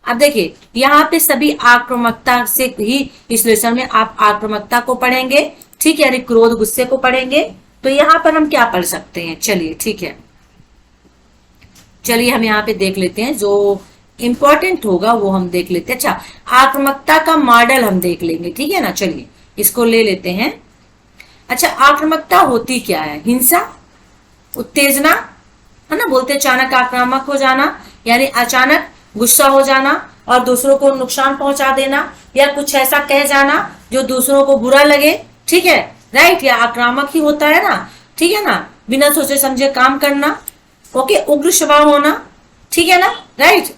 अब देखिए, यहाँ पे सभी आक्रामकता से ही, इस लेसन में आप आक्रामकता को पढ़ेंगे। ठीक है, यानी क्रोध, गुस्से को पढ़ेंगे। तो यहाँ पर हम क्या पढ़ सकते हैं, चलिए, ठीक है, चलिए हम यहाँ पे देख लेते हैं, जो इंपॉर्टेंट होगा वो हम देख लेते हैं। अच्छा, आक्रामकता का मॉडल हम देख लेंगे। ठीक है ना, चलिए इसको ले लेते हैं। अच्छा, आक्रामकता होती क्या है, हिंसा, उत्तेजना, है ना, बोलते अचानक आक्रामक हो जाना, यानी अचानक गुस्सा हो जाना और दूसरों को नुकसान पहुंचा देना, या कुछ ऐसा कह जाना जो दूसरों को बुरा लगे। ठीक है, राइट, या आक्रामक ही होता है ना, ठीक है ना, बिना सोचे समझे काम करना, ओके, उग्र स्वभाव होना, ठीक है ना, राइट।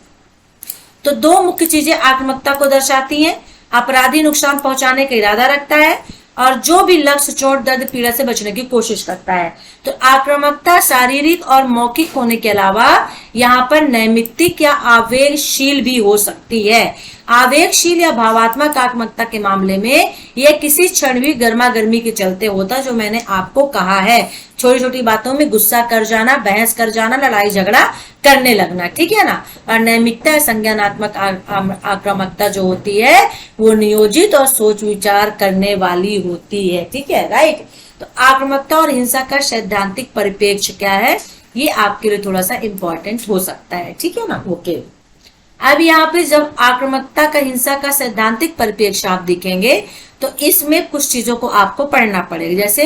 तो दो मुख्य चीजें आक्रामकता को दर्शाती हैं। अपराधी नुकसान पहुंचाने का इरादा रखता है और जो भी लक्ष्य चोट दर्द पीड़ा से बचने की कोशिश करता है। तो आक्रामकता शारीरिक और मौखिक होने के अलावा यहाँ पर नैमित्तिक या आवेगशील भी हो सकती है। आवेगशील या भावात्मक आक्रामकता के मामले में यह किसी क्षण भी गर्मा गर्मी के चलते होता, जो मैंने आपको कहा है, छोटी छोटी बातों में गुस्सा कर जाना, बहस कर जाना, लड़ाई झगड़ा करने लगना, ठीक है ना। और नैमित्तिक संज्ञानात्मक आक्रामकता जो होती है वो नियोजित और सोच विचार करने वाली होती है, ठीक है, राइट। तो आक्रामकता और हिंसा का सैद्धांतिक परिप्रेक्ष्य क्या है, ये आपके लिए थोड़ा सा इंपॉर्टेंट हो सकता है, ठीक है ना, ओके। अब यहाँ पे जब आक्रामकता का हिंसा का सैद्धांतिक परिप्रेक्ष्य आप देखेंगे तो इसमें कुछ चीजों को आपको पढ़ना पड़ेगा। जैसे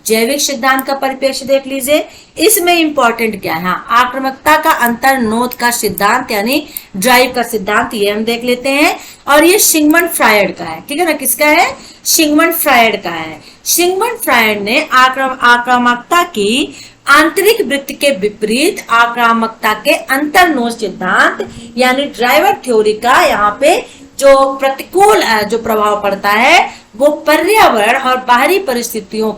जैविक सिद्धांत का परिप्रेक्ष्य देख लीजिए, इसमें इंपॉर्टेंट क्या है, हाँ, आक्रामकता का अंतर्नोद का सिद्धांत यानी ड्राइव का सिद्धांत, ये हम देख लेते हैं। और ये सिगमंड फ्रायड का है, ठीक है ना, किसका है, सिगमंड फ्रायड का है। सिगमंड फ्रायड ने आक्रामकता की आंतरिक वृत्ति के विपरीत आक्रामकता के अंतर्नोद सिद्धांत यानी ड्राइवर थ्योरी का यहाँ पे जो प्रतिकूल जो प्रभाव पड़ता है वो पर्यावरण और बाहरी स्थितियों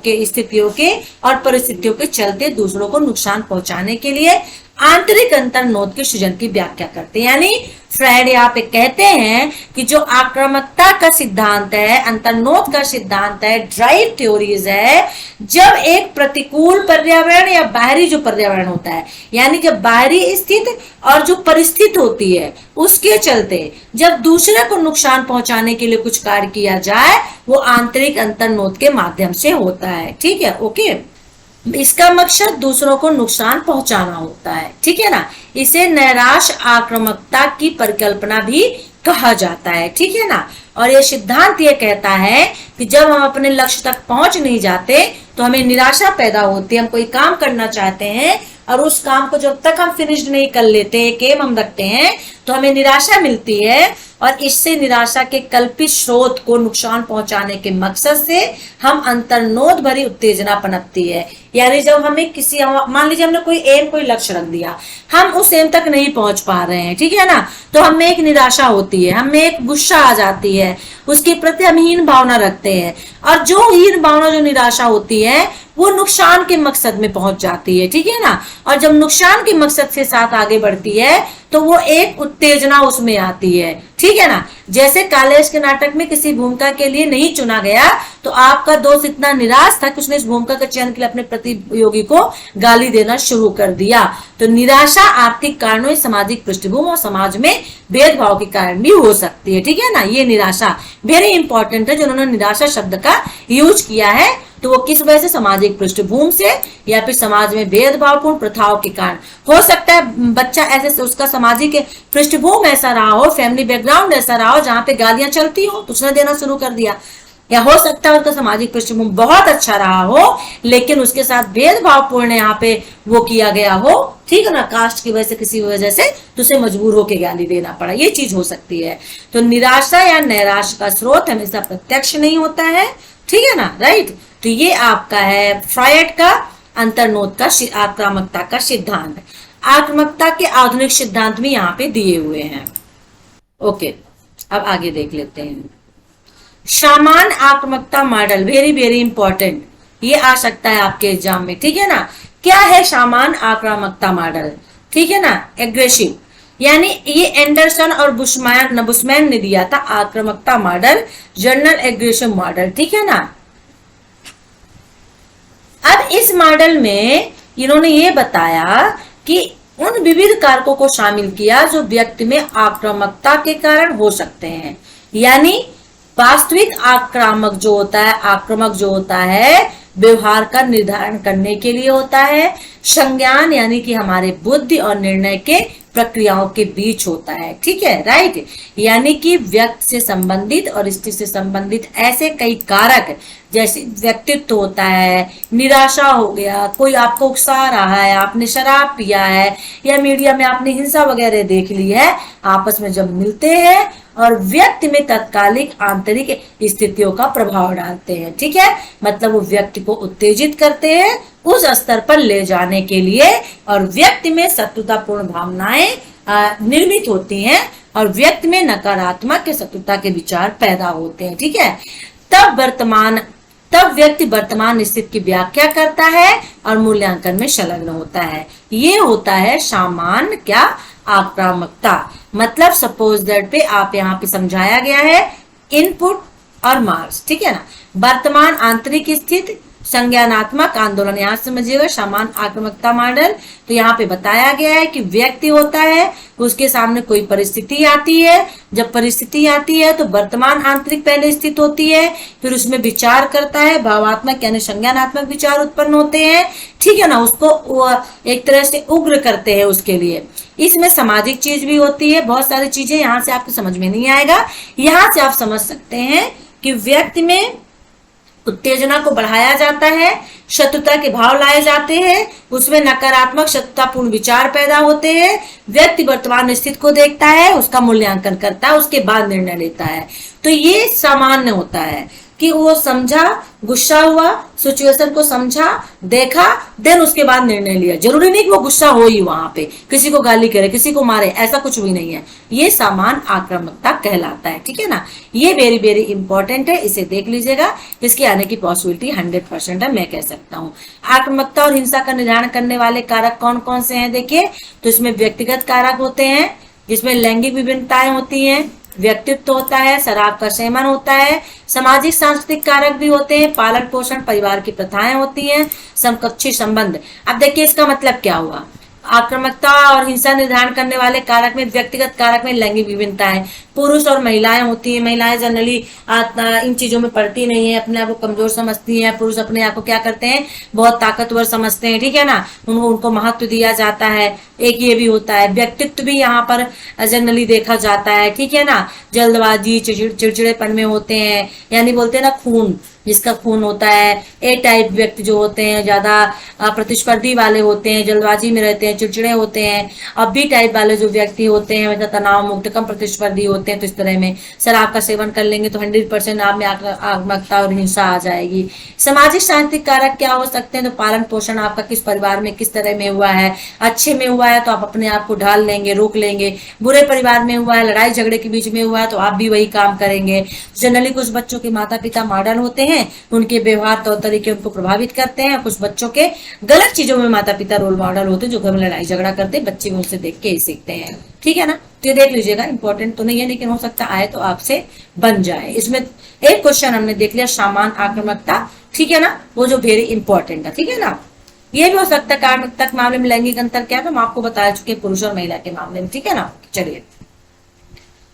के और परिस्थितियों के चलते दूसरों को नुकसान पहुंचाने के लिए आंतरिक अंतर्नोद के सृजन की व्याख्या करते हैं। यानी फ्रायड यहाँ पे कहते हैं कि जो आक्रामकता का सिद्धांत है, अंतर्नोद का सिद्धांत है, ड्राइव थ्योरीज है, जब एक प्रतिकूल पर्यावरण या बाहरी जो पर्यावरण होता है, यानी कि बाहरी स्थिति और जो परिस्थिति होती है उसके चलते जब दूसरे को नुकसान पहुंचाने के लिए कुछ कार्य किया जाए वो आंतरिक अंतर्नोद के माध्यम से होता है, ठीक है, ओके। इसका मकसद दूसरों को नुकसान पहुंचाना होता है, ठीक है ना। इसे नैराश आक्रामकता की परिकल्पना भी कहा जाता है, ठीक है ना। और ये सिद्धांत ये कहता है कि जब हम अपने लक्ष्य तक पहुंच नहीं जाते तो हमें निराशा पैदा होती है। हम कोई काम करना चाहते हैं और उस काम को जब तक हम फिनिश नहीं कर लेते, एम हम रखते हैं, तो हमें निराशा मिलती है और इससे निराशा के कल्पित स्रोत को नुकसान पहुंचाने के मकसद से हम अंतर्नोद भरी उत्तेजना पनपती है। यानी जब हमें किसी, मान लीजिए हमने कोई लक्ष्य रख दिया, हम उस एम तक नहीं पहुंच पा रहे हैं, ठीक है ना, तो हमें एक निराशा होती है, हमें एक गुस्सा आ जाती है, उसके प्रति हम हीन भावना रखते हैं और जो हीन भावना, जो निराशा होती है वो नुकसान के मकसद में पहुंच जाती है, ठीक है ना। और जब नुकसान के मकसद के साथ आगे बढ़ती है तो वो एक उत्तेजना उसमें आती है, ठीक है ना। जैसे कालिदास के नाटक में किसी भूमिका के लिए नहीं चुना गया तो आपका दोस्त इतना निराश था कि उसने इस भूमिका के चयन के लिए अपने प्रतियोगी को गाली देना शुरू कर दिया। तो निराशा आर्थिक कारणों, सामाजिक पृष्ठभूमि और समाज में भेदभाव के कारण भी हो सकती है, ठीक है ना। ये निराशा वेरी इंपॉर्टेंट है, जिन्होंने निराशा शब्द का यूज किया है तो वो किस वजह से, सामाजिक पृष्ठभूमि से या फिर समाज में भेदभावपूर्ण प्रथाओं के कारण हो सकता है। बच्चा ऐसे, उसका सामाजिक पृष्ठभूमि ऐसा रहा हो, फैमिली बैकग्राउंड ऐसा रहा हो जहाँ पे गालियां चलती हो तो उसने देना शुरू कर दिया, या हो सकता है उसका सामाजिक पृष्ठभूमि बहुत अच्छा रहा हो लेकिन उसके साथ भेदभावपूर्ण यहाँ पे वो किया गया हो, ठीक है ना, कास्ट की वजह से, किसी वजह से तो उसे मजबूर होकर गाली देना पड़ा, ये चीज हो सकती है। तो निराशा या नैराश्य का स्रोत हमेशा प्रत्यक्ष नहीं होता है, ठीक है ना, राइट। तो ये आपका है फ्रायड का अंतर्नोद का आक्रामकता का सिद्धांत। आक्रामकता के आधुनिक सिद्धांत भी यहाँ पे दिए हुए हैं, ओके। अब आगे देख लेते हैं। समान आक्रामकता मॉडल, वेरी वेरी इंपॉर्टेंट, ये आ सकता है आपके एग्जाम में, ठीक है ना। क्या है समान आक्रामकता मॉडल, ठीक है ना, एग्रेसिव, यानी ये एंडरसन और बुशमैन ने दिया था आक्रामकता मॉडल, जर्नल एग्रेसिव मॉडल, ठीक है ना। अब इस मॉडल में इन्होंने ये बताया कि उन विविध कारकों को शामिल किया जो व्यक्ति में आक्रामकता के कारण हो सकते हैं। यानी वास्तविक आक्रामक जो होता है व्यवहार का निर्धारण करने के लिए होता है। संज्ञान यानी कि हमारे बुद्धि और निर्णय के प्रक्रियाओं के बीच होता है, ठीक है, राइट। यानी कि व्यक्ति से संबंधित और स्थिति से संबंधित ऐसे कई कारक, जैसे व्यक्तित्व होता है, निराशा हो गया, कोई आपको उकसा रहा है, आपने शराब पिया है या मीडिया में आपने हिंसा वगैरह देख ली है, आपस में जब मिलते हैं और व्यक्ति में तत्कालिक आंतरिक स्थितियों का प्रभाव डालते हैं। ठीक है, मतलब वो व्यक्ति को उत्तेजित करते हैं उस स्तर पर ले जाने के लिए, और व्यक्ति में शत्रुतापूर्ण भावनाएं निर्मित होती हैं और व्यक्ति में नकारात्मक या शत्रुता के विचार पैदा होते हैं। ठीक है, तब व्यक्ति वर्तमान स्थिति की व्याख्या करता है और मूल्यांकन में संलग्न होता है। ये होता है सामान्य क्या आक्रामकता। मतलब सपोज दैट पे आप यहाँ पे समझाया गया है इनपुट और मार्क्स। ठीक है ना, वर्तमान आंतरिक स्थिति, संज्ञानात्मक आंदोलन, यहाँ समझिएगा सामान्य आक्रामकता मॉडल। तो यहाँ पे बताया गया है कि व्यक्ति होता है, उसके सामने कोई परिस्थिति आती है, जब परिस्थिति आती है तो वर्तमान आंतरिक पहले स्थित होती है, फिर उसमें विचार करता है, भावात्मक यानी संज्ञानात्मक विचार उत्पन्न होते हैं। ठीक है ना, उसको एक तरह से उग्र करते हैं उसके लिए। इसमें सामाजिक चीज भी होती है, बहुत सारी चीजें यहाँ से आपको समझ में नहीं आएगा। यहाँ से आप समझ सकते हैं कि व्यक्ति में उत्तेजना को बढ़ाया जाता है, शत्रुता के भाव लाए जाते हैं, उसमें नकारात्मक शत्रुतापूर्ण विचार पैदा होते हैं। व्यक्ति वर्तमान स्थिति को देखता है, उसका मूल्यांकन करता है, उसके बाद निर्णय लेता है। तो ये सामान्य होता है कि वो समझा, गुस्सा हुआ, सिचुएशन को समझा, देखा, देन उसके बाद निर्णय लिया। जरूरी नहीं कि वो गुस्सा हो ही वहां पे, किसी को गाली करे, किसी को मारे, ऐसा कुछ भी नहीं है। ये सामान्य आक्रामकता कहलाता है। ठीक है ना, ये वेरी वेरी इंपॉर्टेंट है, इसे देख लीजिएगा। इसके आने की पॉसिबिलिटी 100% है, मैं कह सकता हूँ। आक्रामकता और हिंसा का निर्धारण करने वाले कारक कौन कौन से हैं देखिए। तो इसमें व्यक्तिगत कारक होते हैं, जिसमें लैंगिक विभिन्नताएं होती हैं, व्यक्तित्व होता है, शराब का सेवन होता है, सामाजिक सांस्कृतिक कारक भी होते हैं, पालन पोषण, परिवार की प्रथाएं होती हैं, समकक्षी संबंध। अब देखिए इसका मतलब क्या हुआ। आक्रामकता और हिंसा निर्धारण करने वाले कारक में, व्यक्तिगत कारक में लैंगिक विभिन्नता है, पुरुष और महिलाएं होती हैं। महिलाएं जनरली इन चीजों में पड़ती नहीं है, अपने आप को कमजोर समझती हैं। पुरुष अपने आप को क्या करते हैं, बहुत ताकतवर समझते हैं। ठीक है ना, उनको महत्व दिया जाता है। एक ये भी होता है, व्यक्तित्व भी यहाँ पर जनरली देखा जाता है। ठीक है ना, जल्दबाजी, चिड़चिड़ेपन में होते हैं, यानी बोलते हैं ना खून, जिसका खून होता है। ए टाइप व्यक्ति जो होते हैं ज्यादा प्रतिस्पर्धी वाले होते हैं, जल्दबाजी में रहते हैं, चिड़चिड़े होते हैं। अब बी टाइप वाले जो व्यक्ति होते हैं मतलब तनाव मुक्त, कम प्रतिस्पर्धी होते हैं। तो इस तरह में शराब का सेवन कर लेंगे तो 100% आप में आक्रामकता और हिंसा आ जाएगी। सामाजिक सांस्कृतिक कारक क्या हो सकते हैं, तो पालन पोषण आपका किस परिवार में किस तरह में हुआ है। अच्छे में हुआ है तो आप अपने आप को ढाल लेंगे, रोक लेंगे। बुरे परिवार में हुआ है, लड़ाई झगड़े के बीच में हुआ है, तो आप भी वही काम करेंगे। जनरली कुछ बच्चों के माता पिता मॉडर्न होते हैं, उनके व्यवहार तौर तरीके उनको प्रभावित करते हैं। कुछ बच्चों के गलत चीजों में माता पिता रोल मॉडल होते हैं, जो घर में लड़ाई झगड़ा करते हैं, बच्चे भी उनसे देख के ही सीखते हैं। ठीक है ना, तो ये देख लीजिएगा, इंपॉर्टेंट तो नहीं है लेकिन हो सकता आए तो आपसे बन जाए। इसमें एक क्वेश्चन हमने देख लिया, सामान्य आक्रामकता। ठीक है ना, वो जो वेरी इंपॉर्टेंट है। ठीक है ना, ये भी हो सकता है आक्रामकता के मामले में लैंगिक अंतर क्या है, हम आपको बता चुके पुरुष और महिला के मामले में। ठीक है ना, चलिए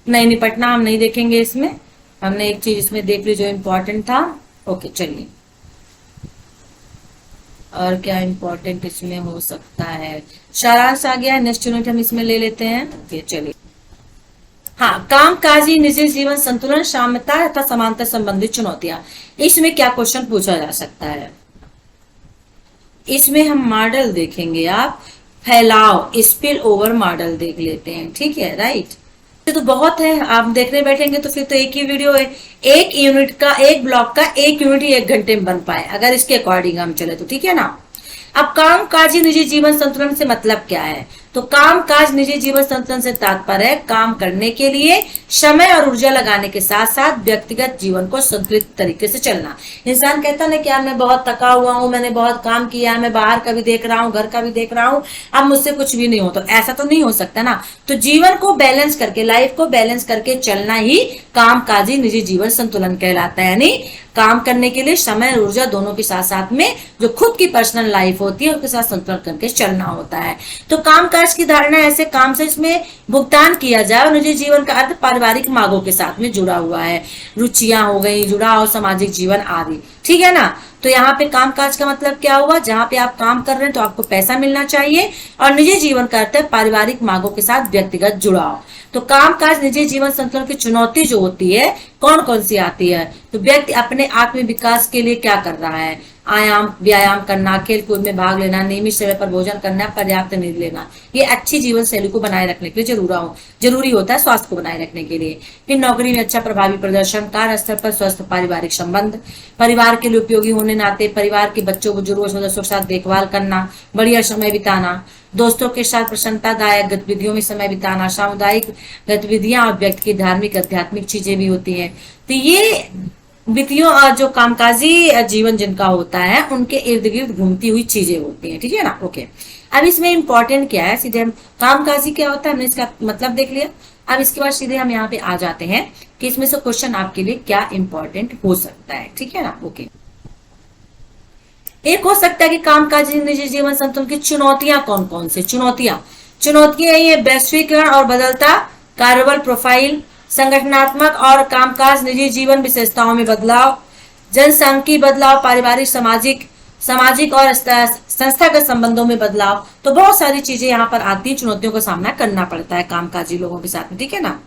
नहीं निपटना हम नहीं देखेंगे इसमें, हमने एक चीज इसमें देख ली जो इम्पोर्टेंट था। ओके चलिए, और क्या इम्पोर्टेंट इसमें हो सकता है, सारांश आ गया। नेक्स्ट यूनिट हम इसमें ले लेते हैं। ओके चलिए, हाँ, कामकाजी निजी जीवन संतुलन, साम्यता तथा समानता संबंधित चुनौतियां। इसमें क्या क्वेश्चन पूछा जा सकता है, इसमें हम मॉडल देखेंगे। आप फैलाव, स्पिल ओवर मॉडल देख लेते हैं। ठीक है, राइट। तो बहुत है, आप देखने बैठेंगे तो फिर तो एक ही वीडियो है, एक यूनिट का, एक ब्लॉक का एक यूनिट ही 1 घंटे में बन पाए अगर इसके अकॉर्डिंग हम चले तो। ठीक है ना, अब कामकाजी निजी जीवन संतुलन से मतलब क्या है, तो कामकाज निजी जीवन संतुलन से तात्पर्य है काम करने के लिए समय और ऊर्जा लगाने के साथ साथ व्यक्तिगत जीवन को संतुलित तरीके से चलना। इंसान कहता है ना कि यार मैं बहुत थका हुआ हूँ, मैंने बहुत काम किया है, मैं बाहर का भी देख रहा हूँ, घर का भी देख रहा हूँ, अब मुझसे कुछ भी नहीं हो। तो ऐसा तो नहीं हो सकता ना। तो जीवन को बैलेंस करके, लाइफ को बैलेंस करके चलना ही कामकाजी निजी जीवन संतुलन कहलाता है। यानी काम करने के लिए समय और ऊर्जा दोनों के साथ साथ में जो खुद की पर्सनल लाइफ होती है उसके साथ संतुलन करके चलना होता है। तो कामकाज की धारणा ऐसे काम से इसमें भुगतान किया जाए और निजी जीवन का अर्थ पारिवारिक मांगों के साथ में जुड़ा हुआ है, रुचियां हो गई, जुड़ाव, सामाजिक जीवन आदि। ठीक है ना, तो यहाँ पे कामकाज का मतलब क्या हुआ, जहाँ पे आप काम कर रहे हैं तो आपको पैसा मिलना चाहिए, और निजी जीवन का अर्थ है पारिवारिक मांगों के साथ व्यक्तिगत जुड़ाव। तो कामकाज निजी जीवन संतुलन की चुनौती जो होती है कौन कौन सी आती है, तो व्यक्ति अपने आत्म विकास के लिए क्या कर रहा है, आयाम व्यायाम करना, खेल कूद में भाग लेना, नियमित समय पर भोजन करना, पर्याप्त नींद लेना, ये अच्छी जीवन शैली को बनाए रखने के लिए जरूरी होता है, स्वास्थ्य को बनाए रखने के लिए। फिर नौकरी में अच्छा प्रभावी प्रदर्शन, कार्यस्थल पर स्वस्थ पारिवारिक संबंध, परिवार के लिए उपयोगी होने नाते परिवार के बच्चों बुजुर्गों सदस्यों के साथ देखभाल करना, बढ़िया समय बिताना, दोस्तों के साथ प्रसन्नतादायक गतिविधियों में समय बिताना, सामुदायिक गतिविधियां और व्यक्ति की धार्मिक आध्यात्मिक चीजें भी होती हैं। तो ये वित्तीयों और जो कामकाजी जीवन जिनका होता है उनके इर्द गिर्द घूमती हुई चीजें होती हैं, ठीक है ना। ओके, अब इसमें इंपॉर्टेंट क्या है, सीधे हम कामकाजी क्या होता है हमने इसका मतलब देख लिया। अब इसके बाद सीधे हम यहाँ पे आ जाते हैं कि इसमें से क्वेश्चन आपके लिए क्या इंपॉर्टेंट हो सकता है, ठीक है ना। ओके, एक हो सकता है कि कामकाजी निजी जीवन संतुलन की चुनौतियां कौन कौन सी चुनौतियां ये वैश्वीकरण और बदलता कार्यबल प्रोफाइल, संगठनात्मक और कामकाज निजी जीवन विशेषताओं में बदलाव, जनसांख्यिकी बदलाव, पारिवारिक सामाजिक और संस्थागत संबंधों में बदलाव। तो बहुत सारी चीजें यहाँ पर आती, चुनौतियों का सामना करना पड़ता है कामकाजी लोगों के साथ में, ठीक है ना।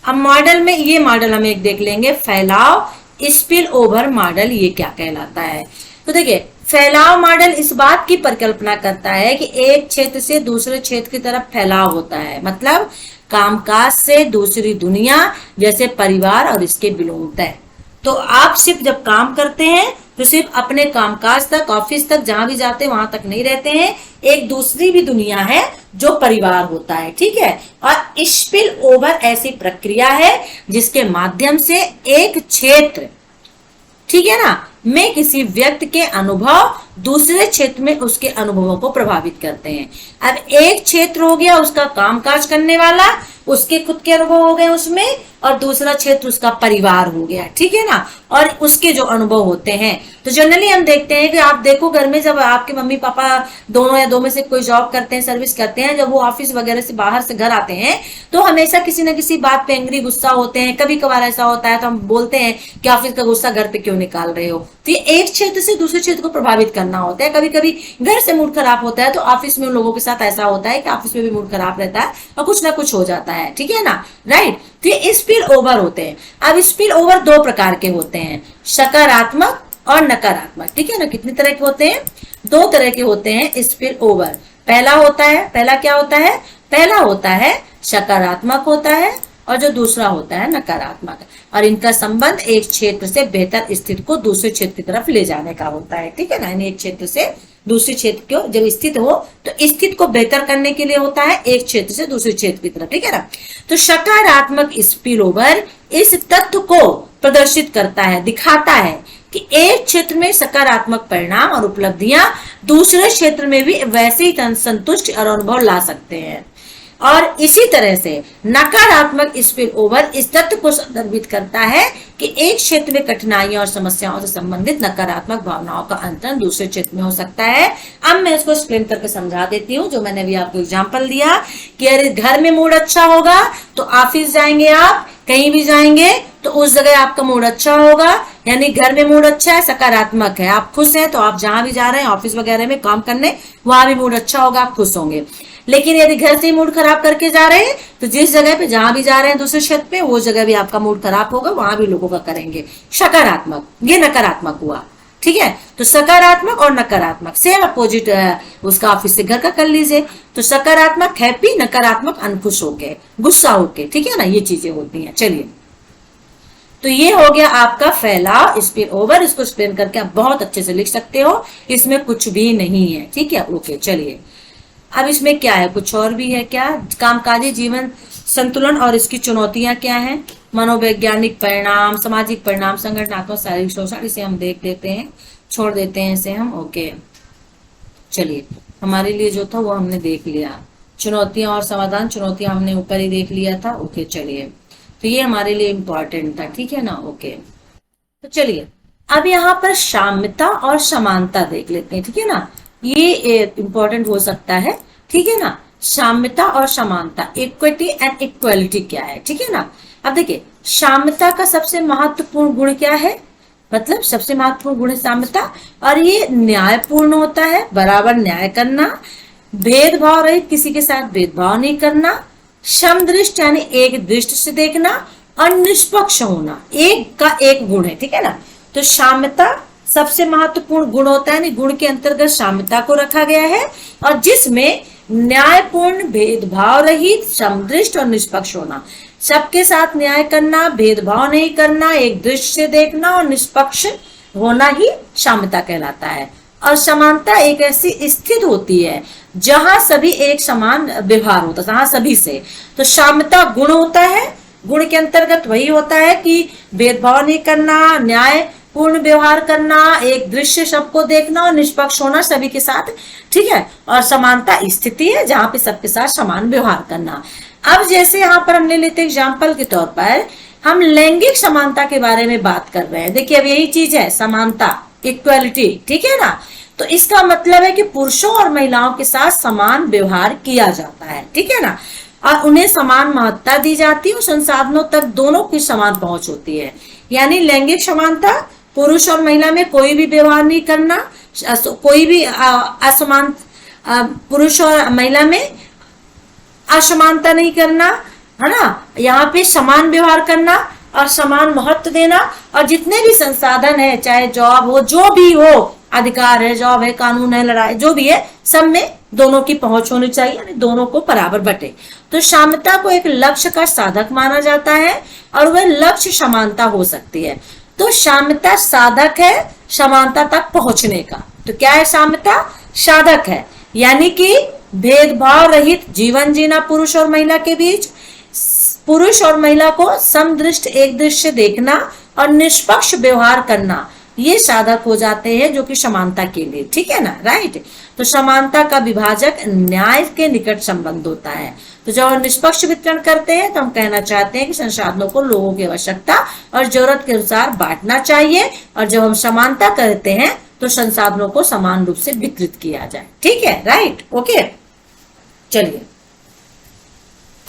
अब मॉडल में ये मॉडल हम एक देख लेंगे, फैलाव स्पिल ओवर मॉडल, ये क्या कहलाता है। तो देखिए, फैलाव मॉडल इस बात की परिकल्पना करता है कि एक क्षेत्र से दूसरे क्षेत्र की तरफ फैलाव होता है, मतलब कामकाज से दूसरी दुनिया जैसे परिवार और इसके विलोम तक। तो आप सिर्फ जब काम करते हैं तो सिर्फ अपने कामकाज तक, ऑफिस तक, जहां भी जाते हैं वहां तक नहीं रहते हैं, एक दूसरी भी दुनिया है जो परिवार होता है, ठीक है। और स्पिल ओवर ऐसी प्रक्रिया है जिसके माध्यम से एक क्षेत्र, ठीक है ना, में किसी व्यक्ति के अनुभव दूसरे क्षेत्र में उसके अनुभवों को प्रभावित करते हैं। अब एक क्षेत्र हो गया उसका कामकाज करने वाला, उसके खुद के अनुभव हो गए उसमें, और दूसरा क्षेत्र उसका परिवार हो गया, ठीक है ना, और उसके जो अनुभव होते हैं। तो जनरली हम देखते हैं कि आप देखो घर में जब आपके मम्मी पापा दोनों या दो में से कोई जॉब करते हैं, सर्विस करते हैं, जब वो ऑफिस वगैरह से बाहर से घर आते हैं तो हमेशा किसी न किसी बात पे एंग्री, गुस्सा होते हैं। कभी कभार ऐसा होता है तो हम बोलते हैं कि ऑफिस का गुस्सा घर पे क्यों निकाल रहे हो। तो ये एक क्षेत्र से दूसरे क्षेत्र को प्रभावित करना होता है। कभी कभी घर से मूड खराब होता है तो ऑफिस में उन लोगों के साथ ऐसा होता है कि ऑफिस में भी मूड खराब रहता है और कुछ ना कुछ हो जाता है, ठीक है ना, राइट। तो ये स्पिल ओवर होते हैं। अब स्पिल ओवर दो प्रकार के होते हैं, सकारात्मक और नकारात्मक, ठीक है ना। कितनी तरह के होते हैं, दो तरह के होते हैं स्पिल ओवर। पहला क्या होता है, पहला होता है सकारात्मक होता है और जो दूसरा होता है नकारात्मक, और इनका संबंध एक क्षेत्र से बेहतर स्थिति को दूसरे क्षेत्र की तरफ ले जाने का होता है, ठीक है ना। यानी एक क्षेत्र से दूसरे क्षेत्र को जब स्थित हो तो स्थिति को बेहतर करने के लिए होता है, एक क्षेत्र से दूसरे क्षेत्र की तरफ, ठीक है ना। तो सकारात्मक स्पिल ओवर इस तथ्य को प्रदर्शित करता है, दिखाता है कि एक क्षेत्र में सकारात्मक परिणाम और उपलब्धियां दूसरे क्षेत्र में भी वैसे ही संतुष्टि और अनुभव ला सकते हैं। और इसी तरह से नकारात्मक स्पिल ओवर इस तथ्य को संदर्भित करता है कि एक क्षेत्र में कठिनाइयों और समस्याओं से संबंधित नकारात्मक भावनाओं का अंतरण दूसरे क्षेत्र में हो सकता है। अब मैं इसको एक्सप्लेन करके समझा देती हूँ, जो मैंने अभी आपको एग्जांपल दिया कि अरे घर में मूड अच्छा होगा तो ऑफिस जाएंगे, आप कहीं भी जाएंगे तो उस जगह आपका मूड अच्छा होगा। यानी घर में मूड अच्छा है, सकारात्मक है, आप खुश हैं, तो आप जहां भी जा रहे हैं ऑफिस वगैरह में काम करने, वहां भी मूड अच्छा होगा, आप खुश होंगे। लेकिन यदि घर से मूड खराब करके जा रहे हैं तो जिस जगह पे जहां भी जा रहे हैं दूसरे क्षेत्र पे, वो जगह भी आपका मूड खराब होगा, वहां भी लोगों का करेंगे। सकारात्मक, ये नकारात्मक हुआ, ठीक है। तो सकारात्मक और नकारात्मक सेम अपोजिट, उसका ऑफिस से घर का कर लीजिए। तो सकारात्मक हैप्पी, नकारात्मक अनखुश होके, गुस्सा होके, ठीक है ना, ये चीजें होती हैं। चलिए, तो ये हो गया आपका फैलाव स्पिल ओवर। इसको एक्सप्लेन करके आप बहुत अच्छे से लिख सकते हो, इसमें कुछ भी नहीं है, ठीक है। ओके, चलिए अब इसमें क्या है, कुछ और भी है क्या, कामकाजी जीवन संतुलन और इसकी चुनौतियां क्या हैं, मनोवैज्ञानिक परिणाम, सामाजिक परिणाम, संगठनात्मक, शारीरिक शोषण, इसे हम देख देते हैं, छोड़ देते हैं इसे हम। ओके, चलिए, हमारे लिए जो था वो हमने देख लिया, चुनौतियां और समाधान। चुनौतियां हमने ऊपर ही देख लिया था। ओके, चलिए, तो ये हमारे लिए इम्पोर्टेंट था, ठीक है ना। ओके, तो चलिए अब यहाँ पर साम्यता और समानता देख लेते हैं, ठीक है ना। ये इंपॉर्टेंट हो सकता है, ठीक है ना। साम्यता और समानता, इक्विटी एंड इक्वलिटी क्या है, ठीक है ना। अब देखिए, साम्यता का सबसे महत्वपूर्ण गुण क्या है, मतलब सबसे महत्वपूर्ण गुण है साम्यता, और ये न्यायपूर्ण होता है, बराबर न्याय करना, भेदभाव रहित, किसी के साथ भेदभाव नहीं करना, समदृष्ट यानी एक दृष्टि से देखना, और निष्पक्ष होना, एक का एक गुण है, ठीक है ना। तो साम्यता सबसे महत्वपूर्ण गुण होता है, गुण के अंतर्गत साम्यता को रखा गया है, और जिसमें न्यायपूर्ण, भेदभाव रहित, समदृष्ट और निष्पक्ष होना, सबके साथ न्याय करना, भेदभाव नहीं करना, एक दृष्टि से देखना और निष्पक्ष होना ही साम्यता कहलाता है। और समानता एक ऐसी स्थिति होती है जहां सभी एक समान व्यवहार होता है, जहां सभी से। तो साम्यता गुण होता है, गुण के अंतर्गत वही होता है कि भेदभाव नहीं करना, न्याय पूर्ण व्यवहार करना, एक दृश्य सबको देखना और निष्पक्ष होना सभी के साथ, ठीक है। और समानता स्थिति है जहां पे सबके साथ समान व्यवहार करना। अब जैसे यहाँ पर हमने लेते एग्जाम्पल के तौर पर हम लैंगिक समानता के बारे में बात कर रहे हैं। देखिए अब यही चीज है समानता, इक्वालिटी, ठीक है ना। तो इसका मतलब है कि पुरुषों और महिलाओं के साथ समान व्यवहार किया जाता है, ठीक है ना, और उन्हें समान महत्ता दी जाती है और संसाधनों तक दोनों की समान पहुंच होती है। यानी लैंगिक समानता, पुरुष और महिला में कोई भी व्यवहार नहीं करना, कोई भी असमान, पुरुष और महिला में असमानता नहीं करना, है ना, यहाँ पे समान व्यवहार करना और समान महत्व देना, और जितने भी संसाधन है, चाहे जॉब हो, जो भी हो, अधिकार है, जॉब है, कानून है, लड़ाई जो भी है, सब में दोनों की पहुंच होनी चाहिए, यानी दोनों को बराबर बटे। तो साम्यता को एक लक्ष्य का साधक माना जाता है और वह लक्ष्य समानता हो सकती है। तो साम्यता साधक है समानता तक पहुंचने का। तो क्या है साम्यता? साधक है, यानी कि भेदभाव रहित जीवन जीना पुरुष और महिला के बीच, पुरुष और महिला को समदृष्ट, एक दृश्य देखना और निष्पक्ष व्यवहार करना, ये साधक हो जाते हैं जो कि समानता के लिए, ठीक है ना, राइट। तो समानता का विभाजक न्याय के निकट संबंध होता है। तो जब हम निष्पक्ष वितरण करते हैं तो हम कहना चाहते हैं कि संसाधनों को लोगों की आवश्यकता और जरूरत के अनुसार बांटना चाहिए, और जब हम समानता करते हैं तो संसाधनों को समान रूप से वितरित किया जाए, ठीक है, राइट, ओके। चलिए,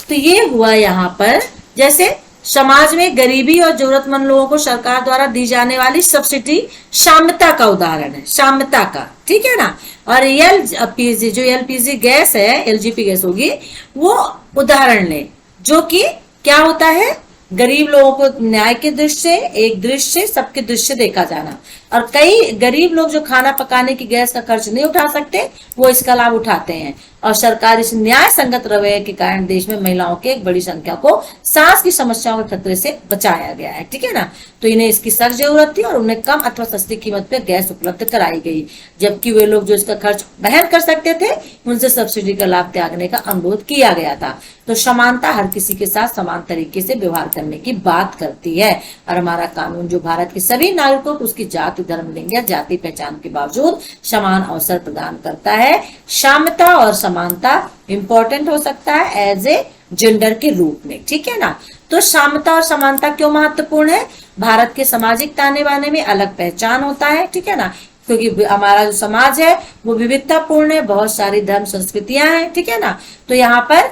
तो ये हुआ यहाँ पर जैसे समाज में गरीबी और जरूरतमंद लोगों को सरकार द्वारा दी जाने वाली सब्सिडी साम्यता का उदाहरण है, साम्यता का, ठीक है ना। और एलपीजी, जो एलपीजी गैस है, एलजीपी गैस होगी, वो उदाहरण ले, जो कि क्या होता है, गरीब लोगों को न्याय के दृष्टि से, एक दृष्टि से, सबके दृष्टि से देखा जाना। और कई गरीब लोग जो खाना पकाने की गैस का खर्च नहीं उठा सकते, वो इसका लाभ उठाते हैं। और सरकार इस न्याय संगत रवैये के कारण देश में महिलाओं के एक बड़ी संख्या को सांस की समस्याओं के खतरे से बचाया गया है, ठीक है ना। तो इन्हें इसकी सख्त जरूरत थी और उन्हें कम अथवा सस्ती कीमत पे गैस उपलब्ध कराई गई, जबकि वे लोग जो इसका खर्च वहन कर सकते थे उनसे सब्सिडी का लाभ त्यागने का अनुरोध किया गया था। तो समानता हर किसी के साथ समान तरीके से व्यवहार करने की बात करती है। और हमारा कानून जो भारत के सभी नागरिकों को उसकी जाति, धर्म, लिंग या जाति पहचान के बावजूद समान अवसर प्रदान करता है। साम्यता और समानता इंपॉर्टेंट हो सकता है एज ए जेंडर के रूप में, ठीक है ना। तो साम्यता और समानता क्यों महत्वपूर्ण है? भारत के सामाजिक ताने बाने में अलग पहचान होता है, ठीक है ना, क्योंकि हमारा जो समाज है वो विविधतापूर्ण है, बहुत सारी धर्म संस्कृतियां हैं, ठीक है ना। तो यहाँ पर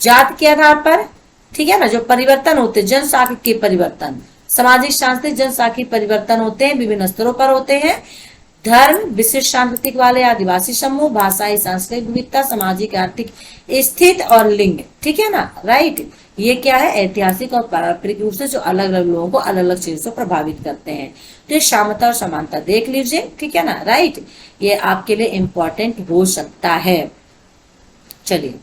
जात के आधार पर, ठीक है ना, जो परिवर्तन होते हैं, जनसांख्यिकीय परिवर्तन, सामाजिक सांस्कृतिक जनसांख्यिकीय परिवर्तन होते हैं, विभिन्न स्तरों पर होते हैं। धर्म, विशिष्ट सांस्कृतिक वाले आदिवासी समूह, भाषाई सांस्कृतिक विविधता, सामाजिक आर्थिक स्थिति और लिंग, ठीक है ना, राइट। ये क्या है? ऐतिहासिक और पारंपरिक रूप से जो अलग अलग लोगों को अलग अलग चीजों से प्रभावित करते हैं। तो ये साम्यता और समानता देख लीजिए, ठीक है ना, राइट। ये आपके लिए इम्पोर्टेंट हो सकता है। चलिए,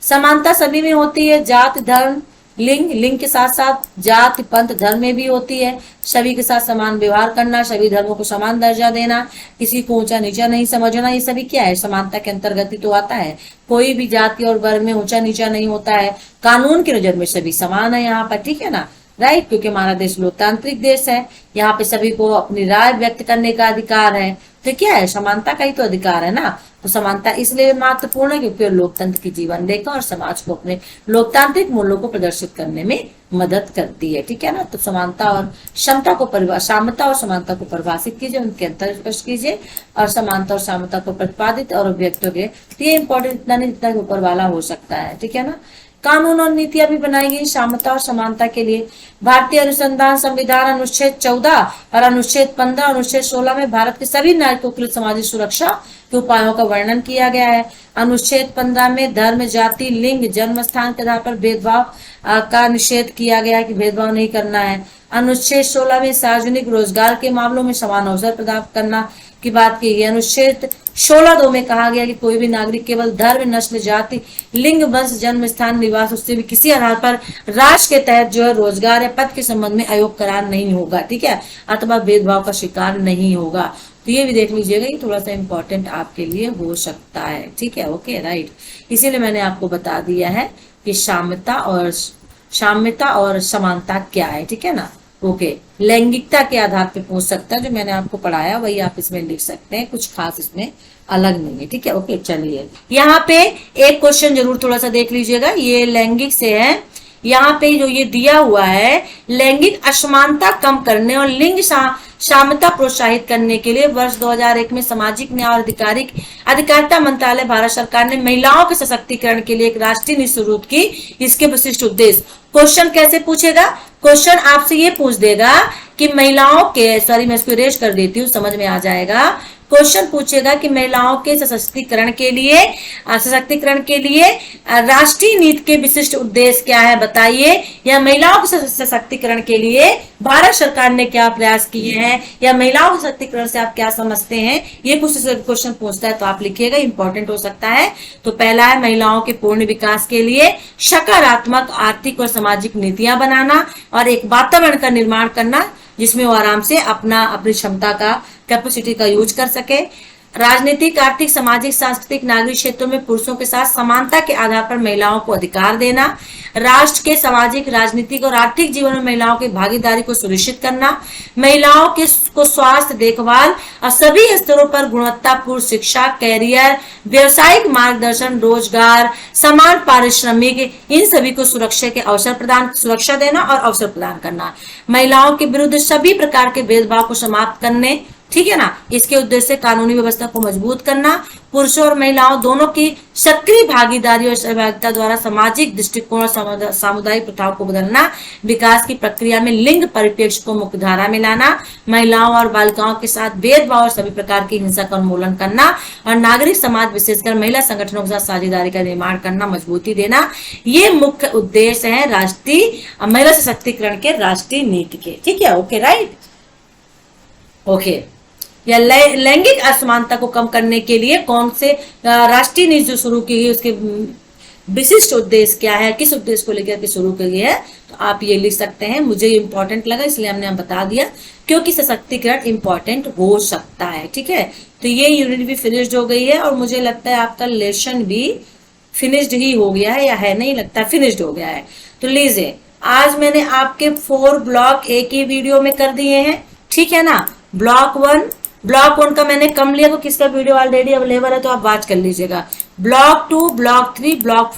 समानता सभी में होती है, जात, धर्म, लिंग, लिंग के साथ साथ जाति, पंथ, धर्म में भी होती है। सभी के साथ समान व्यवहार करना, सभी धर्मों को समान दर्जा देना, किसी को ऊंचा नीचा नहीं समझना, ये सभी क्या है? समानता के अंतर्गत ही तो आता है। कोई भी जाति और वर्ग में ऊंचा नीचा नहीं होता है, कानून की नजर में सभी समान है यहाँ पर, ठीक है ना, राइट। क्योंकि हमारा देश लोकतांत्रिक देश है, यहाँ पे सभी को अपनी राय व्यक्त करने का अधिकार है। तो क्या है? समानता का ही तो अधिकार है ना। तो समानता इसलिए महत्वपूर्ण है क्योंकि लोकतंत्र की जीवन रेखा और समाज को अपने लोकतांत्रिक मूल्यों को प्रदर्शित करने में मदद करती है, ठीक है ना। तो समानता और क्षमता को साम्यता और समानता को परिभाषित कीजिए, उनके अंतर स्पष्ट कीजिए, और समानता और साम्यता को प्रतिपादित और अभिव्यक्त हो गए। ये इंपॉर्टेंट इतना नहीं जितना ऊपर वाला हो सकता है, ठीक है ना। कानून और नीतियां भी बनाई गई साम्यता और समानता के लिए। भारतीय अनुसंधान संविधान अनुच्छेद 14 और अनुच्छेद 15 अनुच्छेद 16 में भारत के सभी नागरिकों के लिए सामाजिक सुरक्षा के उपायों का वर्णन किया गया है। अनुच्छेद 15 में धर्म, जाति, लिंग, जन्म स्थान के आधार पर भेदभाव का निषेध किया गया है कि भेदभाव नहीं करना है। अनुच्छेद 16 में सार्वजनिक रोजगार के मामलों में समान अवसर प्रदान करना की बात की गई। अनुच्छेद 16(2) में कहा गया कि कोई भी नागरिक केवल धर्म, नस्ल, जाति, लिंग, वंश, जन्म स्थान, निवास उससे भी किसी आधार पर राष्ट्र के तहत जो है रोजगार या पद के संबंध में अयोग करार नहीं होगा, ठीक है, अथवा भेदभाव का शिकार नहीं होगा। तो ये भी देख लीजिएगा, ये थोड़ा सा इंपॉर्टेंट आपके लिए हो सकता है, ठीक है, ओके राइट। इसीलिए मैंने आपको बता दिया है कि साम्यता और समानता क्या है, ठीक है ना, ओके। लैंगिकता के आधार पे पूछ सकता है, जो मैंने आपको पढ़ाया वही आप इसमें लिख सकते हैं, कुछ खास इसमें अलग नहीं है, ठीक है, ओके। चलिए यहाँ पे एक क्वेश्चन जरूर थोड़ा सा देख लीजिएगा, ये लैंगिक से है। यहाँ पे जो ये दिया हुआ है, लैंगिक असमानता कम करने और लिंग साम्यता प्रोत्साहित करने के लिए वर्ष 2001 में सामाजिक न्याय और अधिकारिता मंत्रालय भारत सरकार ने महिलाओं के सशक्तिकरण के लिए एक राष्ट्रीय नीति शुरू की। इसके विशिष्ट उद्देश्य। क्वेश्चन कैसे पूछेगा? क्वेश्चन आपसे ये पूछ देगा कि महिलाओं के, सॉरी मैं इसको इरेज कर देती हूँ, समझ में आ जाएगा। क्वेश्चन पूछेगा कि महिलाओं के सशक्तिकरण के लिए राष्ट्रीय नीति के विशिष्ट उद्देश्य क्या है बताइए, या महिलाओं के सशक्तिकरण के लिए भारत सरकार ने क्या प्रयास किए हैं, या महिलाओं के सशक्तिकरण से आप क्या समझते हैं, ये कुछ क्वेश्चन पूछता है तो आप लिखिएगा, इंपॉर्टेंट हो सकता है। तो पहला है महिलाओं के पूर्ण विकास के लिए सकारात्मक आर्थिक और सामाजिक नीतियां बनाना और एक वातावरण का निर्माण करना जिसमें वो आराम से अपनी क्षमता का, कैपेसिटी का यूज कर सके। राजनीतिक, आर्थिक, सामाजिक, सांस्कृतिक, नागरिक क्षेत्रों में पुरुषों के साथ समानता के आधार पर महिलाओं को अधिकार देना। राष्ट्र के सामाजिक, राजनीतिक और आर्थिक जीवन में महिलाओं की भागीदारी को सुनिश्चित करना। महिलाओं को स्वास्थ्य देखभाल और सभी स्तरों पर गुणवत्तापूर्ण शिक्षा, कैरियर, व्यवसायिक मार्गदर्शन, रोजगार, समान पारिश्रमिक, इन सभी को सुरक्षा देना और अवसर प्रदान करना। महिलाओं के विरुद्ध सभी प्रकार के भेदभाव को समाप्त करने, ठीक है ना, इसके उद्देश्य से कानूनी व्यवस्था को मजबूत करना। पुरुषों और महिलाओं दोनों की सक्रिय भागीदारी और सहभागिता द्वारा सामाजिक दृष्टिकोण और सामुदायिक प्रथाओं को बदलना। विकास की प्रक्रिया में लिंग परिप्रेक्ष्य को मुख्यधारा में लाना। महिलाओं और बालिकाओं के साथ भेदभाव और सभी प्रकार की हिंसा का उन्मूलन करना और नागरिक समाज विशेषकर महिला संगठनों के साथ साझेदारी का निर्माण करना, मजबूती देना। ये मुख्य उद्देश्य है राष्ट्रीय महिला सशक्तिकरण के राष्ट्रीय नीति के, ठीक है, ओके राइट, ओके। या लैंगिक असमानता को कम करने के लिए कौन से राष्ट्रीय नीति जो शुरू की गई, उसके विशिष्ट उद्देश्य क्या है, किस उद्देश्य को लेकर के शुरू की गई है, तो आप ये लिख सकते हैं। मुझे इंपॉर्टेंट लगा इसलिए हमने बता दिया, क्योंकि सशक्तिकरण इंपॉर्टेंट हो सकता है, ठीक है। तो ये यूनिट भी फिनिश्ड हो गई है और मुझे लगता है आपका लेसन भी फिनिश्ड ही हो गया है, या है, नहीं लगता फिनिश्ड हो गया है। तो लीजिए, आज मैंने आपके 4 ब्लॉक एक ही वीडियो में कर दिए हैं, ठीक है ना। ब्लॉक 1 का मैंने कम लिया, तो किसका वीडियो ऑलरेडी अवेलेबल है तो आप वॉच कर लीजिएगा। ब्लॉक 2, ब्लॉक 3, ब्लॉक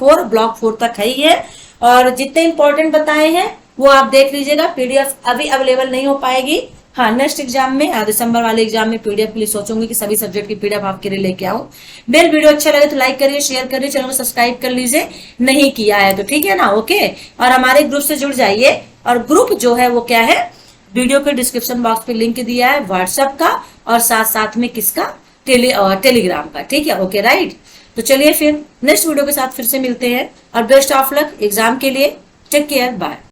4 तक है ही है, और जितने इंपॉर्टेंट बताए हैं वो आप देख लीजिएगा। पीडीएफ अभी अवेलेबल नहीं हो पाएगी, हाँ नेक्स्ट एग्जाम में, दिसंबर वाले एग्जाम में पीडीएफ के लिए सोचूंगी कि सभी सब्जेक्ट की पीडीएफ आपके लिए लेके आऊं। वीडियो अच्छा लगे तो लाइक करिए, शेयर करिए, चैनल को सब्सक्राइब कर लीजिए, नहीं किया है तो ठीक है ना, ओके। और हमारे ग्रुप से जुड़ जाइए, और ग्रुप जो है वो क्या है, वीडियो के डिस्क्रिप्शन बॉक्स पे लिंक दिया है व्हाट्सएप का, और साथ में किसका, टेलीग्राम का, ठीक है, ओके राइट। तो चलिए फिर नेक्स्ट वीडियो के साथ फिर से मिलते हैं, और बेस्ट ऑफ लक एग्जाम के लिए। Take care, bye.